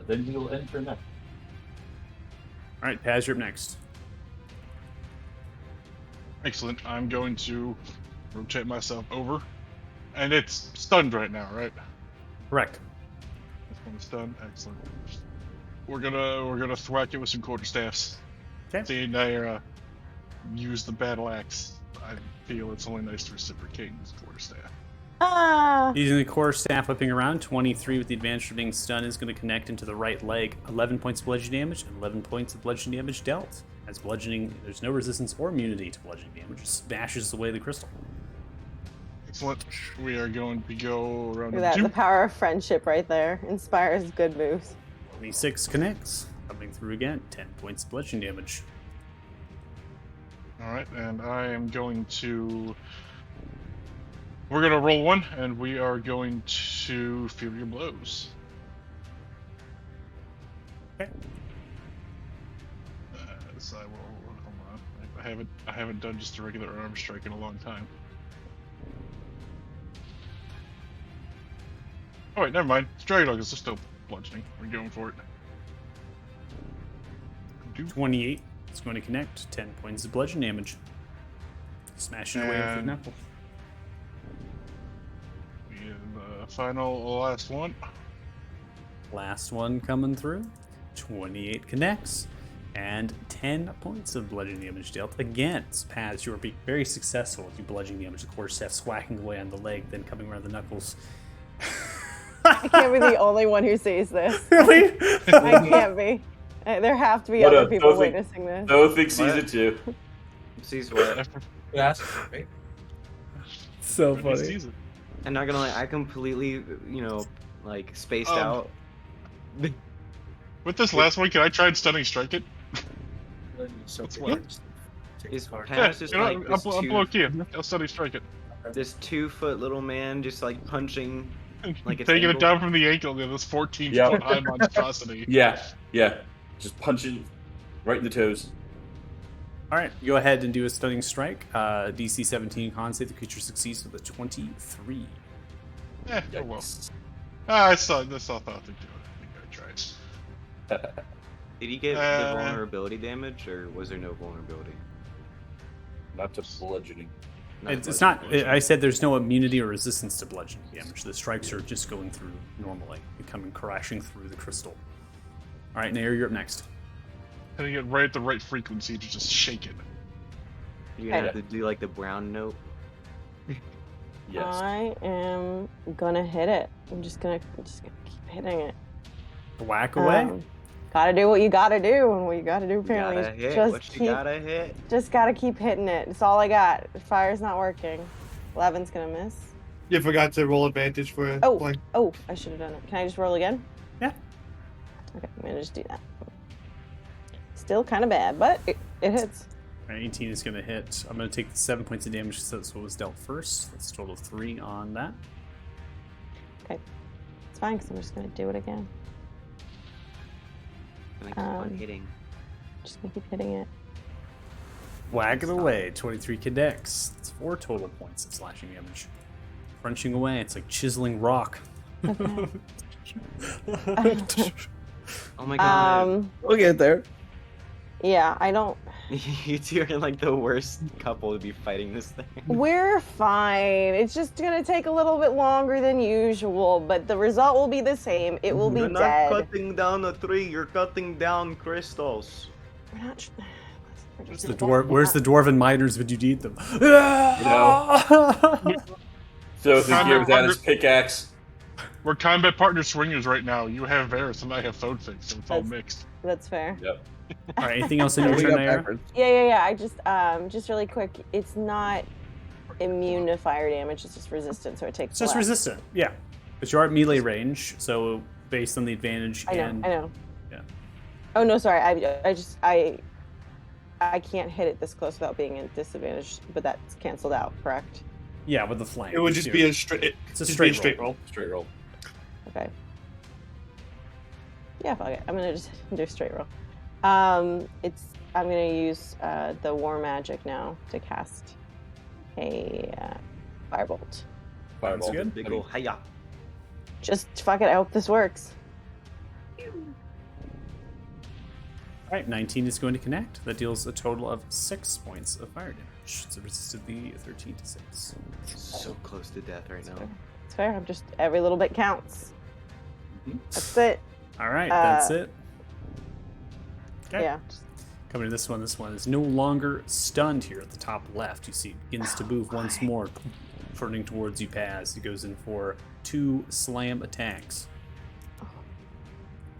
Then he will enter next. Alright, Paz, you're up next. Excellent. I'm going to rotate myself over. And it's stunned right now, right? Correct. It's done. Excellent. We're gonna thwack it with some quarterstaffs. Okay. Seeing I use the battle axe, I feel it's only nice to reciprocate with quarterstaff. Ah, Using the core staff whipping around, 23 with the advantage for being stunned is going to connect into the right leg. 11 points of bludgeoning damage and 11 points of bludgeoning damage dealt. As bludgeoning, there's no resistance or immunity to bludgeoning damage. It smashes away the crystal. Excellent. We are going to go around look at that. two. The power of friendship right there inspires good moves. 26 connects. Coming through again. 10 points of bludgeoning damage. All right, and I am going to. We're gonna roll one, and we are going to feel your blows. Okay. So I will. Hold on. I haven't done just a regular arm strike in a long time. Oh wait, never mind. Dragon is still bludgeoning. We're going for it. 28 is going to connect. 10 points of bludgeoning damage. Smashing away with the And- knuckle. We have the last one. Last one coming through. 28 connects. And 10 points of bludgeoning damage dealt. Again, Paz, you are being very successful with your bludgeoning damage. The quarterstaff whacking away on the leg, then coming around the knuckles. I can't be the only one who sees this. Really? I can't be. There have to be What other a people perfect- witnessing this. Dothic sees What? it too. Sees what? Yes. Right? So He funny. sees it. I'm not gonna lie, I completely, like spaced Um, out. With this last one, can I try and stunning strike it? So That's quick. what- Take Is the card. Paz just you know, like I'm this below key. I'll stunning strike it. this 2-foot little man just like punching like it's Taking ankle? it down from the ankle to this 14 Yep. foot high monstrosity. Yeah, yeah. Just punch it right in the toes. All right, go ahead and do a stunning strike. DC 17 con save. The creature succeeds with a 23. Oh well. Yikes. I thought to do it. I think I tried. Did he get the Uh, vulnerability damage, or was there no vulnerability? Not to bludgeoning. It's not. I said there's no immunity or resistance to bludgeoning damage. The strikes are just going through normally, and coming crashing through the crystal. All right, Nair, you're up next. And you get right at the right frequency to just shake it. You're gonna have to do like the brown note. Yes. I am gonna hit it. I'm just gonna keep hitting it. Whack away. Gotta do what you gotta do, and what you gotta do apparently Gotta is hit just what keep, you gotta hit. just gotta keep hitting it. It's all I got. The fire's not working. 11's gonna miss. You forgot to roll advantage for a Oh, blank. oh, I should have done it. Can I just roll again? Yeah. Okay, I'm gonna just do that. Still kind of bad, but it hits. All right, 18 is going to hit. I'm going to take the 7 points of damage because that's what was dealt first. That's a total of 3 on that. It's fine because I'm just gonna do it again. And I keep on Um, hitting. Just gonna keep hitting it. Whack it away. 23 connects. That's 4 total points of slashing damage. Crunching away. It's like chiseling rock. Okay. Oh my god. We'll get there. Yeah, I don't. You two are like the worst couple to be fighting this thing. We're fine. It's just gonna take a little bit longer than usual, but the result will be the same. It will be You're not dead. cutting down a tree, you're cutting down crystals. We're not. We're Where's just the where's the dwarven miners when you need them? Dothic here without his pickaxe. We're combat partner swingers right now. You have Varus and I have Phone Fix, so it's all That's- mixed. That's fair. Yep. All right, anything else in your We turn, got Nair? backwards. Yeah. I just really quick. It's not immune to fire damage. It's just resistant, so it takes. It's just less. resistant, yeah. But you're at melee range, so based on the advantage I know. and I know. yeah. Oh no, sorry. I can't hit it this close without being at disadvantage, but that's canceled out, correct? Yeah, with the flank. It would just be a straight. It's a just be straight roll. Straight roll. Okay. Yeah, fuck it. I'm gonna just do a straight roll. I'm gonna use the war magic now to cast a firebolt. Fireball. good. Big ol' hiya. Just fuck it. I hope this works. All right, 19 is going to connect. That deals a total of 6 points of fire damage. So resisted the 13 to 6. So close to death right now. It's fair. I'm just every little bit counts. That's it. All right, that's Uh, it. Okay. Yeah. Coming to this one is no longer stunned here at the top left. You see it begins to move once more, turning towards you, Paz. It goes in for 2 slam attacks.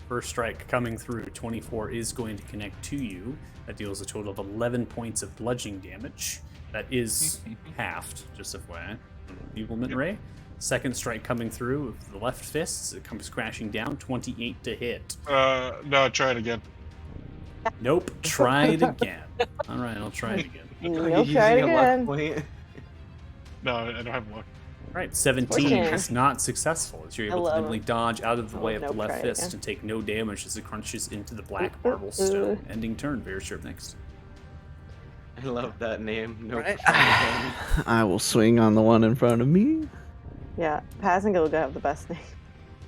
First strike coming through, 24 is going to connect to you. That deals a total of 11 points of bludgeoning damage. That is halved, just FYI. Enfeeblement ray. Second strike coming through with the left fist. It comes crashing down, 28 to hit. No, try it again. Nope, try it again. All right, I'll try it again. Nope, try it again. Point. No, I don't have luck. All right, 17 Fortunate. is not successful as you're able to 11. nimbly dodge out of the way of the Nope, try left it fist again. and take no damage as it crunches into the black marble stone. Ending turn. Very sharp next. I love that name. No. Right. I will swing on the one in front of me. Yeah, Paz and Gilga have the best name.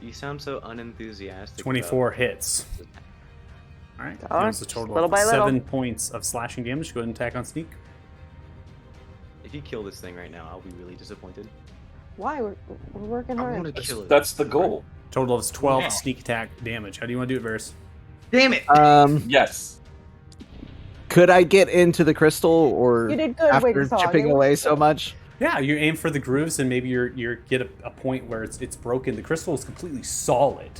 You sound so unenthusiastic. 24 hits. All right, Alright, deals a total little of by little. 7 points of slashing damage. Go ahead and attack on sneak. If you kill this thing right now, I'll be really disappointed. Why? We're working I hard. want to kill it. That's the goal. Total is 12 Yeah. sneak attack damage. How do you want to do it, Varys? Damn it! Yes. Could I get into the crystal, or You did good, after Wingsong. chipping It was away so good. much? Yeah, you aim for the grooves and maybe you get a point where it's broken. The crystal is completely solid.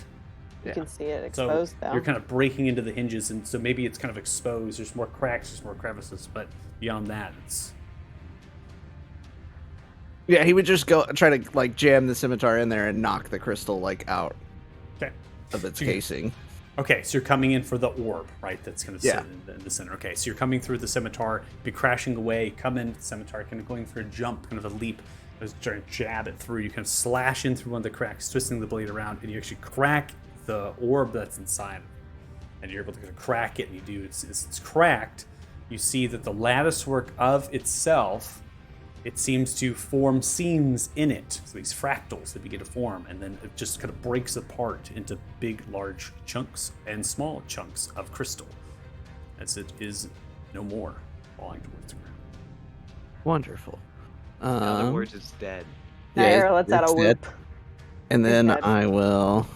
You can see it So exposed though. you're kind of breaking into the hinges, and so maybe it's kind of exposed. There's more cracks, there's more crevices, but beyond that, it's Yeah, he would just go try to like jam the scimitar in there and knock the crystal like out okay. of its So you- casing. Okay, so you're coming in for the orb, right? That's going to Yeah. sit in the center. Okay, so you're coming through the scimitar, be crashing away, come in the scimitar, kind of going for a jump, kind of a leap, just trying to jab it through. You kind of slash in through one of the cracks, twisting the blade around, and you actually crack the orb that's inside. And you're able to kind of crack it, and you do. It's cracked. You see that the lattice work of itself, it seems to form seams in it. So these fractals that begin to form, and then it just kind of breaks apart into big, large chunks and small chunks of crystal, as it is no more falling towards the ground. Wonderful. In other words, it's dead. Now yeah, Arrow lets out a it's dead. whoop. And then dead. I will.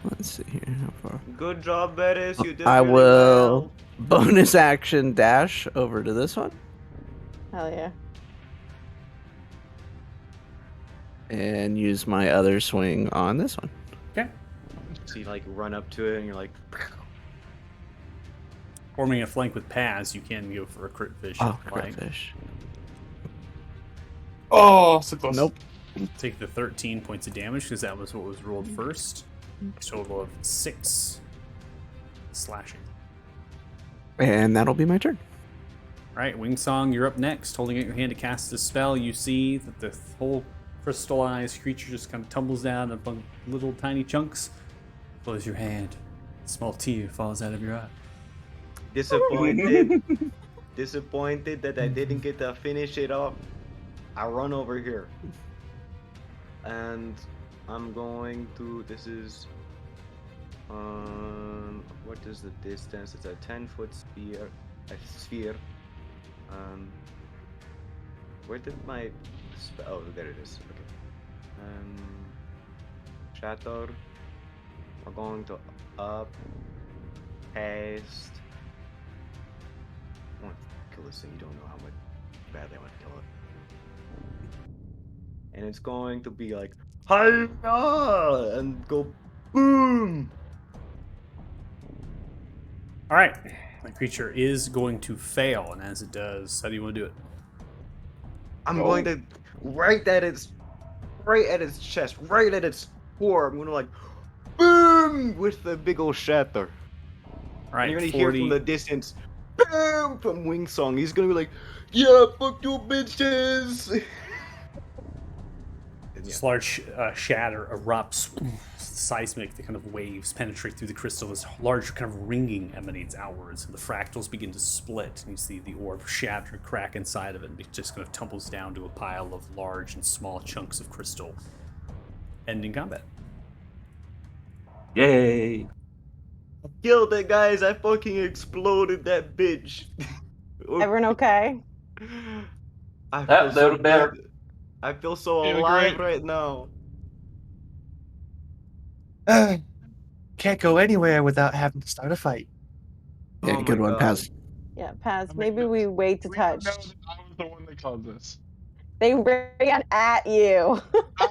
Let's see here. How far? Good job, Bettis. You did I really will well. bonus action dash over to this one Hell yeah. and use my other swing on this one. Okay. So you like run up to it and you're like, Forming a flank with Paz, you can go for a crit fish. Oh, if you like. critfish. Oh, so close. Nope. Take the 13 points of damage because that was what was rolled first. Total of 6 slashing. And that'll be my turn. All right, Wingsong, you're up next. Holding out your hand to cast a spell, you see that the whole crystallized creature just kind of tumbles down in a bunch of little tiny chunks. Close your hand. A small tear falls out of your eye. disappointed. Disappointed that I didn't get to finish it off. I run over here. And I'm going to. This is. What is the distance? It's a 10-foot sphere. A sphere. Where did my. Oh, there it is. Okay. Shatter. We're going to up. Past. I want to kill this thing. You don't know how much badly I want to kill it. And it's going to be like, hi-ya! And go boom! All right, the creature is going to fail, and as it does, how do you want to do it? I'm going to right at its chest, right at its core. I'm gonna like boom with the big old shatter. All right, And you're gonna 40, hear from the distance, boom from Wingsong. He's gonna be like, yeah, fuck you bitches. And This large shatter erupts. Seismic, the kind of waves penetrate through the crystal. This large kind of ringing emanates outwards, and the fractals begin to split. And you see the orb shatter, crack inside of it, and it just kind of tumbles down to a pile of large and small chunks of crystal. Ending combat. Yay. Killed it, guys! I fucking exploded that bitch. Everyone okay? I That feel so little better. good. I feel so Feeling alive great. right now. can't go anywhere without having to start a fight. Yeah, Oh good my one, God. Paz. Yeah, Paz. I mean, Maybe we wait to we don't touch. know that I was the one that caused this. They ran at you.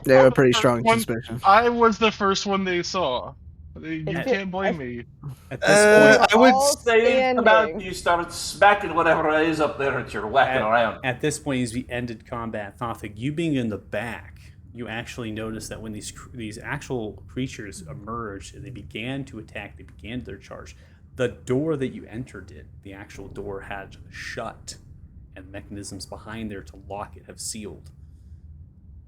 They have a was the pretty first strong one- suspicion. I was the first one they saw. You It's- can't blame me. At this They point, were I would all Say it's about standing. you started smacking whatever it is up there that you're whacking around. at this point, as we ended combat, Thothic, you being in the back, you actually noticed that when these actual creatures emerged and they began to attack, they began their charge. The door that you entered in, the actual door had shut, and the mechanisms behind there to lock it have sealed.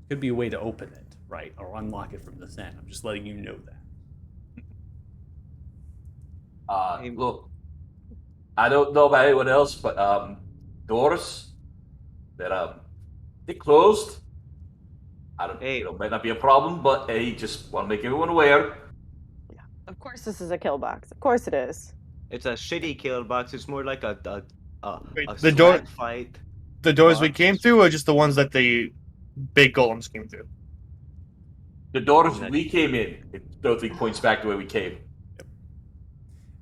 Could be a way to open it, right, or unlock it from this end. I'm just letting you know that. Look, I don't know about anyone else, but doors that they closed. I don't, Hey. might not be a problem, but hey, just want to make everyone aware. Of course, this is a kill box. Of course, it is. It's a shitty kill box. It's more like a Wait, a the door- swag fight. the doors we box. came through, or just the ones that the big golems came through? The doors Nice. we came in, it totally points back to where we came.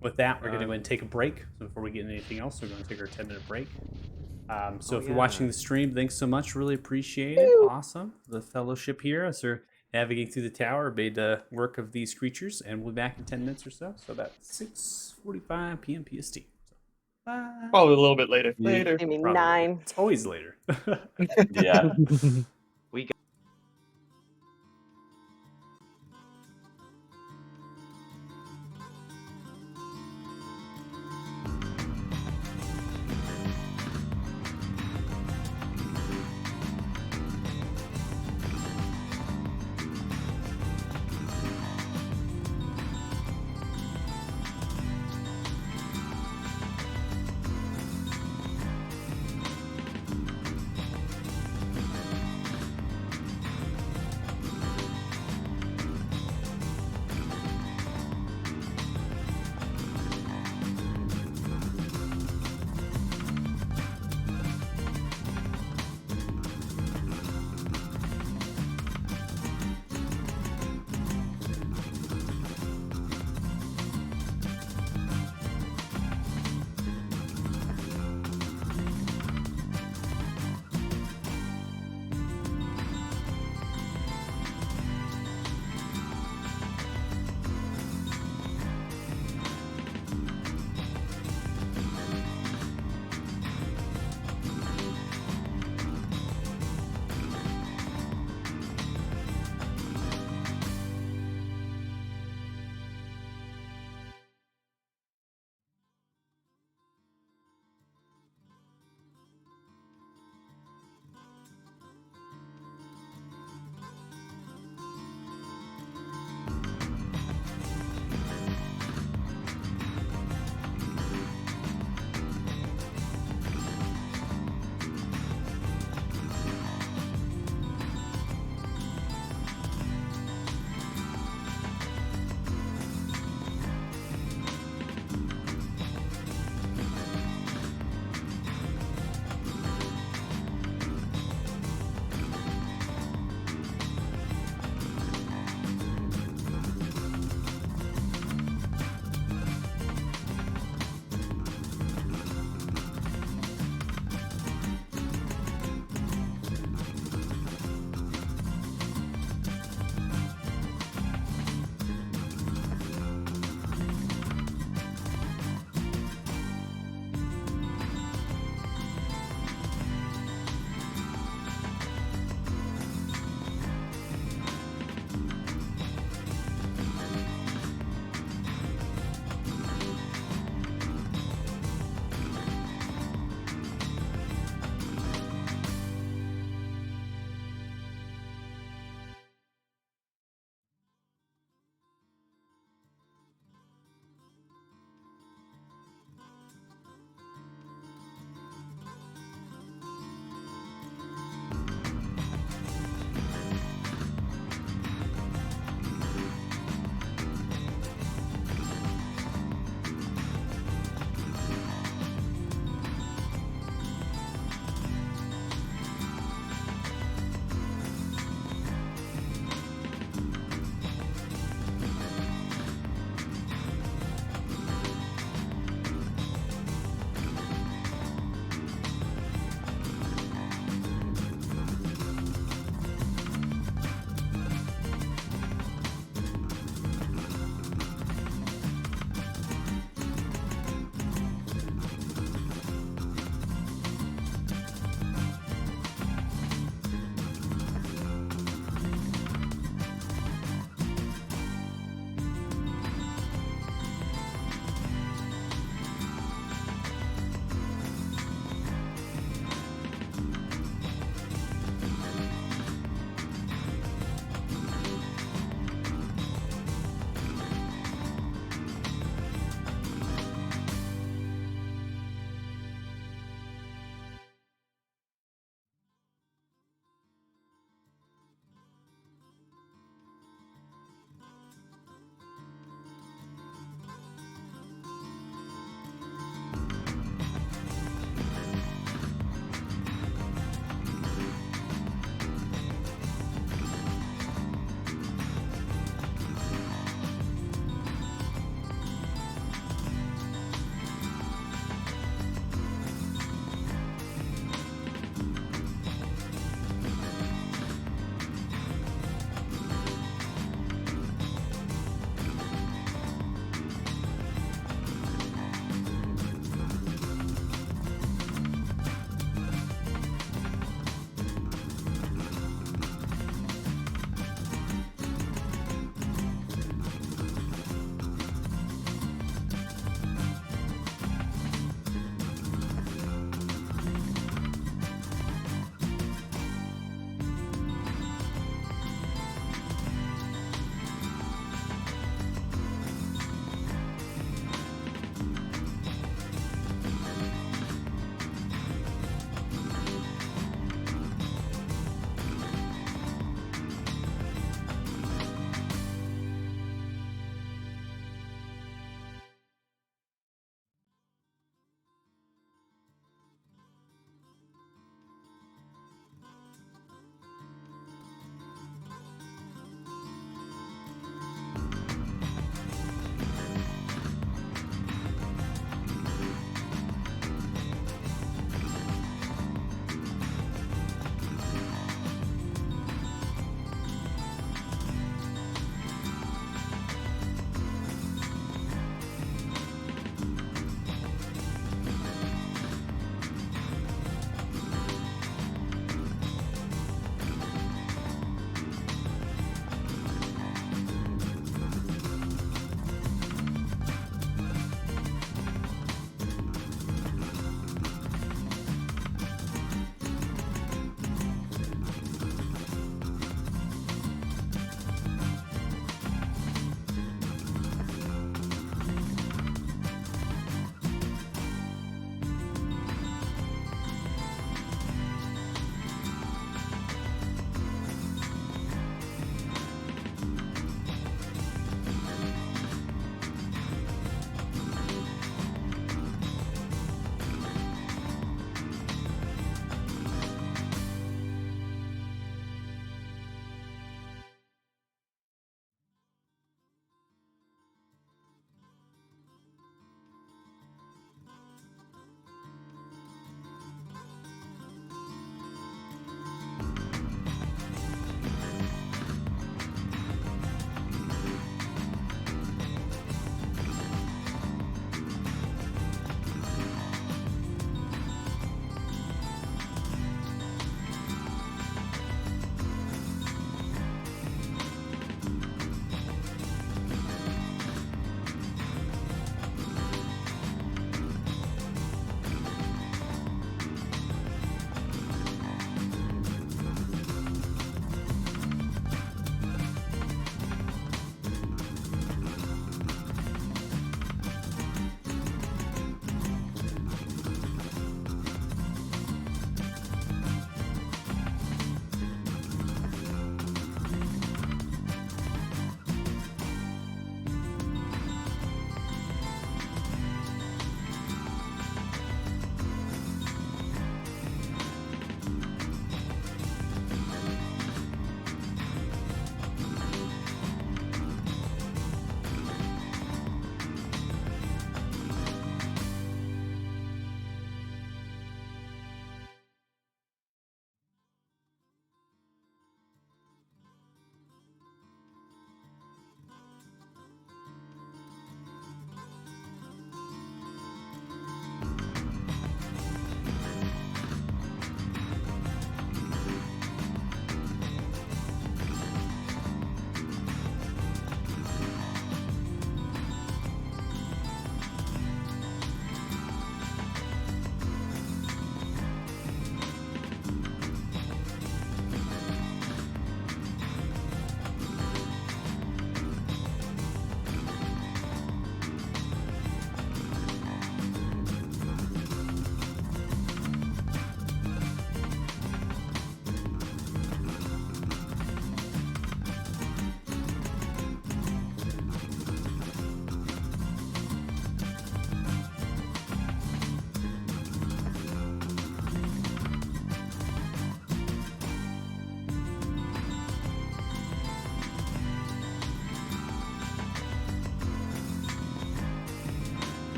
With that, we're going to go ahead and take a break. So before we get into anything else, we're going to take our 10-minute break. So if you're watching the stream, thanks so much. Really appreciate it. Awesome. The fellowship here as they're navigating through the tower made the work of these creatures, and we'll be back in 10 minutes or so. So about 6:45 p.m. PST. So, bye. Probably a little bit later. Yeah. Later. I mean, Probably. 9. It's always later. Yeah.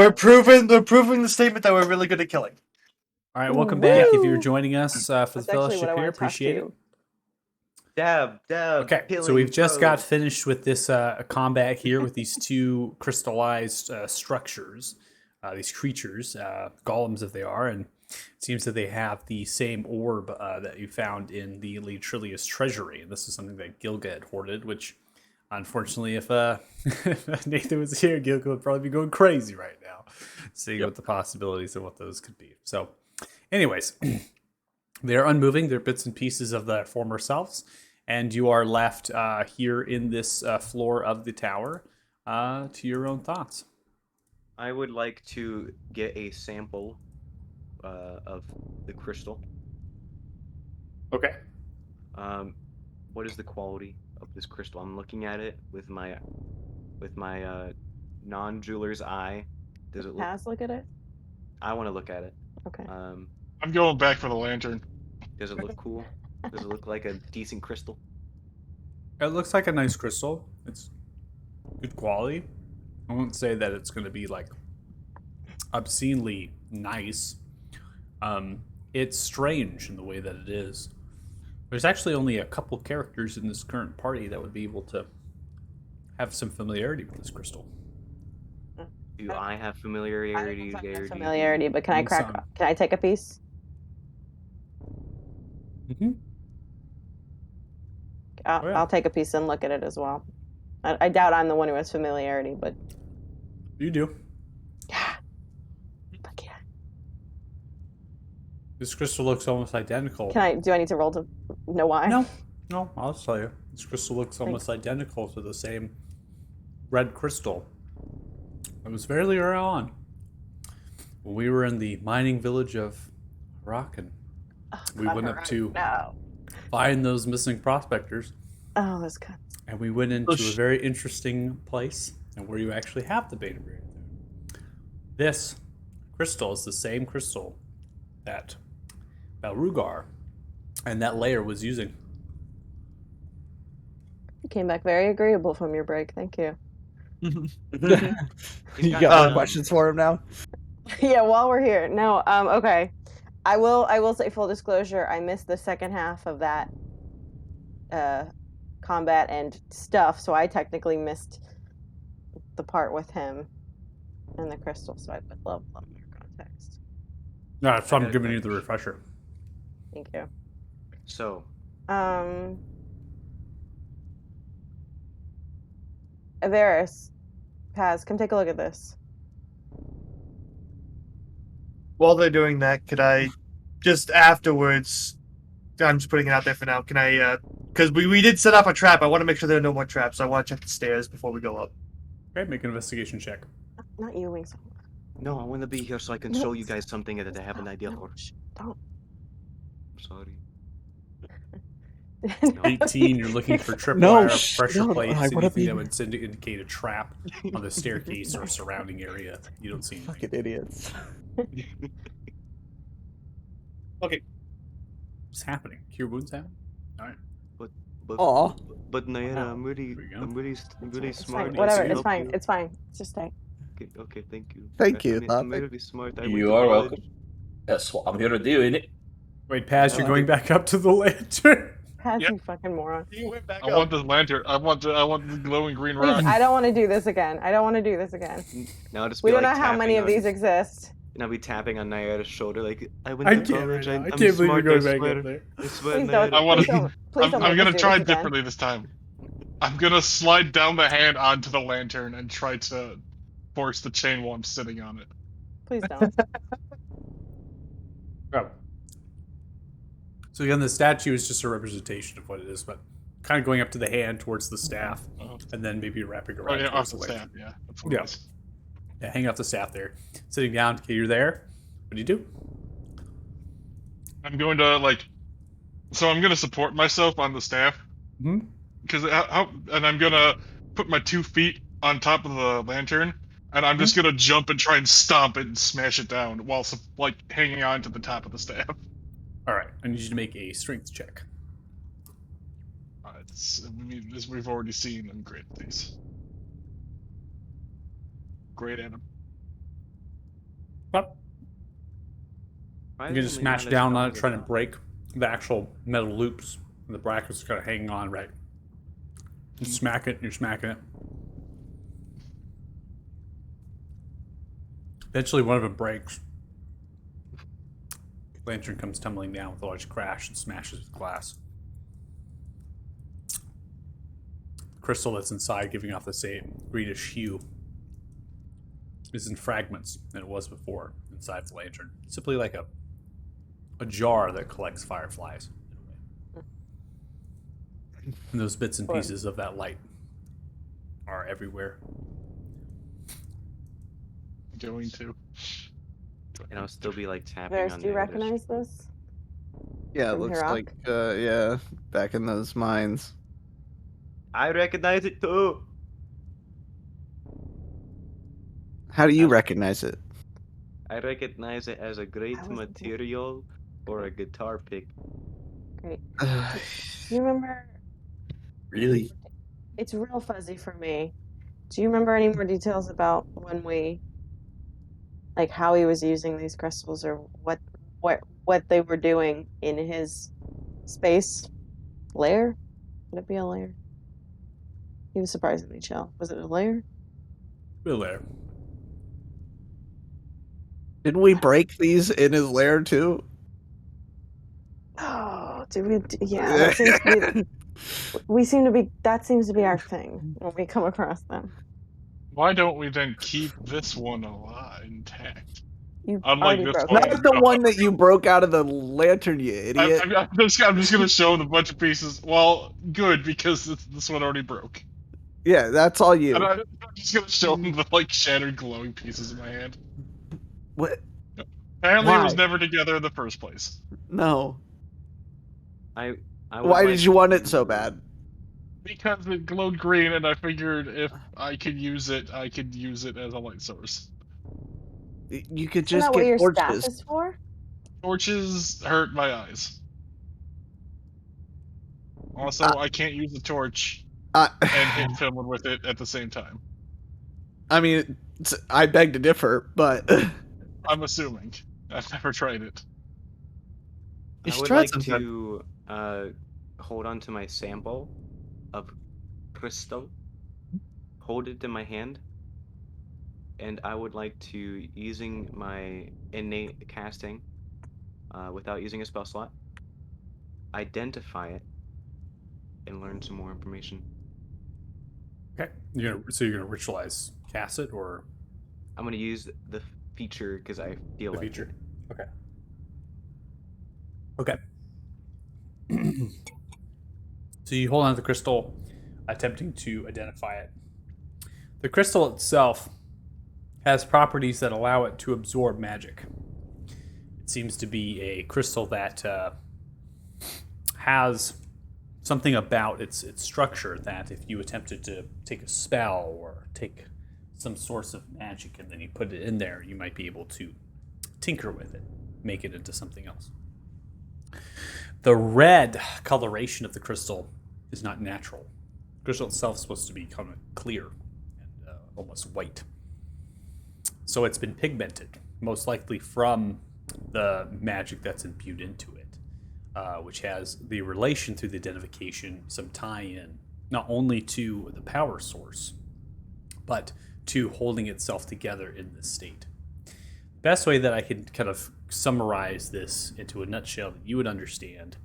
We're proving the statement that we're really good at killing. All right, welcome back. If you're Woo! joining us for the That's actually what fellowship I here, want to talk appreciate it. to. Dab. Okay, so Killing we've just got foes. finished with this combat here with these two crystallized structures, these creatures, golems if they are, and it seems that they have the same orb that you found in the Lee Trillius treasury. And this is something that Gilga had hoarded, which unfortunately, if if Nathan was here, Gilga would probably be going crazy right now, seeing what the possibilities of what those could be. So, anyways, they're unmoving. They're bits and pieces of their former selves. And you are left here in this floor of the tower to your own thoughts. I would like to get a sample of the crystal. Okay. What is the quality of this crystal? I'm looking at it with my non-jeweler's eye. Does it look? Paz, look at it. I want to look at it. Okay. I'm going back for the lantern. Does it look cool? Does it look like a decent crystal? It looks like a nice crystal. It's good quality. I won't say that it's going to be like obscenely nice. It's strange in the way that it is. There's actually only a couple characters in this current party that would be able to have some familiarity with this crystal. Do I have I familiarity think there? familiarity, but can I crack? Some. Can I take a piece? Mm-hmm. Oh, yeah. I'll take a piece and look at it as well. I doubt I'm the one who has familiarity, but You do. yeah. Fuck yeah. This crystal looks almost identical. Do I need to roll to know why? No, I'll just tell you. This crystal looks almost identical to the same red crystal. It was fairly early on. When we were in the mining village of Iraq, and we went up to find those missing prospectors. Oh, that's good. And we went into a very interesting place, and where you actually have the beta barrier. This crystal is the same crystal that Balrugar and that layer was using. You came back very agreeable from your break. Thank you. You got more questions for him now? Yeah, while we're here. No, okay. I will say full disclosure, I missed the second half of that combat and stuff, so I technically missed the part with him and the crystal, so I would love more context. No, so I'm giving you the refresher. Thank you. So, Avaris, Paz, come take a look at this. While they're doing that, could I just afterwards? I'm just putting it out there for now. Can I? Because we did set up a trap. I want to make sure there are no more traps. So I want to check the stairs before we go up. Okay, make an investigation check. Not you, Wings. no, I want to be here so I can show you guys something that I have an idea for. Don't. I'm sorry. 18, you're looking for tripwire, pressure plates, anything that would indicate a trap on the staircase or surrounding area. You don't see anything. Fucking idiots. Okay. What's happening? Cure wounds happening? All right. But Nayara, I'm There we go. really It's smart. fine. Whatever. to It's help fine. you. It's fine. It's just stay. Okay, thank you. Thank you, I'm Thought. really smart. I went You to are college. welcome. That's what I'm here to do, innit? Wait, Paz, you're going back up to the lantern. Paz, Yep. you fucking moron. You went back I want the lantern. I want the glowing green Please, rock. I don't want to do this again. I don't want to do this again. Now just We be don't like know how many tapping of on- these exist. And I'll be tapping on Nayara's shoulder like, I went I to can't college. right now. I I'm can't believe you're smart, going I back swear. up there. I swear, Please don't. Nayara. I wanna- Please don't. Please don't I'm make us gonna do try this again. differently this time. I'm gonna slide down the hand onto the lantern and try to force the chain while I'm sitting on it. Please don't. Oh. So again, the statue is just a representation of what it is, but kind of going up to the hand towards the staff, and then maybe wrapping Oh around yeah, towards off the the leg. staff. Yeah, that's what Yeah. it is. Yeah, hang off the staff there. Sitting down. Okay, you're there. What do you do? I'm going to so I'm gonna support myself on the staff Hmm? because and I'm gonna put my 2 feet on top of the lantern, and I'm just gonna jump and try and stomp it and smash it down while hanging on to the top of the staff. All right. I need you to make a strength check. As we've already seen, I'm great at these. Great at them. But Why you can is just only smash not as down strong on it, as trying to that? break the actual metal loops. And the bracket's kind of hanging on right. You smack it, you're smacking it. Eventually, one of them breaks. Lantern comes tumbling down with a large crash and smashes the glass. The crystal that's inside, giving off the same greenish hue, is in fragments than it was before inside the lantern. Simply like a jar that collects fireflies. And those bits and pieces of that light are everywhere. Going to. And I'll still be like tapping Varys, on do you the other recognize shoulder. this? Yeah, it From looks Hirok? like yeah, back in those mines. I recognize it too. How do you I- recognize it? I recognize it as a great wasn't there. material for a guitar pick. Great. Do you remember? Really? It's real fuzzy for me. Do you remember any more details about when we, like, how he was using these crystals, or what they were doing in his space lair? Would it be a lair? He was surprisingly chill. Was it a lair? We're there. Didn't we break these in his lair too? Oh, did we? Yeah, that seems to be. We seem to be. That seems to be our thing when we come across them. Why don't we then keep this one alive intact? You Unlike already this broke one. Not it. the one that you broke out of the lantern, you idiot. I'm just gonna show the bunch of pieces. Well, good, because this one already broke. Yeah, that's all And you. I'm just gonna show them the like shattered glowing pieces in my hand. What? Apparently, it was Why? never together in the first place. No. I I would Why like did you want it so to- bad? Because it glowed green, and I figured if I could use it as a light source. You could Isn't just that what get your staff torches. is for? Torches hurt my eyes. Uh, Also, I can't use a torch uh, and hit someone with it at the same time. I mean, I beg to differ, but I'm assuming. I've never tried it. you I should would try it like sometime. to hold on to my sample of crystal, hold it in my hand, and I would like to, using my innate casting, without using a spell slot, identify it and learn some more information. Okay. So you're gonna ritualize cast it or I'm gonna use the feature because I feel the like feature? it. Okay. Okay. So you hold on to the crystal, attempting to identify it. The crystal itself has properties that allow it to absorb magic. It seems to be a crystal that has something about its structure that if you attempted to take a spell or take some source of magic and then you put it in there, you might be able to tinker with it, make it into something else. The red coloration of the crystal is not natural. The crystal itself is supposed to be kind of clear and almost white. So it's been pigmented, most likely from the magic that's imbued into it, which has the relation through the identification, some tie-in, not only to the power source, but to holding itself together in this state. Best way that I can kind of summarize this into a nutshell that you would understand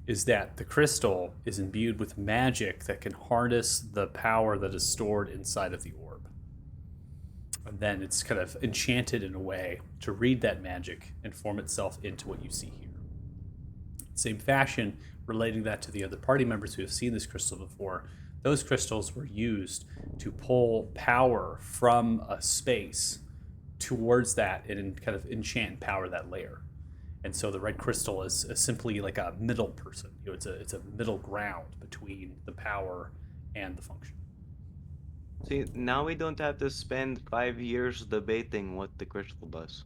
is that the crystal is imbued with magic that can harness the power that is stored inside of the orb. And then it's kind of enchanted in a way to read that magic and form itself into what you see here. Same fashion, relating that to the other party members who have seen this crystal before, those crystals were used to pull power from a space towards that and kind of enchant and power that layer. And so the red crystal is simply like a middle person. It's a middle ground between the power and the function. See, now we don't have to spend 5 years debating what the crystal does.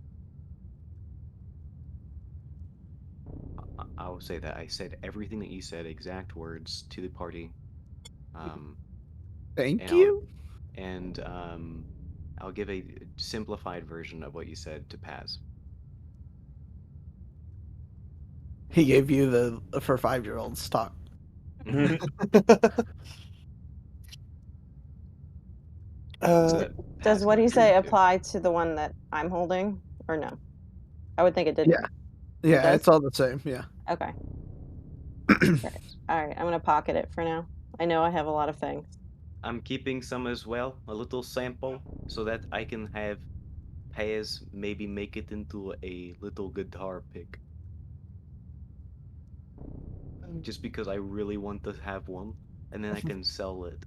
I will say that I said everything that you said, exact words to the party. Um, Thank and I'll, you. and I'll give a simplified version of what you said to Paz. He gave you the for 5-year-olds talk. So that Paz Does what can he say understand too. apply to the one that I'm holding, or no? I would think it didn't. Yeah. Yeah, does? it's all the same. Yeah. Okay. Great. All right, I'm gonna pocket it for now. I know I have a lot of things. I'm keeping some as well, a little sample, so that I can have Paz maybe make it into a little guitar pick. Just because I really want to have one, and then I can sell it.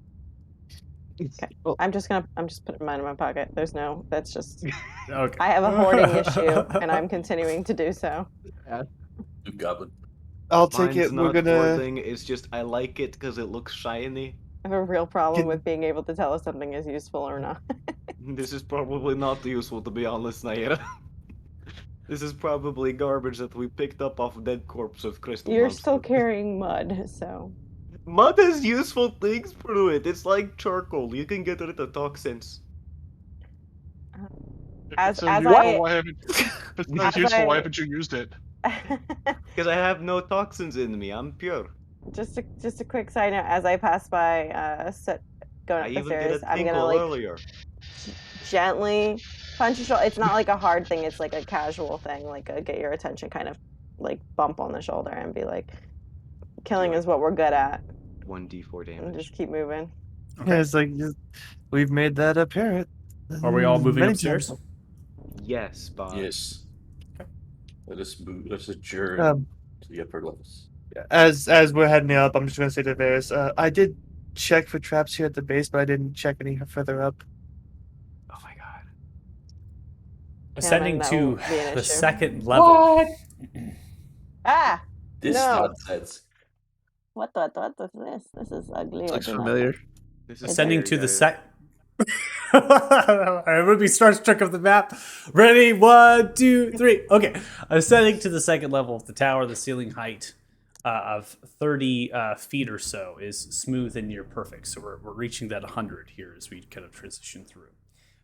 Okay. Well- I'm just putting mine in my pocket. There's no. That's just. Okay. I have a hoarding issue, and I'm continuing to do so. New goblin. I'll take Mine's it. We're not gonna. hoarding, it's just I like it because it looks shiny. I have a real problem Can- with being able to tell if something is useful or not. This is probably not useful, to be honest, Naira. This is probably garbage that we picked up off dead corpse of Crystal You're Monster. still carrying mud, so. Mud has useful things through it. It's like charcoal. You can get rid of toxins. If As- it's so as useful, I- why haven't if it's so as useful, why I- haven't you used it? Because I have no toxins in me. I'm pure. just a quick side note. As I pass by, going I up the even did stairs, a I'm gonna tinkle like earlier. gently punch your shoulder. It's not like a hard thing. It's like a casual thing, like a get your attention kind of like bump on the shoulder and be like, killing is what we're good at. 1d4 And damage. just keep moving. Yeah, it's like we've made that apparent. Are we all moving many upstairs? times. Yes, but Yes. Let us move. Let's adjourn Um, to the upper levels. as we're heading up, I'm just gonna say to Varys, I did check for traps here at the base, but I didn't check any further up. oh my god. Ascending that to will be an the issue. second level. Ah! This No. nonsense. What is this? This is ugly. This I looks do not familiar. like- This is Ascending weird, to the guys. sec. Everybody starts trick of the map. Ready? 1, 2, 3. Okay. Ascending to the second level of the tower, the ceiling height of 30 feet or so is smooth and near perfect. So we're reaching that 100 here as we kind of transition through.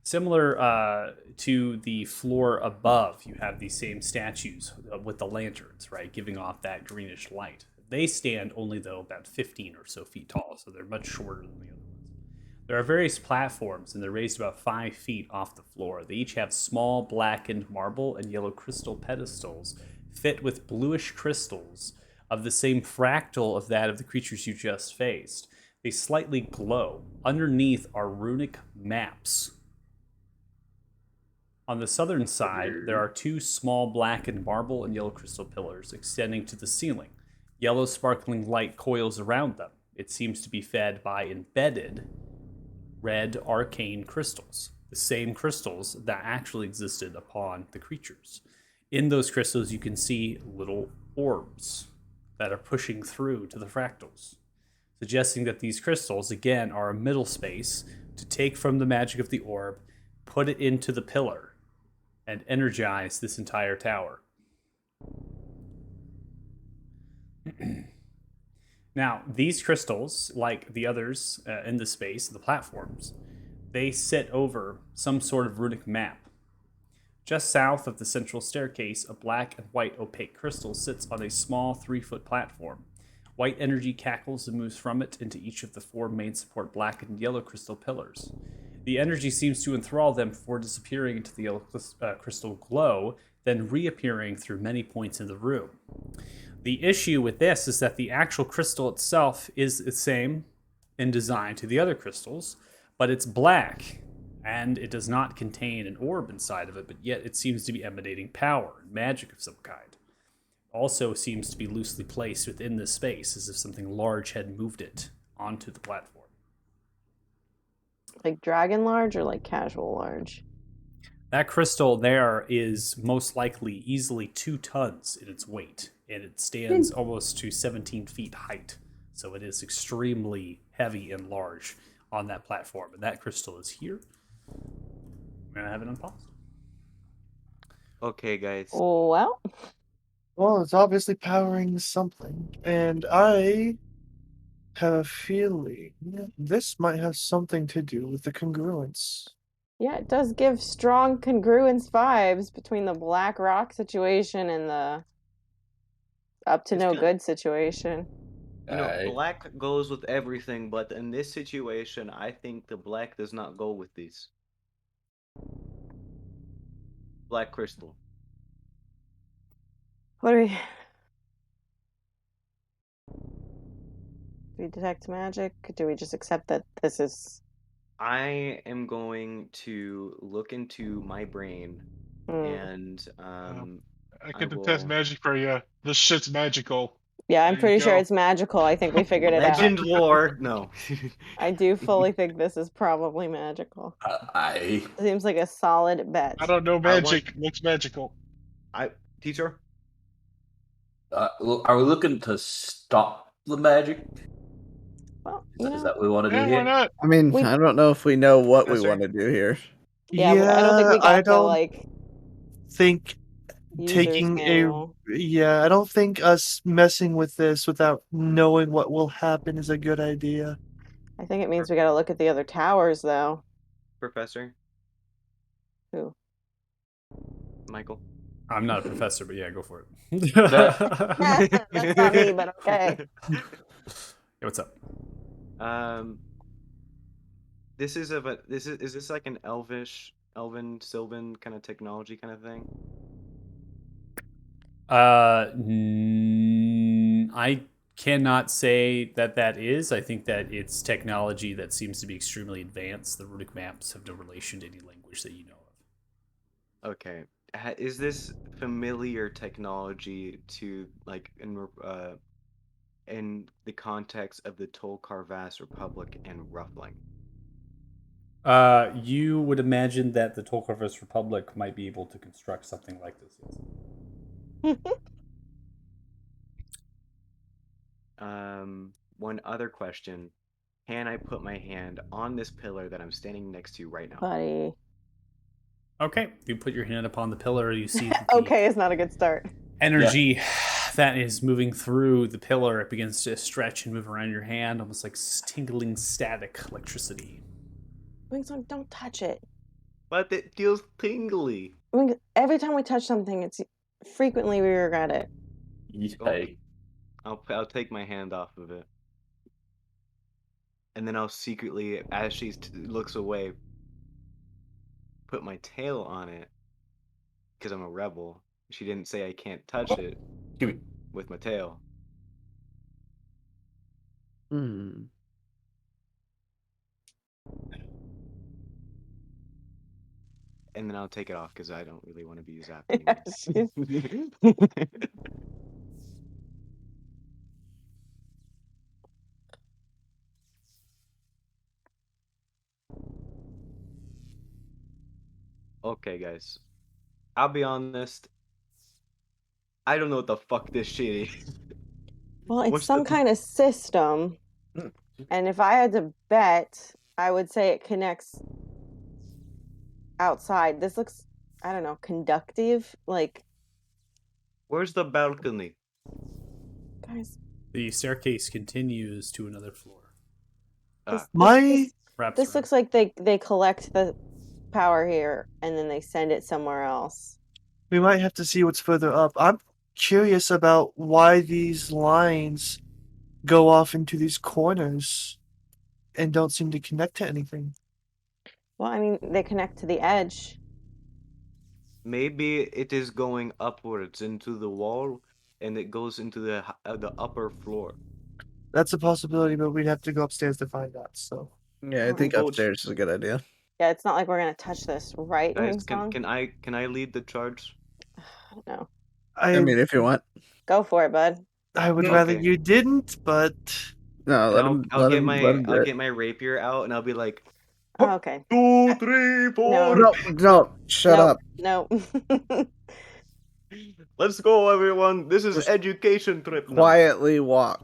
Similar to the floor above, you have these same statues with the lanterns, right, giving off that greenish light. They stand only, though, about 15 or so feet tall, so they're much shorter than the other ones. There are various platforms, and they're raised about 5 feet off the floor. They each have small blackened marble and yellow crystal pedestals fit with bluish crystals of the same fractal of that of the creatures you just faced. They slightly glow. Underneath are runic maps. On the southern side, there are 2 small blackened marble and yellow crystal pillars extending to the ceiling. Yellow sparkling light coils around them. It seems to be fed by embedded red arcane crystals, the same crystals that actually existed upon the creatures. In those crystals, you can see little orbs that are pushing through to the fractals, suggesting that these crystals, again, are a middle space to take from the magic of the orb, put it into the pillar, and energize this entire tower. Now, these crystals, like the others in the space, the platforms, they sit over some sort of runic map. Just south of the central staircase, a black and white opaque crystal sits on a small 3-foot platform. White energy cackles and moves from it into each of the 4 main support black and yellow crystal pillars. The energy seems to enthrall them before disappearing into the yellow crystal glow, then reappearing through many points in the room. The issue with this is that the actual crystal itself is the same in design to the other crystals, but it's black, and it does not contain an orb inside of it, but yet it seems to be emanating power and magic of some kind. Also seems to be loosely placed within this space, as if something large had moved it onto the platform. Like dragon large or like casual large? That crystal there is most likely easily 2 tons in its weight, and it stands almost to 17 feet height. So it is extremely heavy and large on that platform. And that crystal is here. I'm going to have it unpaused. Okay, guys. Well, Well, it's obviously powering something, and I have a feeling this might have something to do with the congruence. Yeah, it does give strong congruence vibes between the Black Rock situation and the up to It's no good. good situation. You know, Alright. black goes with everything, but in this situation, I think the black does not go with these. Black crystal. What do we detect magic? Do we just accept that this is I am going to look into my brain and I I can detect will magic for you. This shit's magical. Yeah, I'm There you pretty sure go. it's magical. I think we figured it out. legend lore. No. I do fully think this is probably magical. I Seems like a solid bet. I don't know I want magic. Looks magical. teacher. are we looking to stop the magic? Well, Is that what we want to do Yeah, why here? not? I mean, We- I don't know if we know what we Professor? want to do here. Yeah, I don't think we got I the don't like think user's manual. I don't think us messing with this without knowing what will happen is a good idea. I think it means we got to look at the other towers, though. Professor Who? Michael. I'm not a professor, but yeah, go for it. That's not me, but okay. Yeah, what's up? This is is this like an elven, sylvan kind of technology kind of thing? I cannot say that that is. I think that it's technology that seems to be extremely advanced. The runic maps have no relation to any language that you know of. Okay. Is this familiar technology to like in the context of the Tolkarvas Republic and Ruffling? You would imagine that the Tolkarvas Republic might be able to construct something like this, yes. One other question. Can I put my hand on this pillar that I'm standing next to right now? Buddy. Okay, you put your hand upon the pillar, you see that Okay, it's not a good start. energy that is moving through the pillar. It begins to stretch and move around your hand, almost like tingling static electricity. Wingsong, don't touch it. But it feels tingly. Every time we touch something, it's frequently we regret it. Hey, I'll take my hand off of it, and then I'll secretly, as she looks away, put my tail on it because I'm a rebel. She didn't say I can't touch it give me. with my tail. Hmm. And then I'll take it off because I don't really want to be zapped Yeah, anymore. Okay, guys. I'll be honest. I don't know what the fuck this shit is. Well, it's What's some the- kind of system. And if I had to bet, I would say it connects outside. This looks, I don't know, conductive. Like, Where's the balcony? guys, The staircase continues to another floor. My this looks like they collect the power here and then they send it somewhere else. we might have to see what's further up. I'm curious about why these lines go off into these corners and don't seem to connect to anything. Well, I mean, they connect to the edge. Maybe it is going upwards into the wall, and it goes into the upper floor. That's a possibility, but we'd have to go upstairs to find out. So Yeah, I think Go- upstairs is a good idea. Yeah, it's not like we're gonna touch this, right, Guys, Wingsong? can I lead the charge? No. I mean, if you want. Go for it, bud. I would rather Okay. you didn't, but No, And let I'll, him. I'll Let get him. my Let him do I'll it. get my rapier out, and I'll be like, Oh, okay. 2, 3, 4. No. No, shut up. No. Let's go, everyone. This is Just education trip. now. Quietly walk,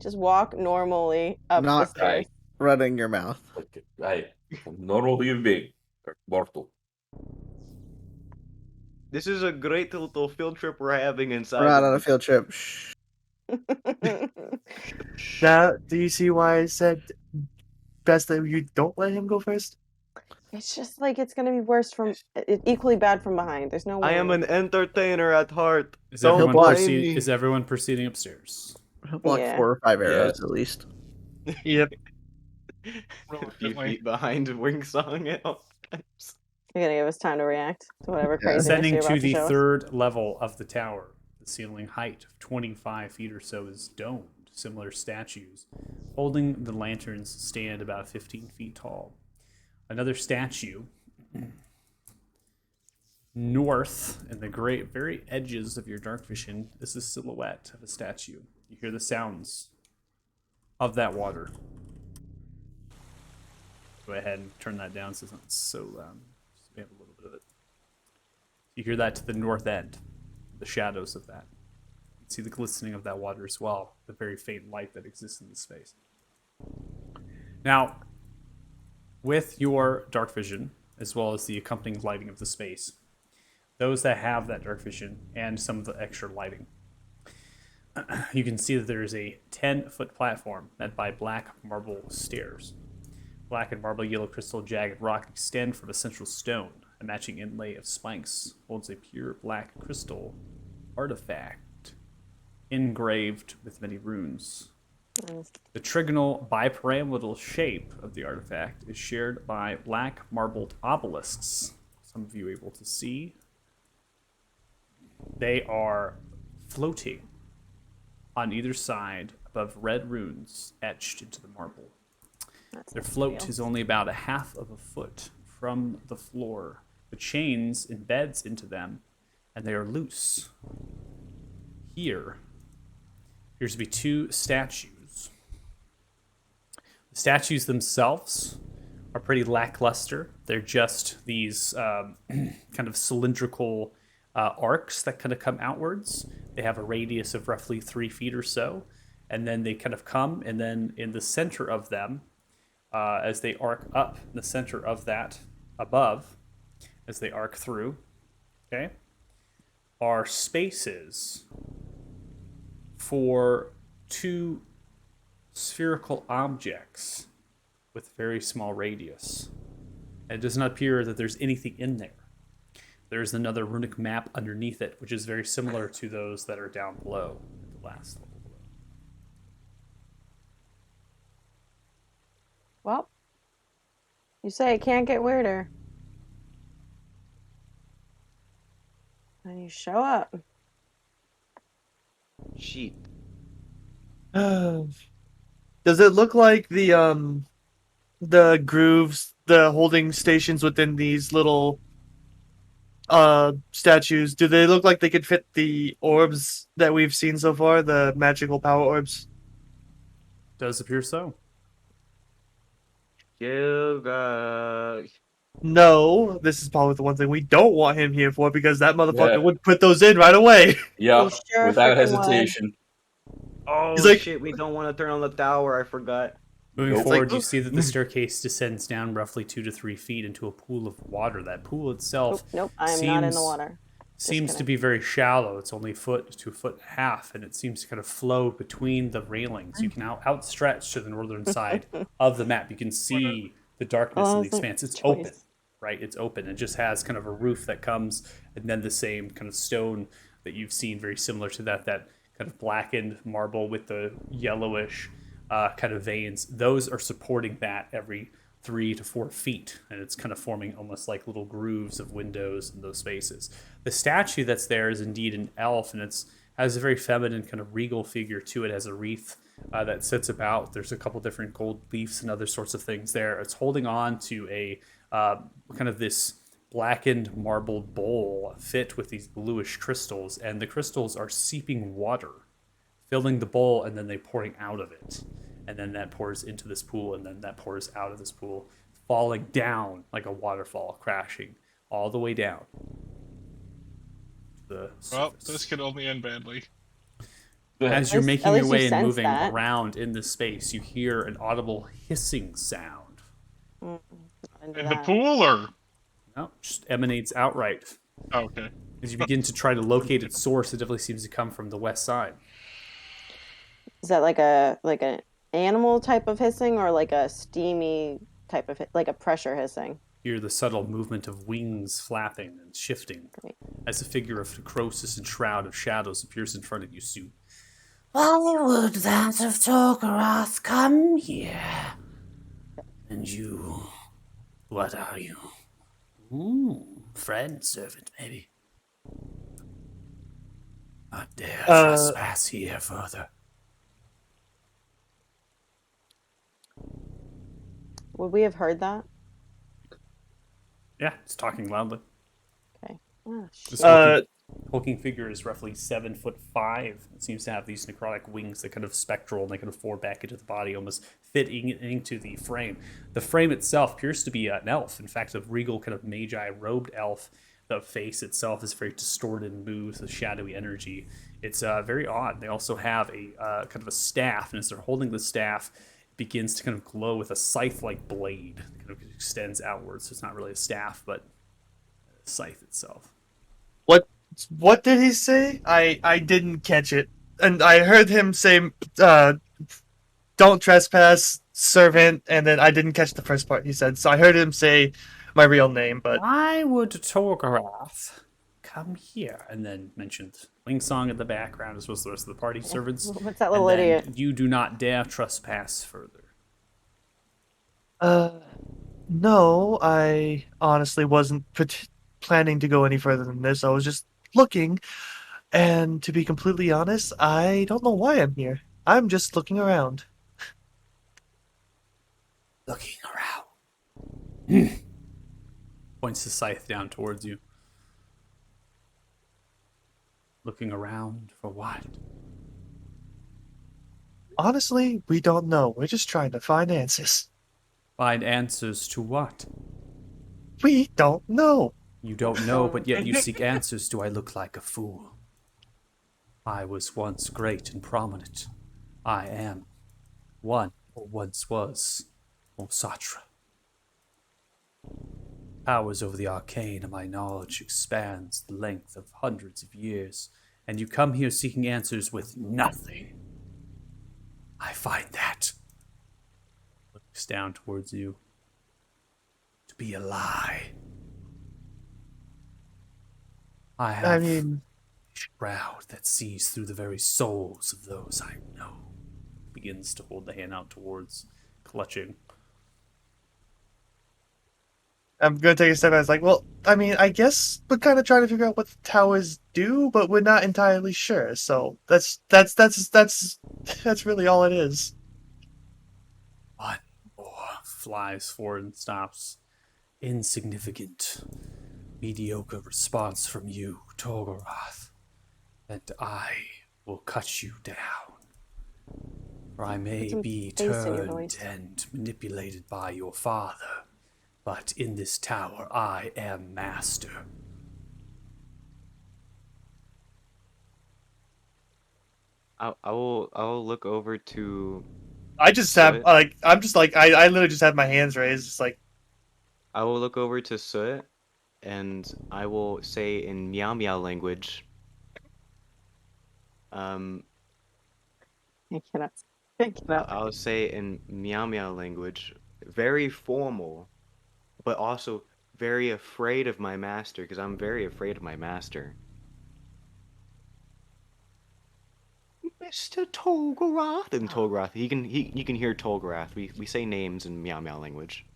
Just walk normally up the Not stairs. running your mouth. Okay, hey, normal human being, or mortal. This is a great little field trip we're having inside. We're not of on a the- field trip. Shh. now do you see why I said best that you don't let him go first? It's just like it's gonna be worse from equally bad from behind. There's no way. I am an entertainer at heart. Is Don't everyone block blame me. Is everyone proceeding upstairs? He'll block Yeah. 4 or 5 arrows Yes. at least. Yep. A few Reluctantly. feet behind Wing Song at all times. You're gonna give us time to react to whatever Yeah. craziness Ascending you're about to the show us. 3rd level of the tower, the ceiling height of 25 feet or so is domed. Similar statues holding the lanterns stand about 15 feet tall. Another statue north in the great very edges of your dark vision is a silhouette of a statue. You hear the sounds of that water. Go ahead and turn that down so it's not so loud. So we have a little bit of it. You hear that to the north end, the shadows of that. You can see the glistening of that water as well, the very faint light that exists in the space. Now, with your dark vision, as well as the accompanying lighting of the space, those that have that dark vision and some of the extra lighting, you can see that there is a 10-foot platform met by black marble stairs. Black and marble, yellow crystal, jagged rock extend from a central stone. A matching inlay of spikes holds a pure black crystal artifact engraved with many runes. The trigonal bipyramidal shape of the artifact is shared by black marbled obelisks. Some of you able to see. They are floating on either side above red runes etched into the marble. Their float is only about a half of a foot from the floor. The chains embeds into them, and they are loose. Here appears to be 2 statues. The statues themselves are pretty lackluster. They're just these kind of cylindrical arcs that kind of come outwards. They have a radius of roughly 3 feet or so, and then they kind of come, and then in the center of them, as they arc up in the center of that above, as they arc through, okay, are spaces for 2 spherical objects with very small radius. And it does not appear that there's anything in there. There's another runic map underneath it, which is very similar to those that are down below at the last level below. Well, you say it can't get weirder. And you show up. Sheet. Does it look like the grooves, the holding stations within these little statues, do they look like they could fit the orbs that we've seen so far, the magical power orbs? Does appear so. Yoga. No, this is probably the one thing we don't want him here for, because that motherfucker Yeah. would put those in right away. Yep, You sure without frickin' would. hesitation. Oh He's like- shit, we don't want to turn on the tower, I forgot. Moving Nope. forward, you see that the staircase descends down roughly 2 to 3 feet into a pool of water. That pool itself Nope, I am not in the seems- water. seems to kidding. be very shallow. It's only a foot to a foot and a half, and it seems to kind of flow between the railings. You can now outstretch to the northern side of the map. You can see the darkness and the Awesome expanse. It's choice. open, right? It's open. It just has kind of a roof that comes, and then the same kind of stone that you've seen, very similar to that kind of blackened marble with the yellowish kind of veins. Those are supporting that every 3 to 4 feet, and it's kind of forming almost like little grooves of windows in those spaces. The statue that's there is indeed an elf, and it has a very feminine kind of regal figure to it. It has a wreath that sits about. There's a couple different gold leaves and other sorts of things there. It's holding on to a kind of this blackened marbled bowl fit with these bluish crystals, and the crystals are seeping water, filling the bowl, and then they pouring out of it. And then that pours into this pool, and then that pours out of this pool, falling down like a waterfall, crashing all the way down to the Well, surface. this could only end badly. As you're At making least your you way and sense moving that. around in this space, you hear an audible hissing sound. Not into In the that. pool, or No, just emanates outright. oh, okay. As you begin to try to locate its source, it definitely seems to come from the west side. Is that like an animal type of hissing, or like a steamy type of like a pressure hissing? Hear the subtle movement of wings flapping and shifting Great. as a figure of necrosis and shroud of shadows appears in front of you, Sue. Why would that of Torgoroth come here? And you, what are you? Friend, servant, maybe. Not dare trespass here further. Would we have heard that? Yeah, it's talking loudly. Okay. Oh, This shit. hulking figure is roughly 7'5". It seems to have these necrotic wings that kind of spectral and they kind of form back into the body, almost fitting into the frame. The frame itself appears to be an elf. In fact, a regal kind of magi robed elf. The face itself is very distorted and moves with shadowy energy. It's very odd. They also have a kind of a staff, and as they're holding the staff, it begins to kind of glow with a scythe-like blade that kind of extends outwards. So it's not really a staff, but a scythe itself. What did he say? I didn't catch it, and I heard him say, "Don't trespass, servant," and then I didn't catch the first part he said. So I heard him say my real name, but Why would Torgoroth come here? And then mentioned Wing Song in the background, as well as the rest of the party servants. What's that little and then, idiot? You do not dare trespass further. no, I honestly wasn't planning to go any further than this. I was just looking, and to be completely honest, I don't know why I'm here. I'm just looking around. Looking around. Points the scythe down towards you. Looking around for what? Honestly, we don't know. We're just trying to find answers. Find answers to what? We don't know. You don't know, but yet you seek answers. Do I look like a fool? I was once great and prominent. I am one, or once was, Monsatra. Powers over the arcane and my knowledge expands the length of hundreds of years, and you come here seeking answers with nothing. I find that. Looks down towards you. To be a lie. I have a shroud that sees through the very souls of those I know. Begins to hold the hand out towards, clutching. I'm gonna take a step back. It's like, well, I guess we're kind of trying to figure out what the towers do, but we're not entirely sure. So that's really all it is. One more flies forward and stops. Insignificant, mediocre response from you, Torgoroth, and I will cut you down. For I may be turned and manipulated by your father, but in this tower I am master. I will look over to. I just have I literally just have my hands raised. It's like I will look over to Soot, and I will say in Meow Meow language. I cannot. I'll say in Meow Meow language, very formal, but also very afraid of my master, because I'm very afraid of my master. Mr. Tolgarath. And Tolgarath, you can hear Tolgarath. We say names in Meow Meow language.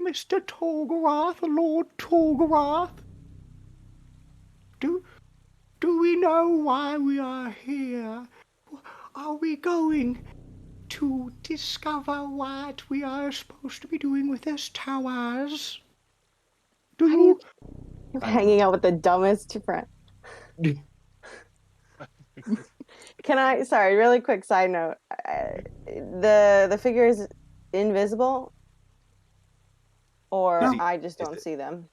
Mr. Tolgarath, Lord Tolgarath. Do we know why we are here? Are we going to discover what we are supposed to be doing with this towers? You're hanging out with the dumbest friend. Can I? Sorry, really quick side note. The figure is invisible, or No. I just don't see them.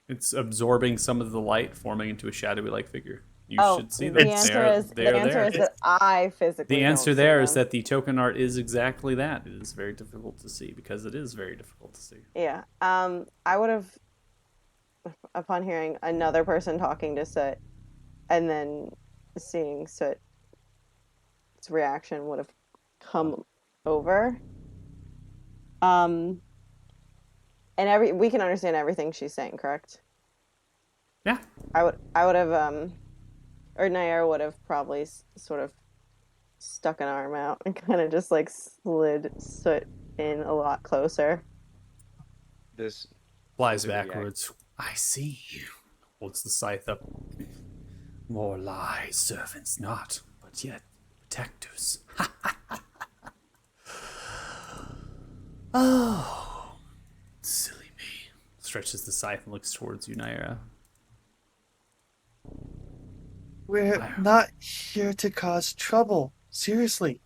It's absorbing some of the light, forming into a shadowy-like figure. You should see them. The answer is that I physically. The answer don't there see is them. that the token art is exactly that. It is very difficult to see because it is very difficult to see. Yeah. I would have, upon hearing another person talking to Soot, and then seeing Soot's reaction, would have come over. And we can understand everything she's saying, correct? Yeah. I would have or Nair would have probably sort of stuck an arm out and kind of just like slid Soot in a lot closer. This Flies doesn't react. backwards. I see. Holds the scythe up. More lies, servants not, but yet protectors. Oh, silly me. Stretches the scythe and looks towards you, Naira. We're not here to cause trouble. Seriously.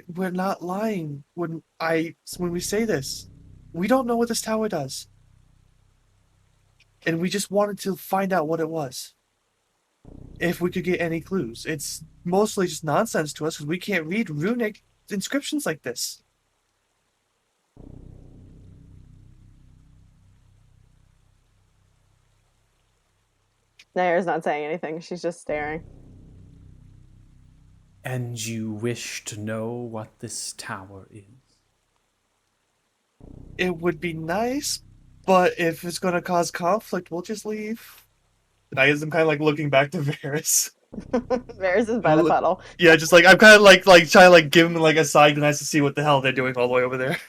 We're not lying when we say this. We don't know what this tower does. And we just wanted to find out what it was. If we could get any clues. It's mostly just nonsense to us because we can't read runic inscriptions like this. Nair's not saying anything. She's just staring. And you wish to know what this tower is? It would be nice, but if it's going to cause conflict, we'll just leave. And I guess I'm kind of like looking back to Varys. Varys is by the puddle. Yeah, just like I'm kind of like trying to like give him like a side glance to see what the hell they're doing all the way over there.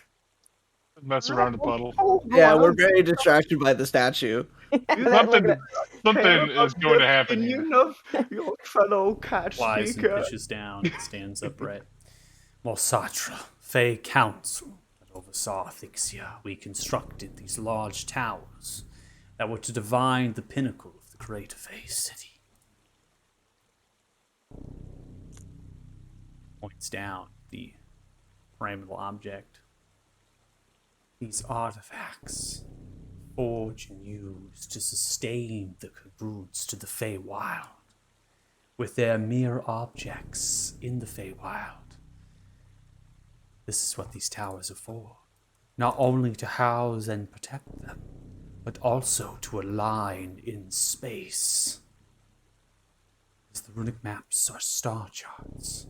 Mess around the puddle. Yeah, we're very distracted by the statue. Something is going to happen here. Opinion of your fellow cat Flies and speaker. pitches down and stands upright. Mosatra, Fey Council that oversaw Thixia, we constructed these large towers that were to divine the pinnacle of the great Fey city. Points down the pyramidal object. These artifacts, forged and used to sustain the congruence to the Feywild, with their mere objects in the Feywild. This is what these towers are for. Not only to house and protect them, but also to align in space. As the runic maps are star charts,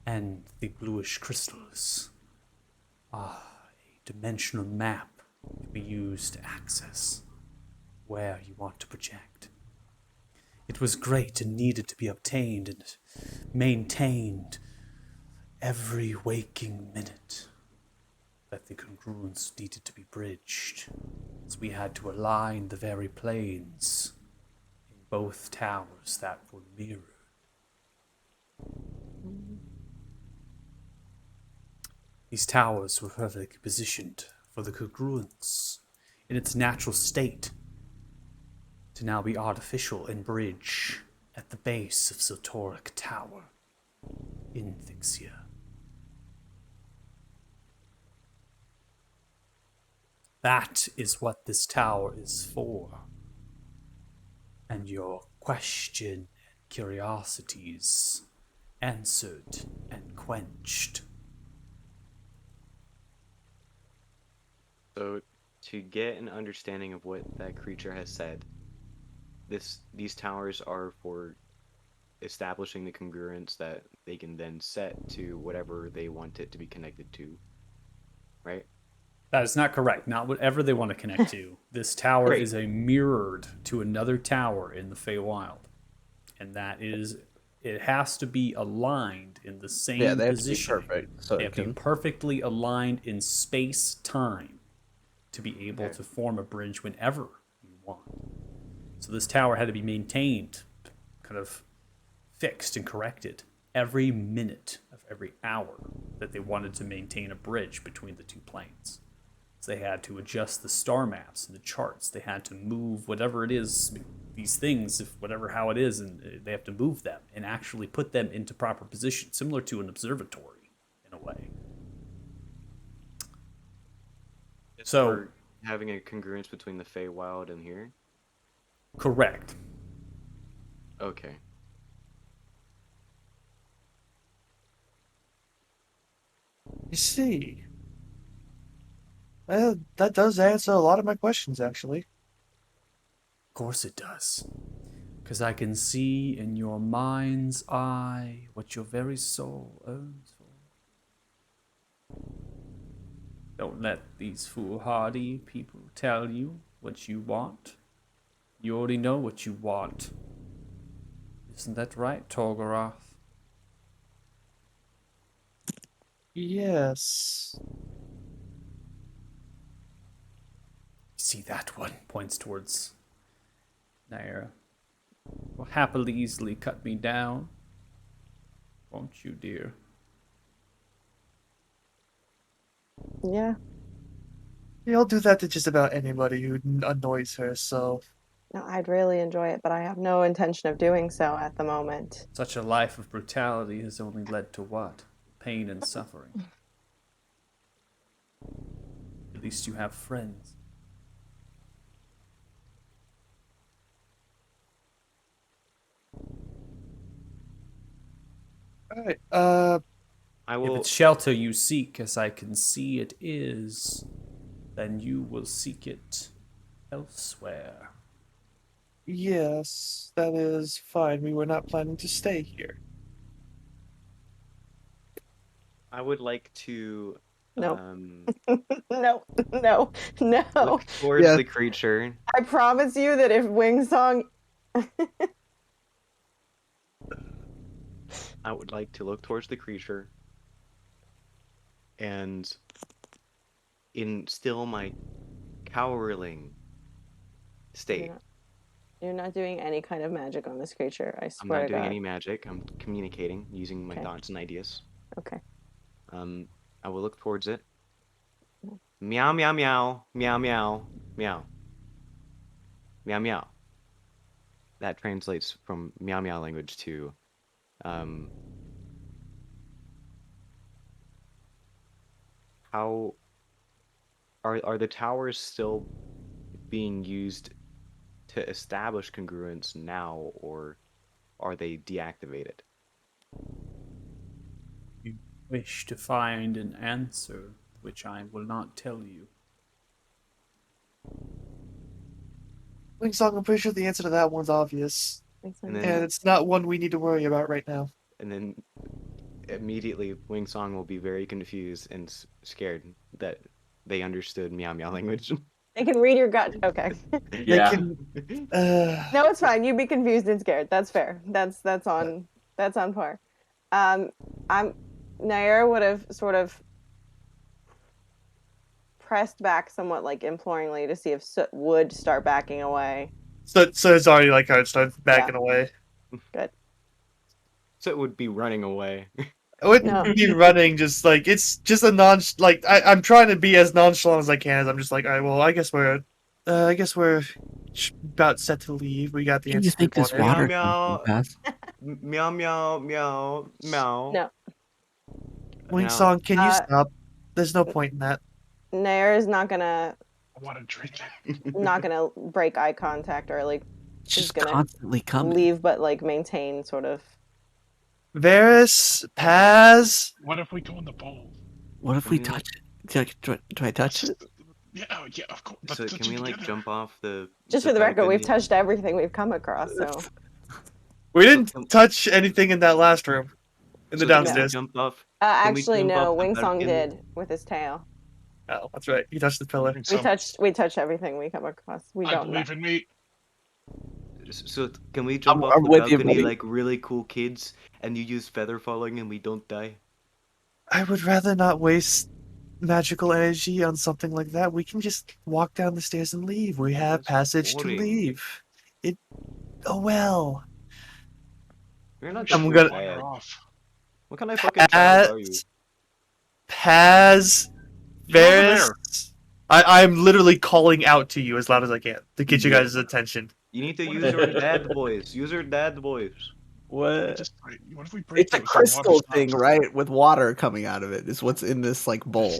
and the bluish crystals are a dimensional map to be used to access where you want to project. It was great and needed to be obtained and maintained every waking minute that the congruence needed to be bridged, as we had to align the very planes in both towers that were mirrored. These towers were perfectly positioned for the congruence in its natural state to now be artificial and bridge at the base of Sotoric Tower in Thixia. That is what this tower is for. And your question and curiosities answered and quenched. So, to get an understanding of what that creature has said, these towers are for establishing the congruence that they can then set to whatever they want it to be connected to, right? That is not correct. Not whatever they want to connect to. This tower Great. is a mirrored to another tower in the Feywild. And that is, it has to be aligned in the same Yeah, they have position. to be perfect. So They it have to be can... perfectly aligned in space-time to be able to form a bridge whenever you want. So this tower had to be maintained, kind of fixed and corrected every minute of every hour that they wanted to maintain a bridge between the two planes. So they had to adjust the star maps and the charts. They had to move whatever it is, these things, if whatever how it is, and they have to move them and actually put them into proper position, similar to an observatory in a way. So For having a congruence between the Feywild and here? correct. Okay. You see. Well, that does answer a lot of my questions, actually. Of course it does. Because I can see in your mind's eye what your very soul yearns for. Don't let these foolhardy people tell you what you want. You already know what you want. Isn't that right, Torgoroth? Yes. See that one? Points towards Naira. Will happily easily cut me down. Won't you, dear? Yeah. You'll do that to just about anybody who annoys her, so. No, I'd really enjoy it, but I have no intention of doing so at the moment. Such a life of brutality has only led to what? Pain and suffering. At least you have friends. Alright, I If will. it's shelter you seek, as I can see it is, then you will seek it elsewhere. yes, that is fine. We were not planning to stay here. I would like to. No. Um, No, no, no. look towards Yes. the creature. I promise you that if Wingsong. I would like to look towards the creature and instill my cowering state. You're not doing any kind of magic on this creature, I I'm swear not to doing God. any magic. I'm communicating using my Okay. thoughts and ideas. Okay. I will look towards it. Meow, meow, meow, meow, meow, meow, meow, meow. That translates from meow, meow language to, how are the towers still being used to establish congruence now, or are they deactivated? You wish to find an answer, which I will not tell you. Wingsong, I'm pretty sure the answer to that one's obvious. And And then, it's not one we need to worry about right now. and then immediately Wingsong will be very confused and scared that they understood meow meow language. They can read your gut. Okay. Yeah. They can. No, it's fine. You be confused and scared. That's fair. That's on par. Nair would have sort of pressed back somewhat like imploringly to see if Soot would start backing away. So it's already like how it started backing away. Good. So it would be running away. I wouldn't No. be running, just like it's just a I'm trying to be as nonchalant as I can. As I'm just like, all right, well, I guess we're about set to leave. We got the Where do you answer. think this we wanted. water Meow, comes from, Beth? meow meow meow meow. No. Wingsong, can you Uh, stop? There's no point in that. Nair is not gonna I want to drink. break eye contact or like It's just gonna constantly coming. leave, but like maintain sort of. Varys, Paz. What if we go in the bowl? What if we Can we, touch it? Do I touch it? Yeah, yeah, of course. So Let's can do we it like together. jump off the? Just for the record, we've balcony? touched everything we've come across. So We didn't Can- touch anything in that last room, in the So can we downstairs. jump off? Can we actually, jump no. off the Wingsong balcony? did with his tail. Oh, that's right. You touched the pillar. We touched everything we come across. We I don't know. believe in me. So can we jump off I'm the with you, balcony buddy. like really cool kids, and you use feather falling and we don't die? I would rather not waste magical energy on something like that. We can just walk down the stairs and leave. We have That's passage boring. to leave. Oh well. You're not I'm that gonna- bad. Off. What kind of fucking child are you? Paz, You're over there. Varys. I'm literally calling out to you as loud as I can to get you guys' attention. You need to What use is your it? dad voice. Use your dad voice. What? What if we break It's a it so the water crystal thing, stops? right? With water coming out of it is what's in this like bowl.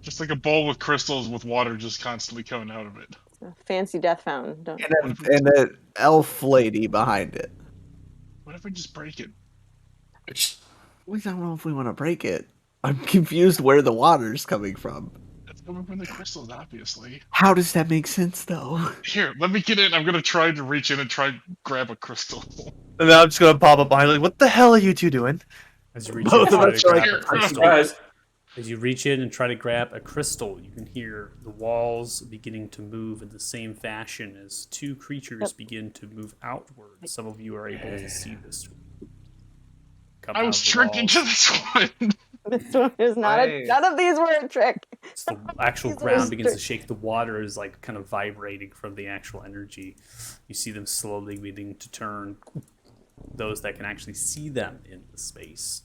Just like a bowl with crystals with water just constantly coming out of it. A fancy death fountain. Don't. And an elf lady behind it. What if we just break it? We don't know if we want to break it. I'm confused where the water's coming from. It's coming from the crystals, obviously. How does that make sense, though? Here, let me get in. I'm gonna try to reach in and try and grab a crystal. And then I'm just gonna pop up behind you. Like, what the hell are you two doing? As you reach Both in, of try us to are grab like, a crystal. Guys, As you reach in and try to grab a crystal, you can hear the walls beginning to move in the same fashion as two creatures begin to move outward. Some of you are able to see this. Come I out was of the tricked into walls. this one. This one is not Why? none of these were a trick. It's the actual These are ground begins to strict. shake. The water is like kind of vibrating from the actual energy. You see them slowly beginning to turn. Those that can actually see them in the space.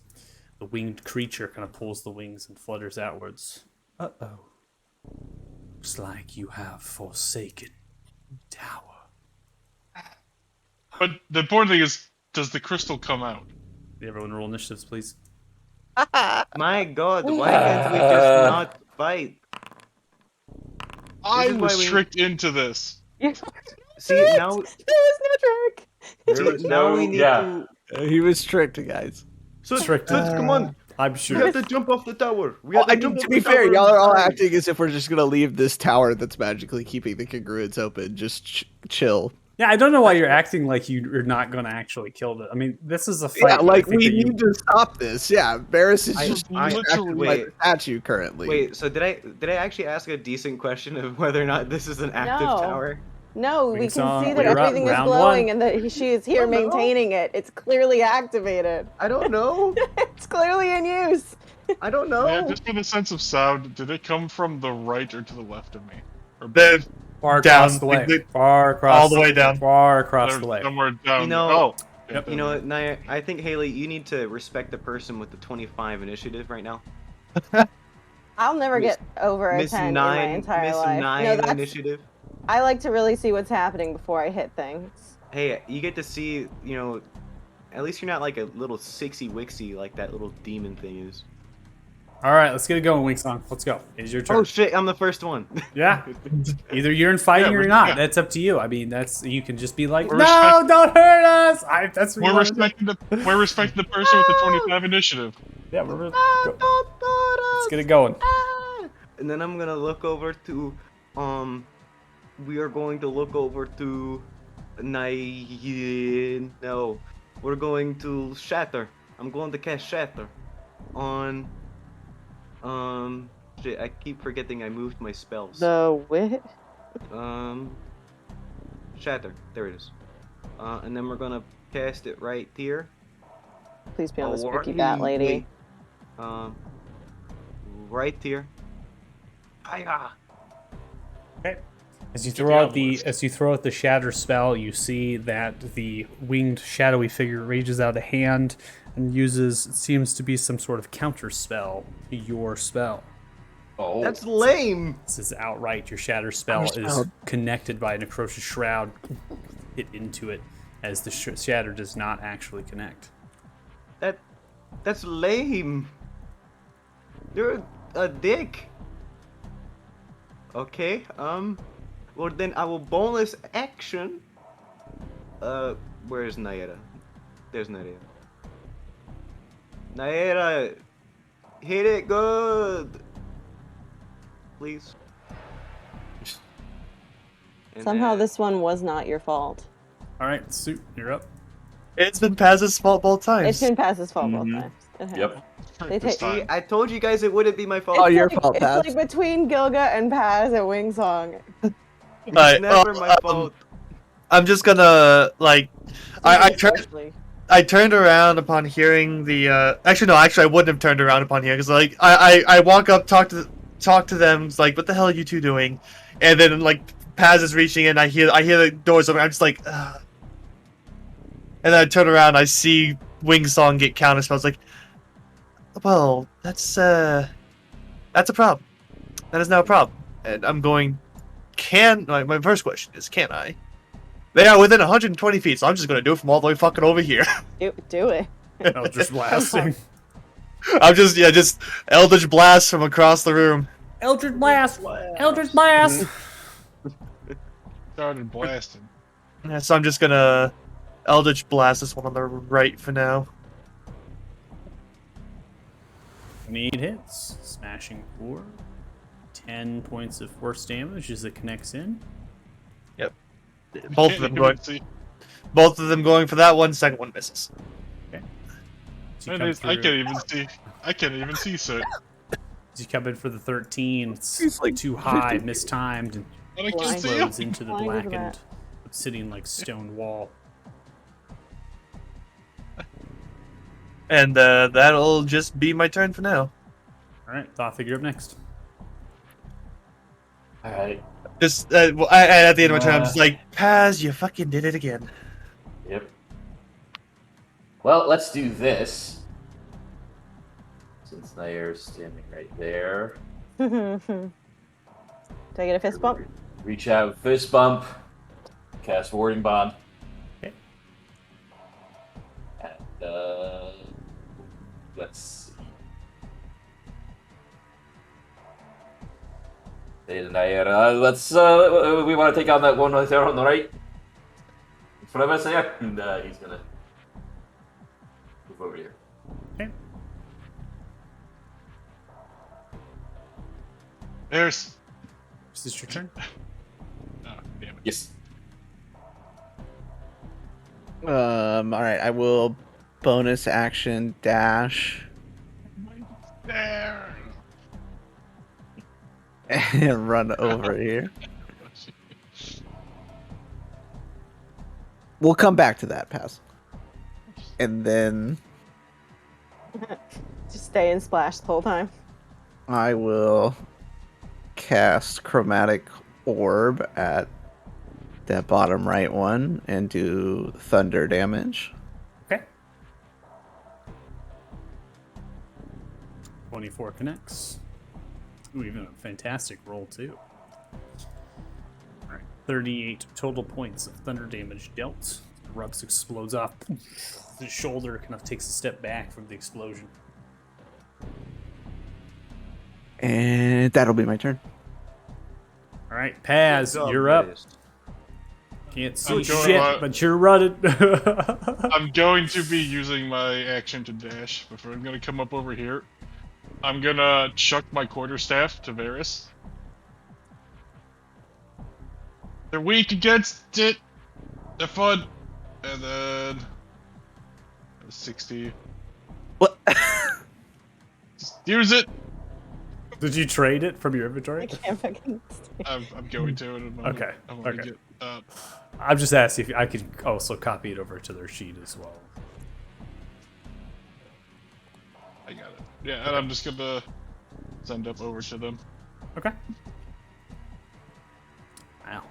The winged creature kind of pulls the wings and flutters outwards. Uh-oh. Looks like you have forsaken tower. But the important thing is, does the crystal come out? Everyone roll initiatives, please. My God, why can't we just not fight? I is why was we- tricked into this. See, now, There was no trick. There was now no, we need yeah. to. He was tricked, guys. So, Tricked. come on. I'm We sure. have to jump off the tower. We Well, have I to mean, jump to off be the fair, tower y'all are all and die. acting as if we're just gonna leave this tower that's magically keeping the congruence open. Just chill. Yeah, I don't know why you're acting like you're not going to actually kill it. I mean, this is a fight. Yeah, but I like think we that you- need to stop this. Yeah, Barris is I- just I- distracted by wait. the statue currently. Wait, so did I actually ask a decent question of whether or not this is an active No. tower? No, we Wings can on, see that you're up, everything is round glowing one. and that she is here Oh, no. maintaining it. It's clearly activated. I don't know. It's clearly in use. I don't know. Yeah, just for the sense of sound, did it come from the right or to the left of me? Or The Far Down, across the way. the- Far across. all the way down. Far across or the way. somewhere down? You know- oh, Yep. You know what, Naya? I think Haley, you need to respect the person with the 25 initiative right now. I'll never Miss- get over a Miss 10 in my Nine, entire Miss life. Nine No, that's, initiative. I like to really see what's happening before I hit things. Hey, you get to see, you know, at least you're not like a little sixy wixy like that little demon thing is. All right, let's get it going, Wingsong. Let's go. It's your turn. Oh shit, I'm the first one. Yeah. Either you're in fighting or we're- you're not. yeah. That's up to you. I mean, that's you can just be like, We're no, respect- don't hurt us. That's what you we're wanna do. respecting the person with the 25 initiative. Yeah, we're Ah, go. Let's get it going. And then I'm gonna look over to, we are going to look over to, no, we're going to Shatter. I'm going to cast Shatter on, shit, I keep forgetting I moved my spells. The wit? Shatter, there it is. And then we're gonna cast it right here. Please be on this Or- Ricky Bat lady. wait. Right here. Hiya! Okay. As you Get throw the out the obelisk. shatter spell, you see that the winged shadowy figure reaches out a hand and uses it seems to be some sort of counter spell to your spell. Oh, That's lame! This is outright. Your shatter spell is Counterspell. connected by a necrosis shroud. Hit into it as the shatter does not actually connect. That's lame. You're a dick. Okay, well then I will bonus action. Where's Naira? There's Naira. Naira, hit it good. Please. And Somehow then- this one was not your fault. All right, Suit, you're up. It's been Paz's fault both times. It's been Paz's fault both Mhm. times. It Yep. has. They This take- See, time. I told you guys it wouldn't be my fault. Oh, It's your like, fault, it's Paz. like between Gilga and Paz at Wingsong. It's Alright, never my fault. I'm just gonna like, I turned Especially. I turned around upon hearing the. Actually, I wouldn't have turned around upon hearing because like I walk up, talk to them, it's like, what the hell are you two doing? And then like Paz is reaching in, I hear the doors open. I'm just like, ugh. And then I turn around, I see Wingsong get counter spells. Like, well, that's a problem. That is now a problem. And I'm going, my first question is, can I? They are within 120 feet, so I'm just gonna do it from all the way fucking over here. Do it. Eldritch blasting. I'm just Eldritch Blast from across the room. Eldritch blast. Eldritch blast. Started blasting. Yeah, so I'm just gonna Eldritch Blast this one on the right for now. 28 hits, smashing 4. 10 points of force damage as it connects in. Both of them going. Both of them going for that one. Second one misses. So you And come I through- can't even see. I can't even see Soot. As you come in for the 13, it's He's like too high, mistimed, and And I can Blind. see him. explodes into the Blind as a blackened, bat. sitting like stone wall. And that'll just be my turn for now. All right, Thought you're up next. All right. Just well, at the end of my turn, I'm just like, Paz, you fucking did it again. Yep. Well, let's do this. Since Nair's standing right there. Do I get a fist bump? Reach out, fist bump, cast warding bond. Okay. And let's see. Nair, let's we want to take on that one right there on the right. In front of us there, and he's gonna move over here. Okay. There's. Is this your turn? Oh, damn it. Yes. All right, I will bonus action dash There. and run over here. We'll come back to that, Pass. And then Just stay and splash the whole time. I will cast Chromatic Orb at that bottom right one and do thunder damage. Okay. 24 connects. Ooh, even a fantastic roll, too. Alright, 38 total points of thunder damage dealt. Rubs explodes off. His shoulder kind of takes a step back from the explosion. And that'll be my turn. Alright, Paz, Good job, you're up. guys. Can't see I'm going shit, right. but you're running. I'm going to be using my action to dash, but I'm going to come up over here. I'm going to chuck my quarterstaff to Varys. They're weak against it. They're fun. And then 60. What? Just use it. Did you trade it from your I inventory? can't fucking stay. I'm going to in a moment. Okay, I want to okay. get I'm just asking if I could also copy it over to their sheet as well. I got it. Yeah, and I'm just gonna send up over to them Okay. Wow.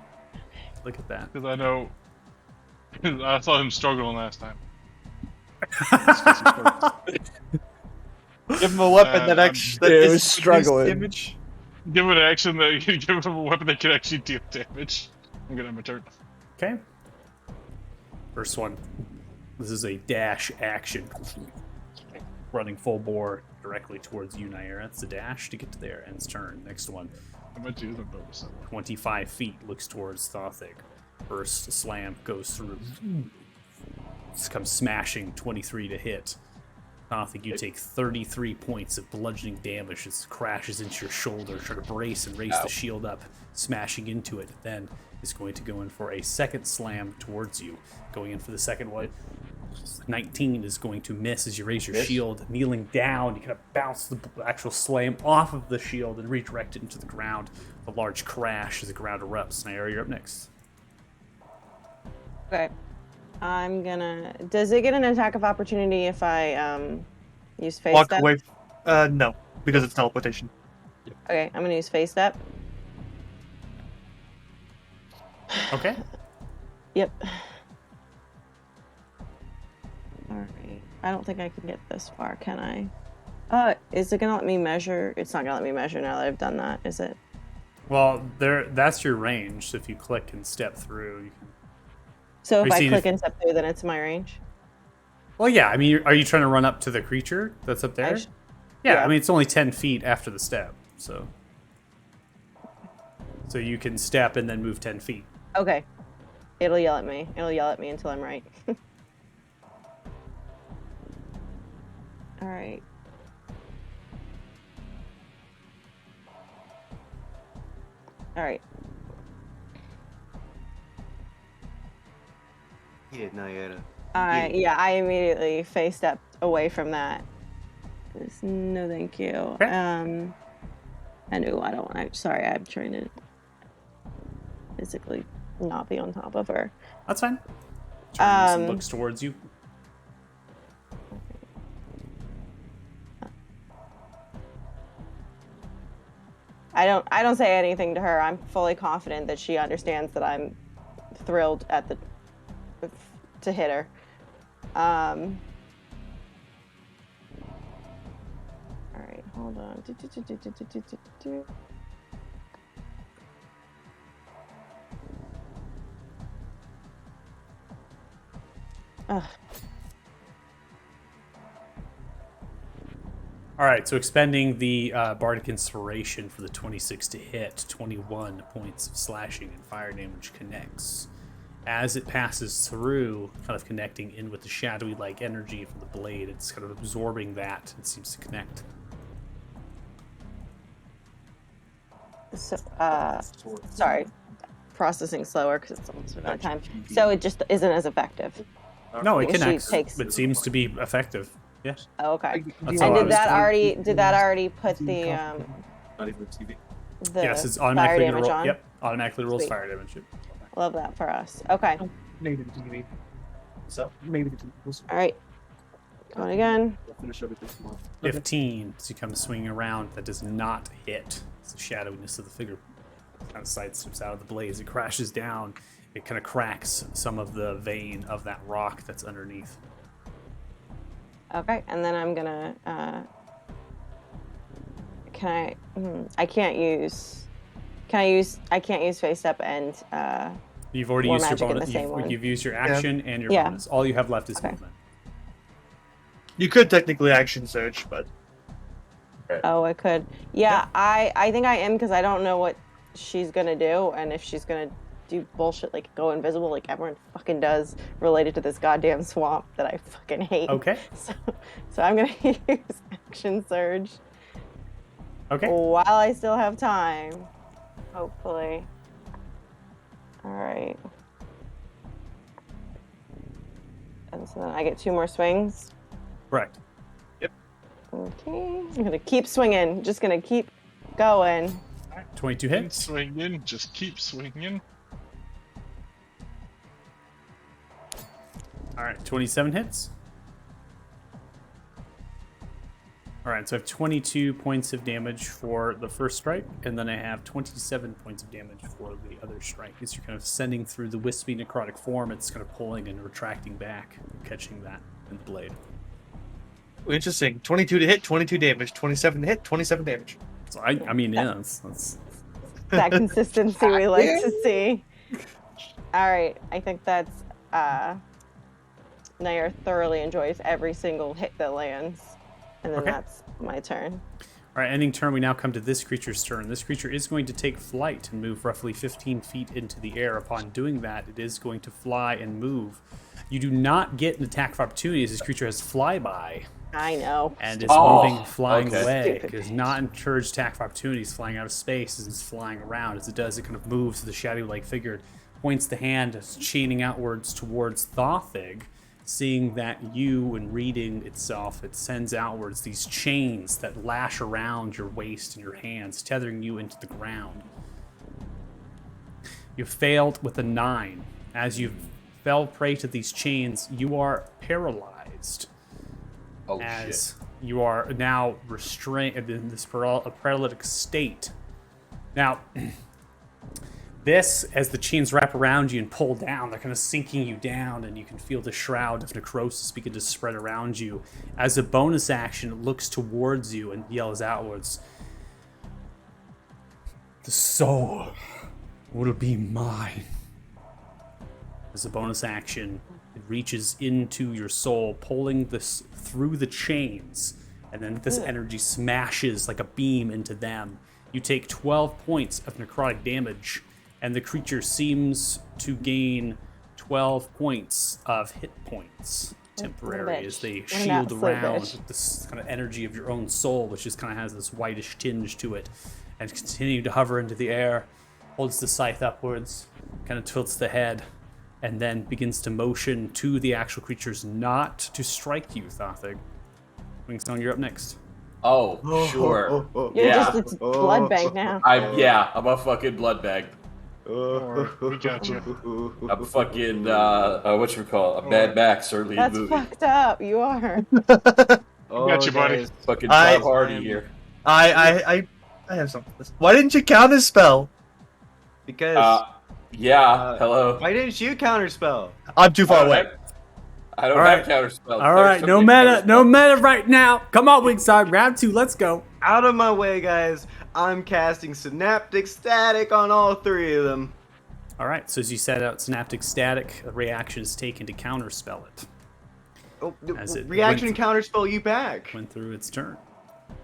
Look at that. because I know I saw him struggling last time. Give him a weapon that I'm- actually It is was struggling. damage. Give him an action that give him a weapon that can actually deal damage. I'm gonna have my turn. Okay. First one. This is a dash action. Running full bore directly towards you, Nair. That's a dash to get to there. Ends turn. Next one. I'm gonna use my bonus. 25 feet looks towards Thothic. First slam goes through. This comes smashing 23 to hit. Thothic, you take 33 points of bludgeoning damage as it crashes into your shoulder. Try to brace and raise the shield up, smashing into it. Then is going to go in for a second slam towards you. Going in for the second one. 19 is going to miss as you raise your shield. Kneeling down, you kind of bounce the actual slam off of the shield and redirect it into the ground. A large crash as the ground erupts. Nair, you're up next. Okay. I'm gonna. Does it get an attack of opportunity if I use face Walk step? away. No, because it's teleportation. Okay, I'm gonna use face step. Okay. Yep. Alright. I don't think I can get this far, can I? Is it gonna let me measure? It's not gonna let me measure now that I've done that, is it? Well, that's your range. So if you click and step through, you can. So Are if you I seeing click if- and step through, then it's my range? Well, yeah. I mean, are you trying to run up to the creature that's up there? Yeah. yeah. I mean, it's only 10 feet after the step, so you can step and then move 10 feet. Okay. It'll yell at me. It'll yell at me until I'm right. Alright. Alright. Yeah, Naira. I immediately face stepped away from that. 'Cause no thank you. Okay. And ooh, I don't want to. Sorry, I'm trying to physically not be on top of her. That's fine. Turns and looks towards you. I don't say anything to her. I'm fully confident that she understands that I'm thrilled at to hit her. All right, hold on. Ugh. All right, so expending the Bardic Inspiration for the 26 to hit, 21 points of slashing and fire damage connects. As it passes through, kind of connecting in with the shadowy-like energy from the blade, it's kind of absorbing that and seems to connect. So, sorry, processing slower because it's almost that time. So it just isn't as effective. No, it Because she connects. takes- It seems to be effective. Yeah. Oh, okay. That's And all I did was that already put the Not even TV. Yes, it's fire automatically damage roll. on? Yep, automatically rolls Sweet. fire damage. Yep. Love that for us. Okay. Maybe the TV. So maybe the TV. All right. Going again. We'll finish everything tomorrow. 15. So you come swinging around. That does not hit. It's the shadowiness of the figure. Kind of sidesteps out of the blaze. It crashes down. It kind of cracks some of the vein of that rock that's underneath. Okay, and then I'm gonna. Can I can't use. Can I use? I can't use face up and. You've already War used your magic in bonus. the same one. You've used your action and your Yeah. bonus. All you have left is Okay. movement. You could technically action search, but Oh, I could. Yeah, I think I am because I don't know what she's gonna do, and if she's gonna do bullshit like go invisible like everyone fucking does related to this goddamn swamp that I fucking hate. Okay. So I'm gonna use action surge Okay. while I still have time. Hopefully. All right. And so then I get 2 more swings. Correct. Okay. I'm gonna keep swinging. Just gonna keep going. 22 Keep hits. swinging, just keep swinging. All right. 27 hits. All right. So I have 22 points of damage for the first strike, and then I have 27 points of damage for the other strike. As you're kind of sending through the wispy necrotic form, it's kind of pulling and retracting back, catching that in the blade. interesting. 22 to hit, 22 damage. 27 to hit, 27 damage. So I mean, yeah, that's That consistency we like to see. All right. I think that's Nair thoroughly enjoys every single hit that lands. And then Okay. that's my turn. All right, ending turn, we now come to this creature's turn. This creature is going to take flight and move roughly 15 feet into the air. Upon doing that, it is going to fly and move. You do not get an attack of opportunity as this creature has flyby I know. and is Oh, moving, flying okay. away. Stupid It does not encourage attack of opportunities flying out of space as it's flying around. As it does, it kind of moves to the shadow-like figure, points the hand, as chaining outwards towards Thothig. Seeing that you and reading itself, it sends outwards these chains that lash around your waist and your hands, tethering you into the ground. You failed with a 9. As you fell prey to these chains, you are paralyzed. Oh As shit. you are now restrained in this paralytic state. Now, this, as the chains wrap around you and pull down, they're kind of sinking you down, and you can feel the shroud of necrosis begin to spread around you. As a bonus action, it looks towards you and yells outwards, "The soul will be mine." As a bonus action, it reaches into your soul, pulling this through the chains, and then this energy smashes like a beam into them. You take 12 points of necrotic damage, and the creature seems to gain 12 points of hit points temporary bitch. as they What an shield absolute around bitch. with this kind of energy of your own soul, which just kind of has this whitish tinge to it, and continue to hover into the air, holds the scythe upwards, kind of tilts the head, and then begins to motion to the actual creatures not to strike you, Thothig. Wingstone, you're up next. Oh, sure. You're Yeah. just its blood bank now. I'm a fucking blood bag. worry, we got you. I'm fucking a Mad Max early in That's the movie. fucked up. You are. Got you, buddy. guys, Fucking I- Tom Hardy here. I have something. Why didn't you counter spell? because Hello. why didn't you counterspell? I'm too far away. I don't All have right. counterspell. All right, no meta right now. Come on, Wingside, round 2, let's go. Out of my way, guys. I'm casting Synaptic Static on all 3 of them. All right, so as you set out Synaptic Static, a reaction is taken to counterspell it. Oh, As it reaction went- counterspell you back. Went through its turn.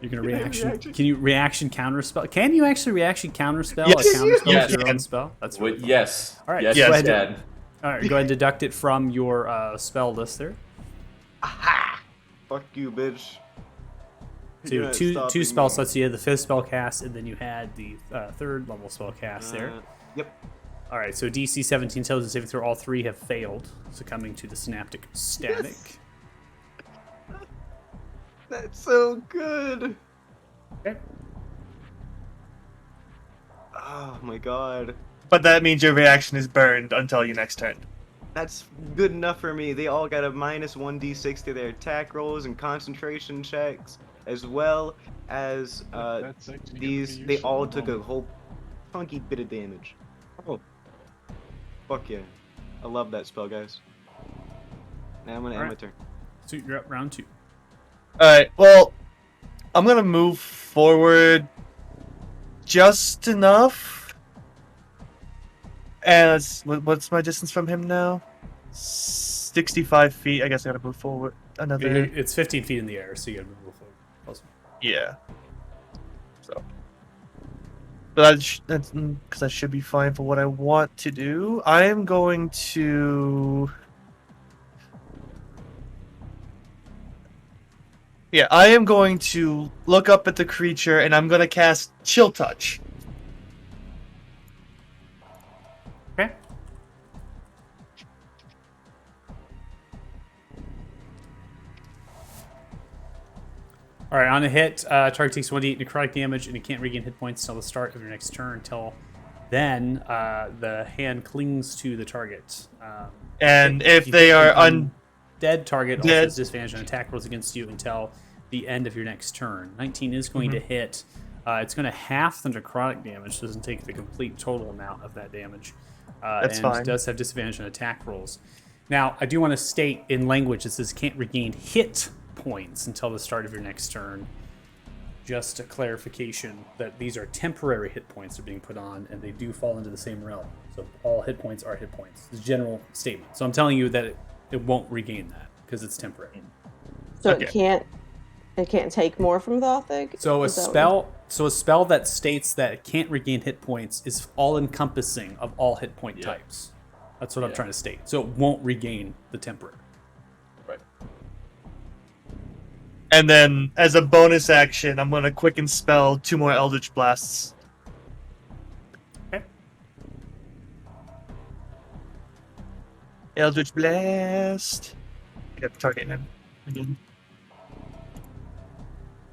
You're gonna reaction. Can you reaction counterspell? Can you actually reaction counterspell Yes. a counterspell Yes. to your own spell? That's really fun. Yes. All right, Yes, go you ahead. can. All right, go ahead and deduct it from your spell list there. Aha! Fuck you, bitch. So You're not two stopping spell me. slots. You had the 5th spell cast, and then you had the 3rd level spell cast there. Yep. All right, so DC 17 intelligence saving throw. All 3 have failed, succumbing to the Synaptic Static. That's so good. Okay. Oh my god. But that means your reaction is burned until your next turn. That's good enough for me. They all got a minus 1d6 to their attack rolls and concentration checks, as well as That's actually gonna be these. They useful all in a took a moment. whole funky bit of damage. Oh, fuck yeah! I love that spell, guys. Now I'm gonna end my Alright. turn. So you're up round 2. Alright, well, I'm gonna move forward just enough. And what's my distance from him now? 65 feet. I guess I gotta move forward another. It's 15 feet in the air, so you gotta move forward. Plus. Yeah. So. But that's because that should be fine for what I want to do. I am going to. Yeah, I am going to look up at the creature and I'm going to cast Chill Touch. Okay. All right, on a hit, target takes 1d8 necrotic damage, and it can't regain hit points until the start of your next turn. Until then, the hand clings to the target. And if You they hit are an undead target, also dead. has disadvantage on attack rolls against you until the end of your next turn. 19 is going to hit. It's going to half the necrotic damage, so it doesn't take the complete total amount of that damage. That's and fine. does have disadvantage on attack rolls. Now, I do want to state in language that says can't regain hit points until the start of your next turn. Just a clarification that these are temporary hit points that are being put on, and they do fall into the same realm. So all hit points are hit points. It's a general statement. So I'm telling you that it won't regain that because it's temporary. So Okay. it can't take more from Thothic? So a Is that what- spell that states that it can't regain hit points is all encompassing of all hit point Yeah. types. That's what I'm Yeah. trying to state. So it won't regain the temporary. Right. And then, as a bonus action, I'm going to quicken spell 2 more Eldritch Blasts. Okay. Eldritch Blast. I got the target him again.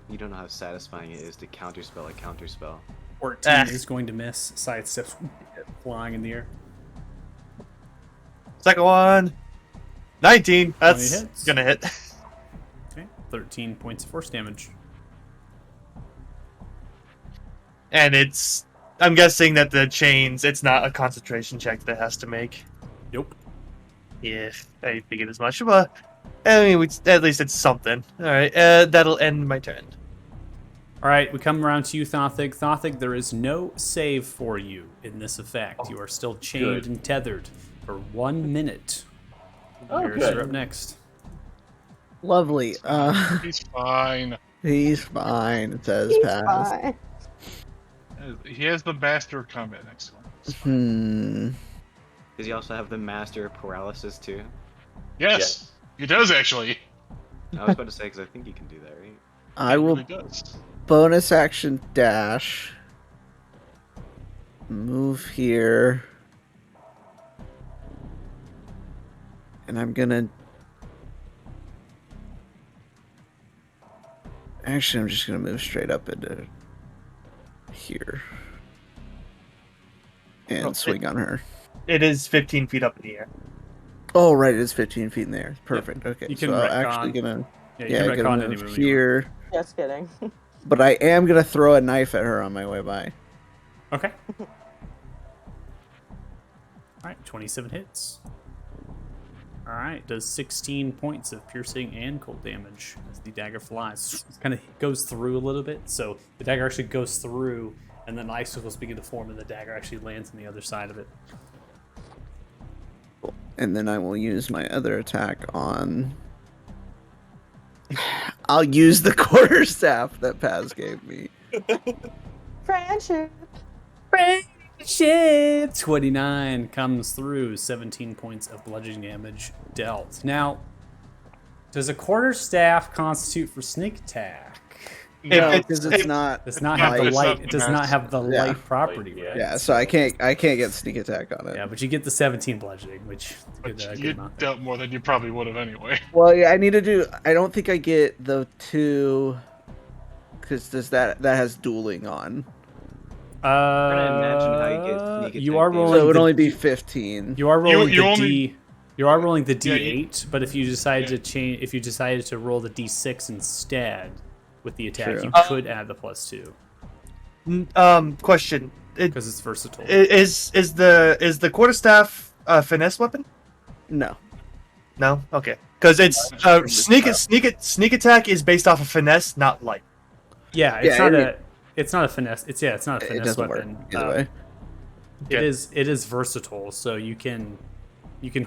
You don't know how satisfying it is to counterspell a counterspell. 14 Ah. is going to miss. Sidesteps flying in the air. Second one. 19. That's hits. going to hit. Okay. 13 points of force damage. And it's. I'm guessing that the chains, it's not a concentration check that it has to make. Nope. Yeah, I figured as much. But, I mean, at least it's something. Alright, that'll end my turn. All right, we come around to you, Thothic. Thothic, there is no save for you in this effect. You are still chained good. and tethered for 1 minute. Here's good. you're up next. Lovely. He's fine. He's fine. It says He's pass. fine. He has the master of combat next to him. Does he also have the master of paralysis too? Yes, he does actually. I was about to say because I think he can do that, right? I He will really does. bonus action dash. Move here. And I'm gonna Actually, I'm just gonna move straight up into here and Oh, swing on her. It is 15 feet up in the air. Oh, right, it is 15 feet in the air. Perfect. Okay, You can so I'm retcon. actually gonna Yeah, you can gonna retcon move any move here, Just kidding. but I am gonna throw a knife at her on my way by. Okay. All right, 27 hits. All right, does 16 points of piercing and cold damage as the dagger flies. It kind of goes through a little bit, so the dagger actually goes through, and then icicles begin to form, and the dagger actually lands on the other side of it. And then I will use my other attack on. I'll use the quarterstaff that Paz gave me. Friendship. Friendship! 29 comes through, 17 points of bludgeoning damage dealt. Now, does a quarterstaff constitute for sneak attack? No, If because it's- it's not. It does not have the it's light. not It does not have the Yeah. light property, Yeah. right? Yeah, so I can't get sneak attack on it. Yeah, but you get the 17 bludgeoning, which is a But good you amount there. dealt more than you probably would have anyway. Well, yeah, I need to do. I don't think I get the two, because that has dueling on. trying to imagine how you get sneak You attack are damage. rolling. So it would the- only be 15. You are rolling you the only- D. You are rolling the Yeah, D8, but if you decided yeah. to change, if you decided to roll the D6 instead with the attack, True. you could add the +2 Question: because it's versatile. Is the quarterstaff a finesse weapon? No. No. Okay. Because it's sneak attack is based off of finesse, not light. Yeah, it's Yeah, not it- it's not a finesse. It's not a It finesse doesn't weapon. work either way. It is versatile, so you can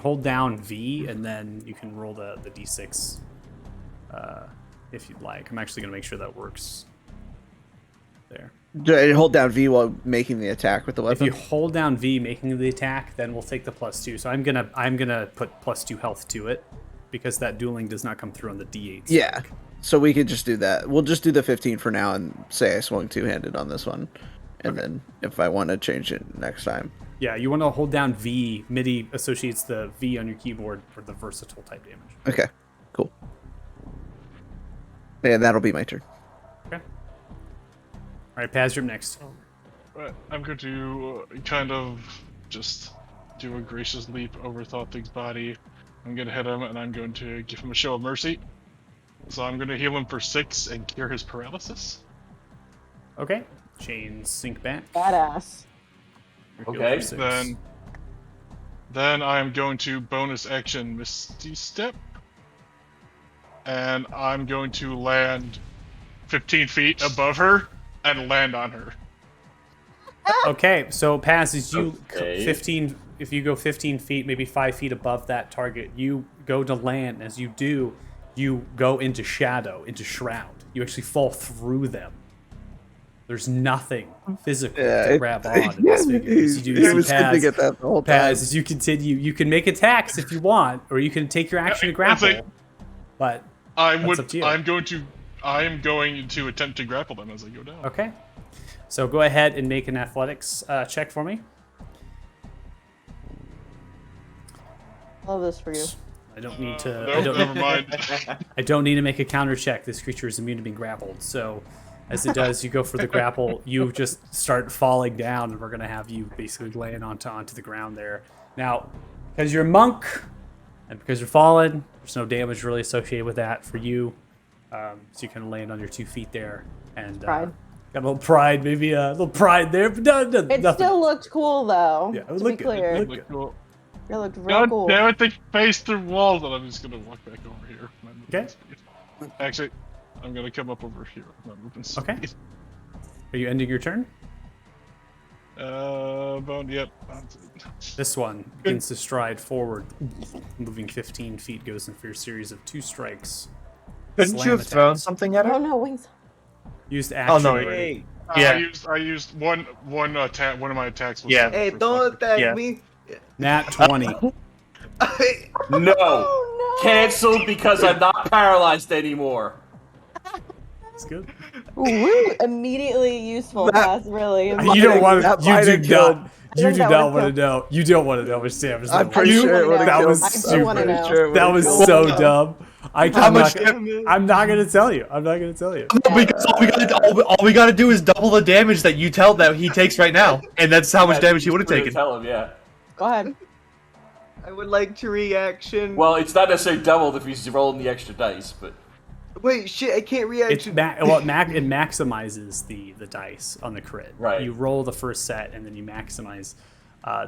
hold down V and then you can roll the D6 if you'd like. I'm actually gonna make sure that works. There. Do I hold down V while making the attack with the If weapon? you hold down V making the attack, then we'll take the +2. So I'm gonna put +2 health to it because that dueling does not come through on the D8. Yeah. So we could just do that. We'll just do the 15 for now and say I swung two-handed on this one. And then if I want to change it next time. Yeah, you want to hold down V. MIDI associates the V on your keyboard for the versatile type damage. Okay. Cool. And that'll be my turn. Okay. All right, Paz, you're up next. Right, I'm going to kind of just do a gracious leap over Thoughtling's body. I'm going to hit him, and I'm going to give him a show of mercy. So I'm going to heal him for 6 and cure his paralysis. Okay. Chains sink back. Badass. Heal Okay. for 6. Then I am going to bonus action Misty Step. And I'm going to land 15 feet above her and land on her. Okay, so Paz, as you Okay. 15, if you go 15 feet, maybe 5 feet above that target, you go to land. As you do, you go into shadow, into shroud. You actually fall through them. There's nothing physical to grab on in this figure. As you do, He see was Paz, thinking that the whole time. Paz, as you continue, you can make attacks if you want, or you can take your action to That's grapple. like- But I That's up to you. I'm going to attempt to grapple them as I go down. okay, so go ahead and make an athletics check for me. Love this for you. I don't need to. No, I don't, never mind. I don't need to make a counter check. This creature is immune to being grappled. So, as it does, you go for the grapple. You just start falling down, and we're gonna have you basically laying onto the ground there. Now, because you're a monk, and because you're fallen, there's no damage really associated with that for you. So you can land on your 2 feet there, and Pride. got a little pride, maybe a little pride there, but nothing. It still looked cool though. Yeah, it to looked be good. It clear, looked Look cool. it looked real God cool. damn it, they face through walls, and I'm just gonna walk back over here. My movement Okay. speed. Actually, I'm gonna come up over here. My movement speed. Okay. Are you ending your turn? Bone, yep. This one begins to stride forward, moving 15 feet, goes in for a series of 2 strikes. Couldn't Slam you have thrown attacks. something at Oh her? no, wings. Used action. no, already. Hey, Yeah. I used one attack. One of my attacks was. Yeah. hey, for don't attack Yeah. me. Nat 20. No. Oh Canceled because I'm not paralyzed anymore. That's good. no. Woo! Immediately useful. That's really. You don't want that to. You might do have killed- not. I You think do that not would want to know. You don't want to know which damage. I'm that pretty was. sure it would have That killed. was I super. wanna know. Sure it That would've was killed. so dumb. How much I'm not gonna tell you. I'm not gonna tell you. Because all we gotta do is double the damage that you tell that he takes right now, and that's how much damage he would have taken. Tell him, yeah. Go ahead. I would like to reaction. Well, it's not necessarily doubled if he's rolling the extra dice, but Wait, shit! I can't It's reaction. it maximizes the dice on the crit. Right. You roll the first set and then you maximize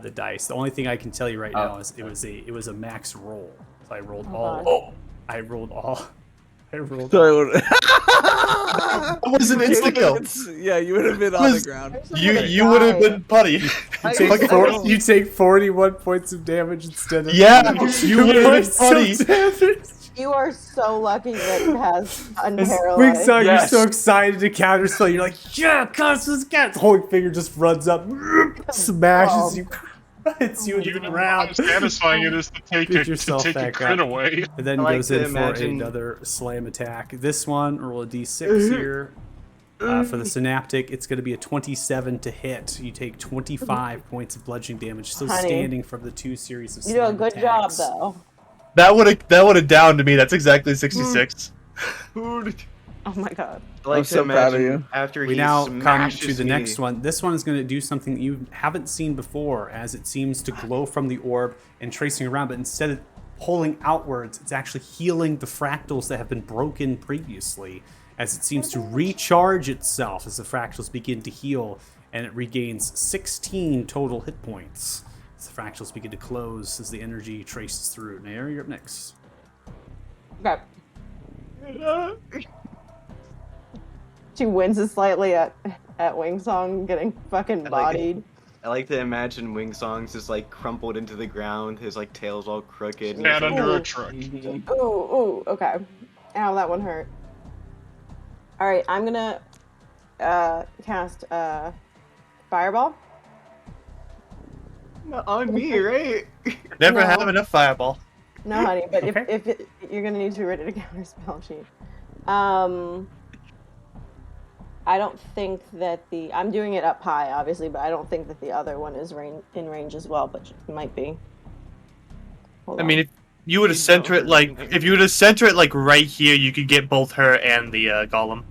the dice. The only thing I can tell you right now is it was a max roll. So I rolled all. God. I rolled all. I rolled. So It was an insta kill. yeah, you would have been on the ground. You would have been putty. You take 41 points of damage instead of. Yeah, you would have been points of putty. damage. You are so lucky that it has As unparalyzed. Wingsong, Yes. you're so excited to counterspell. You're like, yeah, Constance cat. The whole finger just runs up, smashes you, hits you into You the know ground. how satisfying it is to take Get a yourself crit back up. away. And then I like goes to in imagine- for another slam attack. This one, roll a d6 here. For the synaptic, it's going to be a 27 to hit. You take 25 points of bludgeoning damage, still Honey. standing from the 2 series of You do a slam good job, attacks. though. That would have downed to me. That's exactly 66. Oh my god. I like I'm to so proud of imagine you. after We he now come to smashes the me. next one. This one is going to do something that you haven't seen before, as it seems to glow from the orb and tracing around, but instead of pulling outwards, it's actually healing the fractals that have been broken previously, as it seems to recharge itself as the fractals begin to heal, and it regains 16 total hit points. As the fractals begin to close as the energy traces through. Nair, you're up next. Okay. She winces slightly at Wingsong getting fucking like it. bodied. I like to imagine Wingsong's just like crumpled into the ground, his like tail's all crooked. and Cat he's like, under Ooh. a truck. Ooh, okay. Ow, that one hurt. Alright, I'm gonna cast Fireball. "Not on me, right? Never No. have enough fireball. No, honey, but Okay. if you're gonna need to be ready to counter spell sheet. I don't think that I'm doing it up high, obviously, but I don't think that the other one is in range as well, but it might be. Hold I on. mean, if you would have center it like right here, you could get both her and the golem.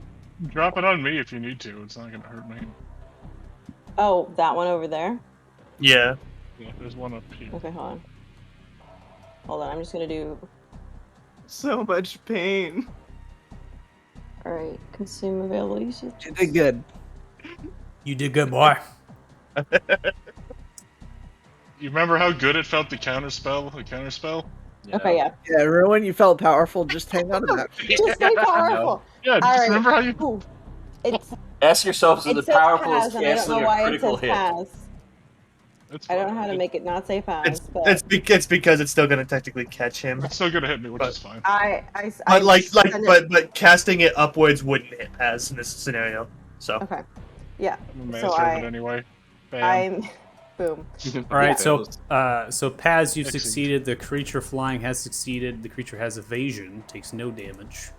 Drop it on me if you need to. It's not gonna hurt me. Oh, that one over there? Yeah. Yeah, there's one up here. Okay, hold on. Hold on, I'm just gonna do. So much pain. Alright, consume available usage. You did good. You did good, boy. You remember how good it felt to counterspell? The counterspell? Okay, yeah. Yeah, Ruin, you felt powerful. Just hang on to that. Just stay powerful. Yeah, just Alright. remember how you. Ooh. It's ask yourself, is it it says powerful pass, as and I don't canceling know a why it critical says hit? pass. It's I don't know fine. how to make it not say pass, It's but it's because it's still gonna technically catch him. It's still gonna hit me, which But- is fine. But casting it upwards wouldn't hit pass in this scenario. So okay. Yeah. I'm a So master of it anyway. Bam. I'm boom. All right, so fails. so Paz, you've Excellent. succeeded. The creature flying has succeeded. The creature has evasion, takes no damage.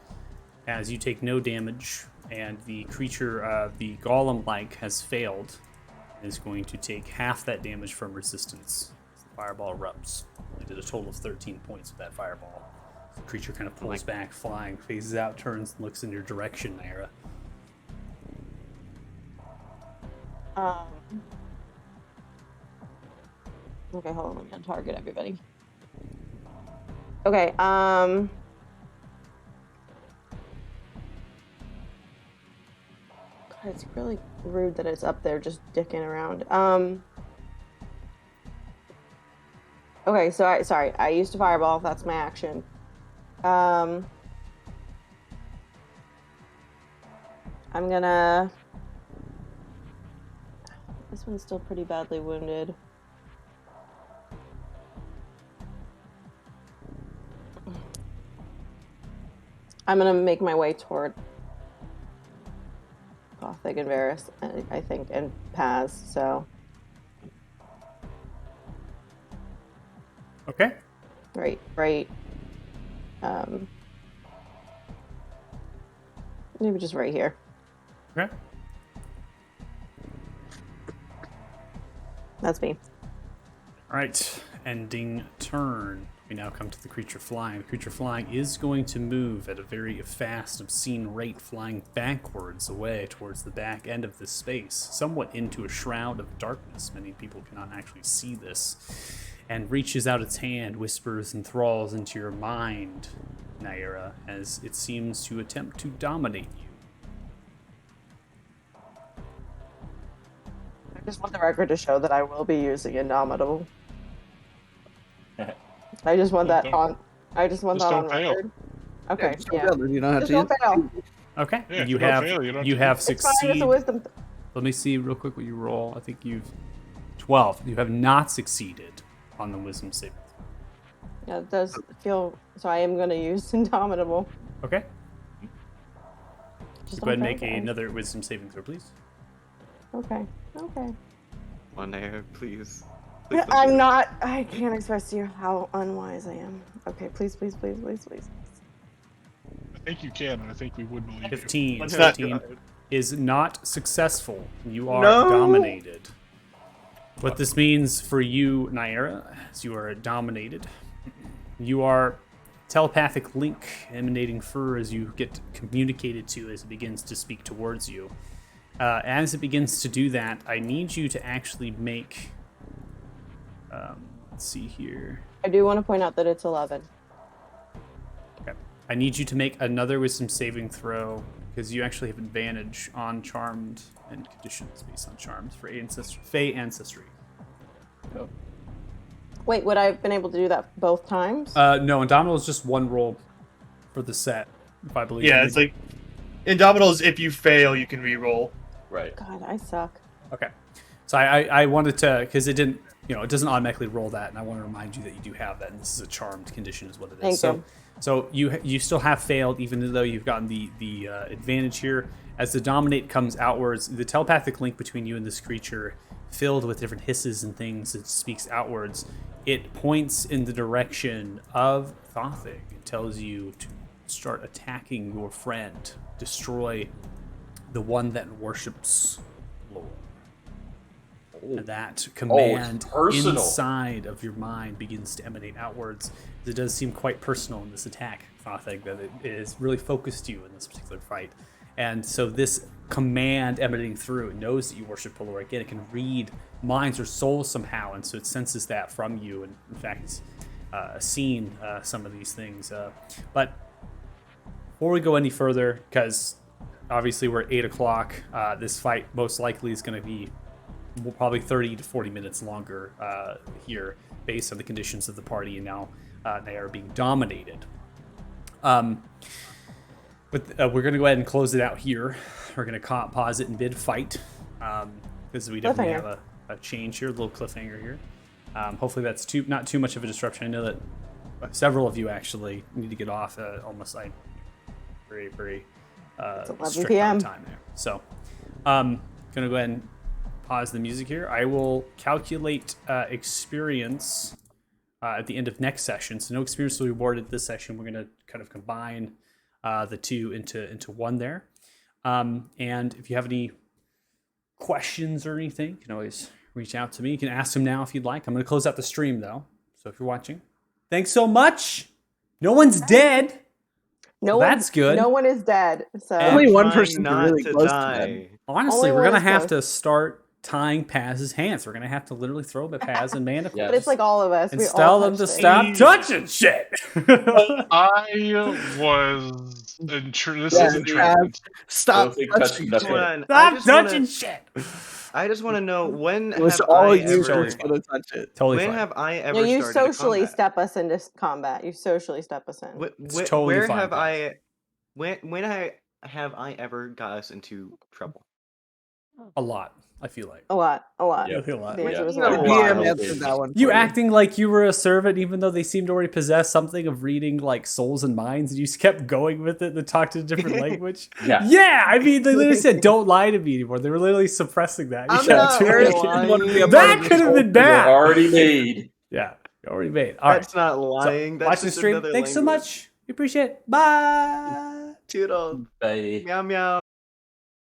Paz, you take no damage, and the creature, the golem-like, has failed. And is going to take half that damage from resistance. The fireball erupts. Only did a total of 13 points with that fireball. The creature kind of pulls back, flying, phases out, turns, and looks in your direction, Naira. Okay, hold on. I'm gonna target everybody. Okay. God, it's really rude that it's up there just dicking around. Okay, so I used a fireball. That's my action. I'm gonna. This one's still pretty badly wounded. I'm gonna make my way toward Gothic and Varus, I think, and Paz. So Okay. right. Maybe just right here. Okay. That's me. All right, ending turn. We now come to the creature flying. The creature flying is going to move at a very fast, obscene rate, flying backwards away towards the back end of this space, somewhat into a shroud of darkness. Many people cannot actually see this. And reaches out its hand, whispers, enthralls into your mind, Naira, as it seems to attempt to dominate you. I just want the record to show that I will be using Indomitable. I just want that on. I just want Just that on don't fail. record. Okay, Just yeah. don't fail, you don't have Just to don't fail. Okay, Yeah, if you you don't have fail, you don't you have have It's fine. It's succeeded. a wisdom. Let me see real quick what you roll. I think you've 12. You have not succeeded on the wisdom saving throw. Yeah, it does feel. So I am going to use Indomitable. Okay, Just go ahead and don't make fail, guys. another wisdom saving throw, please. Okay. Okay. One air, please. Please don't do I'm that. not. I can't express to you how unwise I am. Okay, please, please, please, please, please. I think you can, and I think we would believe you. 15. Let's not 15 do it. is not successful. You are No. dominated. What this means for you, Naira, is you are dominated. You are telepathic link emanating fur as you get communicated to as it begins to speak towards you. As it begins to do that, I need you to actually make. Let's see here. I do want to point out that it's 11. Okay. I need you to make another wisdom saving throw because you actually have advantage on charmed and conditions based on charms for Fey ancestry. Wait, would I have been able to do that both times? No, Indomitable is just one roll for the set, if I believe. Yeah, it's like Indomitables. If you fail, you can re-roll. Right. God, I suck. Okay. So I wanted to, because it didn't, it doesn't automatically roll that, and I want to remind you that you do have that, and this is a charmed condition is what it is. Thank you. So you still have failed, even though you've gotten the advantage here. As the dominate comes outwards, the telepathic link between you and this creature, filled with different hisses and things, it speaks outwards. It points in the direction of Thothic. It tells you to start attacking your friend, destroy the one that worships Lord. And that command personal. inside of your mind begins to emanate outwards. It does seem quite personal in this attack, Thothic, that it has really focused you in this particular fight. And so this command emanating through, it knows that you worship Pelor. Again, it can read minds or souls somehow, and so it senses that from you, and in fact, it's seen some of these things. But before we go any further, because obviously we're at 8 o'clock, this fight most likely is going to be probably 30 to 40 minutes longer here, based on the conditions of the party, and now they are being dominated. But we're going to go ahead and close it out here. We're going to pause it in mid-fight, because we definitely have a change here, a little cliffhanger here. Hopefully that's not too much of a disruption. I know that several of you actually need to get off almost like very, very It's 11 strict p.m. on time there. So going to go ahead and pause the music here. I will calculate experience at the end of next session. So no experience will be awarded this session. We're going to kind of combine the two into one there. And if you have any questions or anything, you can always reach out to me. You can ask them now if you'd like. I'm going to close out the stream though. So if you're watching, thanks so much. No one's dead. That's good. No one is dead. So And- Only one Trying person not really to close to die. them. Honestly, Only we're one gonna is have close. to start tying Paz's hands. We're gonna have to literally throw Paz and Manda Yeah. but it's like all of us. and We tell all them to touched it. stop touching shit. I was this Yeah, is entrapment. Stop Don't think touching touching shit. nothing. Stop touching shit. I just want to know when It was have all I you ever that's gonna touch it. Totally when fine. have I ever No, you started a socially combat? step us into combat. You socially step us in. It's totally where fine, have Pat. I have I ever got us into trouble? A lot. I feel like A lot. Yeah. I feel a lot. The answer Yeah. was a The lot. DM Yeah. answered that one. You for acting like you were a servant, even though they seemed to already possess something of reading like souls and minds, and you just kept going with it and talked in a different language. Yeah. Yeah, I mean, they literally said, "Don't lie to me anymore." They were literally suppressing that. You I'm kept not doing it. lying. That could have been You're bad. already made. Yeah, you already made. All right. That's not lying. That's Watch the just stream. another Thanks so language. much. We appreciate it. Bye. Toodles. Bye. Meow meow.